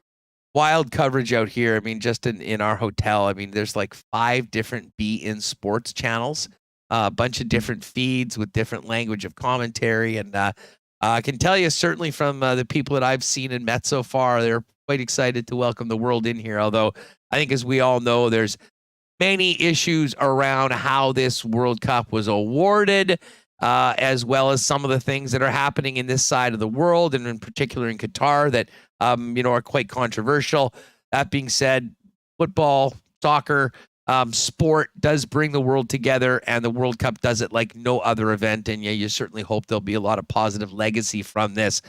S2: Wild coverage out here. I mean, just in our hotel, I mean, there's like 5 different Be-In Sports channels, a bunch of different feeds with different language of commentary. And I can tell you, certainly from the people that I've seen and met so far, they're quite excited to welcome the world in here. Although I think, as we all know, there's many issues around how this World Cup was awarded, as well as some of the things that are happening in this side of the world, and in particular in Qatar, that are quite controversial. That being said, football, soccer, sport does bring the world together, and the World Cup does it like no other event. And yeah, you certainly hope there'll be a lot of positive legacy from this,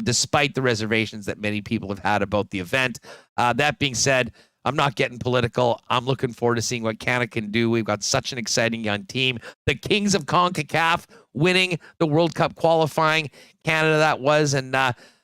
S2: despite the reservations that many people have had about the event. That being said, I'm not getting political. I'm looking forward to seeing what Canada can do. We've got such an exciting young team. The Kings of CONCACAF winning the World Cup qualifying. Canada that was, and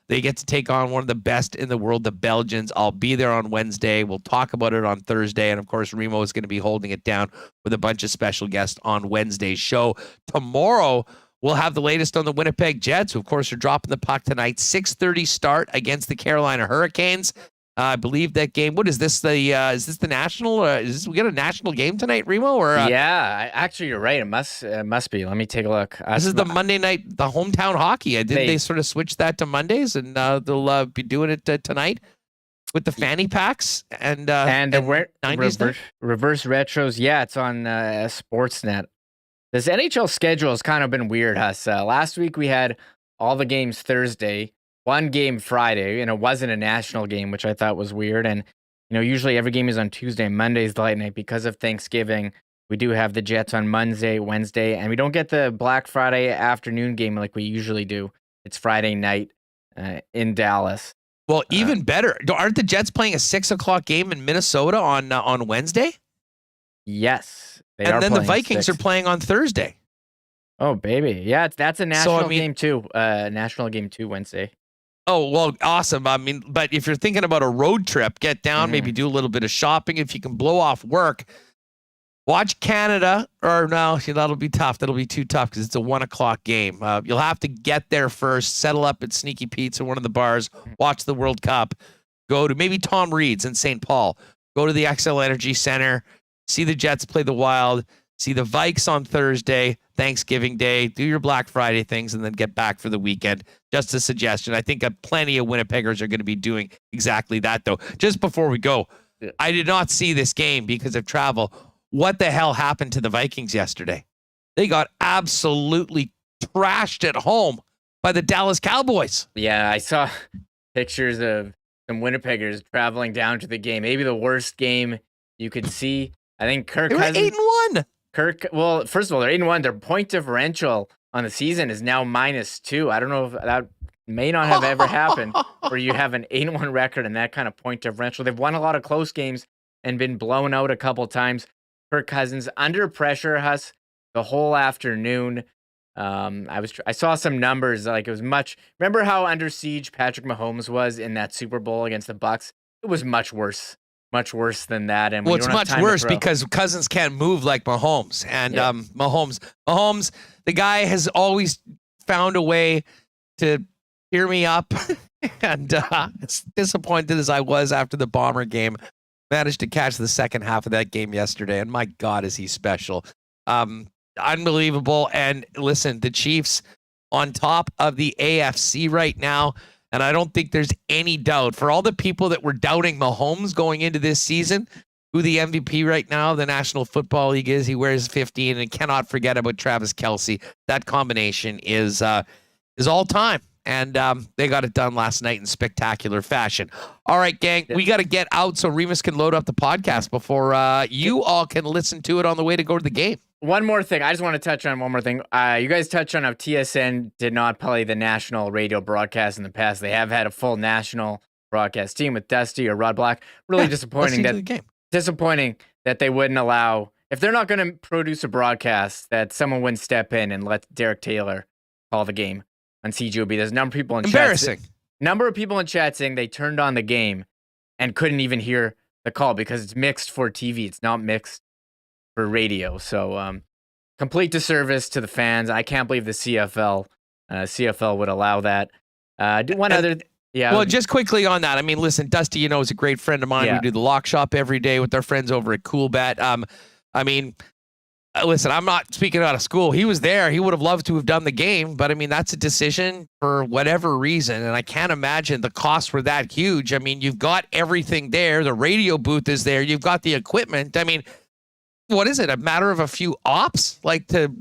S2: they get to take on one of the best in the world, the Belgians. I'll be there on Wednesday. We'll talk about it on Thursday. And, of course, Remo is going to be holding it down with a bunch of special guests on Wednesday's show. Tomorrow, we'll have the latest on the Winnipeg Jets, who, of course, are dropping the puck tonight. 6:30 start against the Carolina Hurricanes. I believe that game. What is this? Is this the national? We got a national game tonight, Remo? Or
S3: yeah, actually, you're right. It must be. Let me take a look.
S2: This is the Monday night, the hometown hockey. Did they sort of switch that to Mondays, and they'll be doing it tonight with the fanny packs and
S3: reverse retros. Yeah, it's on Sportsnet. This NHL schedule has kind of been weird, Huss. Last week we had all the games Thursday. One game Friday, and it wasn't a national game, which I thought was weird. And, usually every game is on Tuesday. Monday's the late night because of Thanksgiving. We do have the Jets on Monday, Wednesday, and we don't get the Black Friday afternoon game like we usually do. It's Friday night in Dallas.
S2: Well, even better. Aren't the Jets playing a 6:00 game in Minnesota on Wednesday?
S3: Yes.
S2: And then the Vikings are playing on Thursday.
S3: Oh, baby. Yeah, that's a national game too. National game too Wednesday.
S2: Oh, well, awesome. I mean, but if you're thinking about a road trip, get down, maybe do a little bit of shopping. If you can blow off work, watch Canada. Or no, that'll be tough. That'll be too tough because it's a 1:00 game. You'll have to get there first, settle up at Sneaky Pete's or one of the bars, watch the World Cup, go to maybe Tom Reed's in St. Paul, go to the XL Energy Center, see the Jets play the Wild, see the Vikes on Thursday, Thanksgiving Day, do your Black Friday things, and then get back for the weekend. Just a suggestion. I think plenty of Winnipeggers are going to be doing exactly that, though. Just before we go, I did not see this game because of travel. What the hell happened to the Vikings yesterday? They got absolutely trashed at home by the Dallas Cowboys.
S3: Yeah, I saw pictures of some Winnipeggers traveling down to the game. Maybe the worst game you could see. I think Kirk Cousins.
S2: They were 8-1.
S3: Well, first of all, they're 8-1. Their point differential on the season is now -2. I don't know if that may not have ever happened where you have an 8-1 record and that kind of point differential. They've won a lot of close games and been blown out a couple times. Kirk Cousins under pressure, Huss, the whole afternoon. I saw some numbers like it was much. Remember how under siege Patrick Mahomes was in that Super Bowl against the Bucs? It was much worse than that. And
S2: well, it's much worse because Cousins can't move like Mahomes. And Mahomes, the guy has always found a way to cheer me up. And as disappointed as I was after the Bomber game, managed to catch the second half of that game yesterday. And my God, is he special. Unbelievable. And listen, the Chiefs on top of the AFC right now. And I don't think there's any doubt for all the people that were doubting Mahomes going into this season, who the MVP right now, the National Football League is. He wears 15 and cannot forget about Travis Kelce. That combination is all time. And they got it done last night in spectacular fashion. All right, gang, we got to get out so Remis can load up the podcast before you all can listen to it on the way to go to the game.
S3: One more thing. I just want to touch on one more thing. You guys touched on how TSN did not play the national radio broadcast in the past. They have had a full national broadcast team with Dusty or Rod Black. Really disappointing that they wouldn't allow, if they're not going to produce a broadcast, that someone wouldn't step in and let Derek Taylor call the game on CJOB. There's a number of people in chat. Number of people in chat saying they turned on the game and couldn't even hear the call because it's mixed for TV. It's not mixed for radio. So complete disservice to the fans. I can't believe the CFL would allow that. Well, just quickly on that. I mean, listen, Dusty, is a great friend of mine. We do the lock shop every day with our friends over at Coolbet. I mean, listen, I'm not speaking out of school. He was there. He would have loved to have done the game, but I mean, that's a decision for whatever reason. And I can't imagine the costs were that huge. I mean, you've got everything there. The radio booth is there. You've got the equipment. I mean, what is it? A matter of a few ops, like to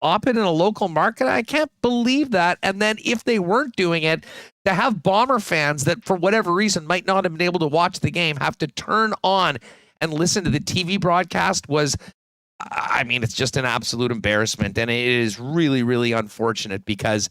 S3: op it in a local market? I can't believe that. And then if they weren't doing it, to have Bomber fans that for whatever reason might not have been able to watch the game have to turn on and listen to the TV broadcast was, I mean, it's just an absolute embarrassment. And it is really, really unfortunate because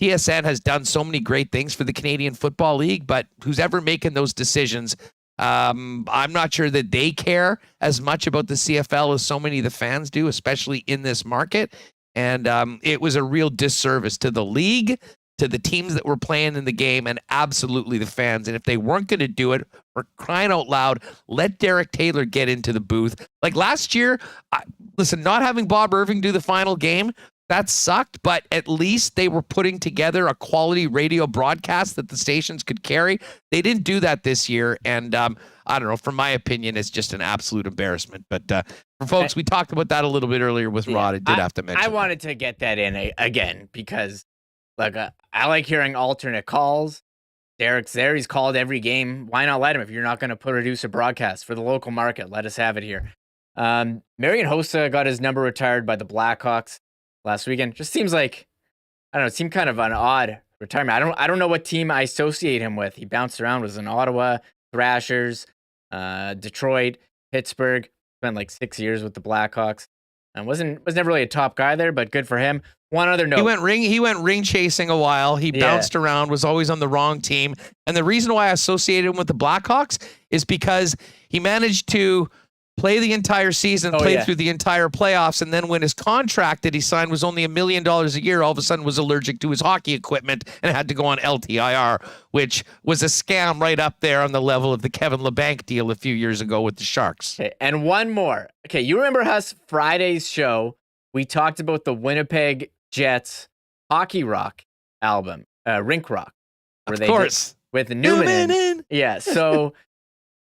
S3: TSN has done so many great things for the Canadian Football League, but who's ever making those decisions, I'm not sure that they care as much about the CFL as so many of the fans do, especially in this market. And it was a real disservice to the league, to the teams that were playing in the game, and absolutely the fans. And if they weren't going to do it, for crying out loud, let Derek Taylor get into the booth. Like last year, listen, not having Bob Irving do the final game, that sucked, but at least they were putting together a quality radio broadcast that the stations could carry. They didn't do that this year, and I don't know, from my opinion, it's just an absolute embarrassment. But for folks, we talked about that a little bit earlier with Rod. I did have to mention. I wanted to get that in again because I like hearing alternate calls. Derek's there. He's called every game. Why not let him? If you're not going to produce a broadcast for the local market, let us have it here. Marian Hossa got his number retired by the Blackhawks last weekend. Just seems like, I don't know, it seemed kind of an odd retirement. I don't know what team I associate him with. He bounced around, was in Ottawa, Thrashers, Detroit, Pittsburgh. Spent like 6 years with the Blackhawks. And was never really a top guy there, but good for him. One other note.
S2: He went ring chasing a while. He bounced around, was always on the wrong team. And the reason why I associated him with the Blackhawks is because he managed to play the entire season, through the entire playoffs, and then when his contract that he signed was only $1 million a year, all of a sudden was allergic to his hockey equipment and had to go on LTIR, which was a scam right up there on the level of the Kevin LeBanc deal a few years ago with the Sharks.
S3: Okay, and one more. Okay, you remember us Friday's show? We talked about the Winnipeg Jets hockey rock album, Rink Rock,
S2: of course,
S3: with Newman in. Yeah, so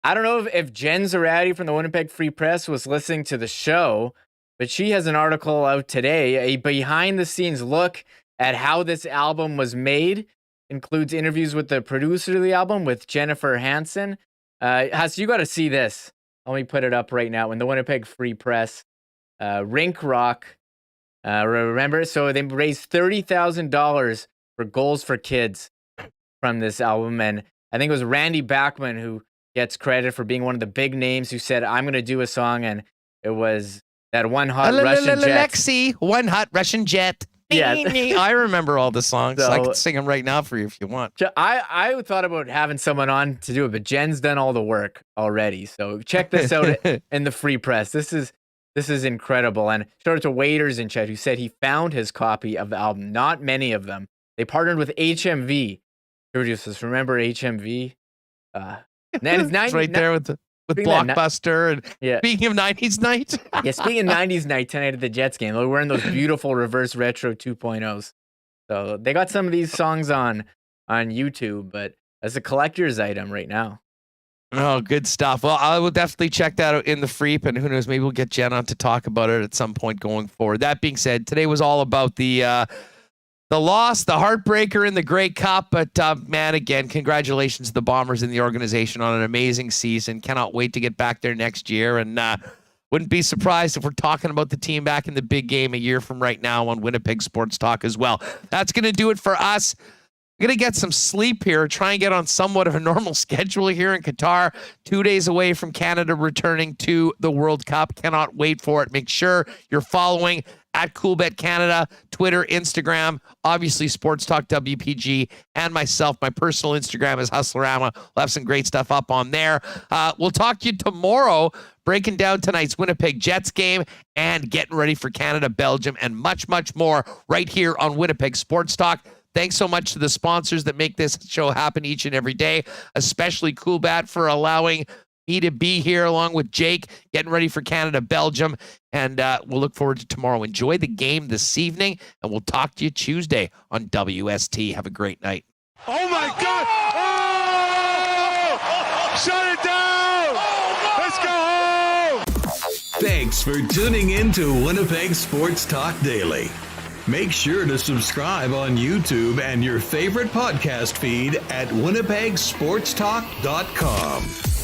S3: I don't know if Jen Zarati from the Winnipeg Free Press was listening to the show, but she has an article out today, a behind-the-scenes look at how this album was made. Includes interviews with the producer of the album, with Jennifer Hansen. Huss, you got to see this. Let me put it up right now. In the Winnipeg Free Press, Rink Rock. Remember? So they raised $30,000 for Goals for Kids from this album. And I think it was Randy Bachman who gets credit for being one of the big names who said, I'm going to do a song. And it was that One Hot Russian Jet.
S2: Lexi, One Hot Russian Jet. Yeah. I remember all the songs. So, I can sing them right now for you if you want.
S3: I thought about having someone on to do it, but Jen's done all the work already. So check this out in the Free Press. This is incredible. And shout out to Waiters in chat who said he found his copy of the album. Not many of them. They partnered with HMV. Producers, remember HMV?
S2: It's right there with Blockbuster. And speaking of 90s night.
S3: Speaking of 90s night, tonight at the Jets game, they're wearing those beautiful reverse retro 2.0s. So they got some of these songs on YouTube, but as a collector's item right now.
S2: Oh, good stuff. Well, I will definitely check that out in the Freep, and who knows, maybe we'll get Jen on to talk about it at some point going forward. That being said, today was all about the the loss, the heartbreaker in the Grey Cup. But man, again, congratulations to the Bombers and the organization on an amazing season. Cannot wait to get back there next year. And wouldn't be surprised if we're talking about the team back in the big game a year from right now on Winnipeg Sports Talk as well. That's going to do it for us. I'm going to get some sleep here, try and get on somewhat of a normal schedule here in Qatar. 2 days away from Canada returning to the World Cup. Cannot wait for it. Make sure you're following at Coolbet Canada, Twitter, Instagram, obviously Sports Talk WPG, and myself. My personal Instagram is Hustlerama. We'll have some great stuff up on there. We'll talk to you tomorrow, breaking down tonight's Winnipeg Jets game and getting ready for Canada, Belgium, and much, much more right here on Winnipeg Sports Talk. Thanks so much to the sponsors that make this show happen each and every day, especially Coolbet for allowing me to be here along with Jake, getting ready for Canada, Belgium, and we'll look forward to tomorrow. Enjoy the game this evening, and we'll talk to you Tuesday on WST. Have a great night.
S12: Oh, my God! Oh! Shut it down! Let's go home!
S1: Thanks for tuning in to Winnipeg Sports Talk Daily. Make sure to subscribe on YouTube and your favorite podcast feed at winnipegsportstalk.com.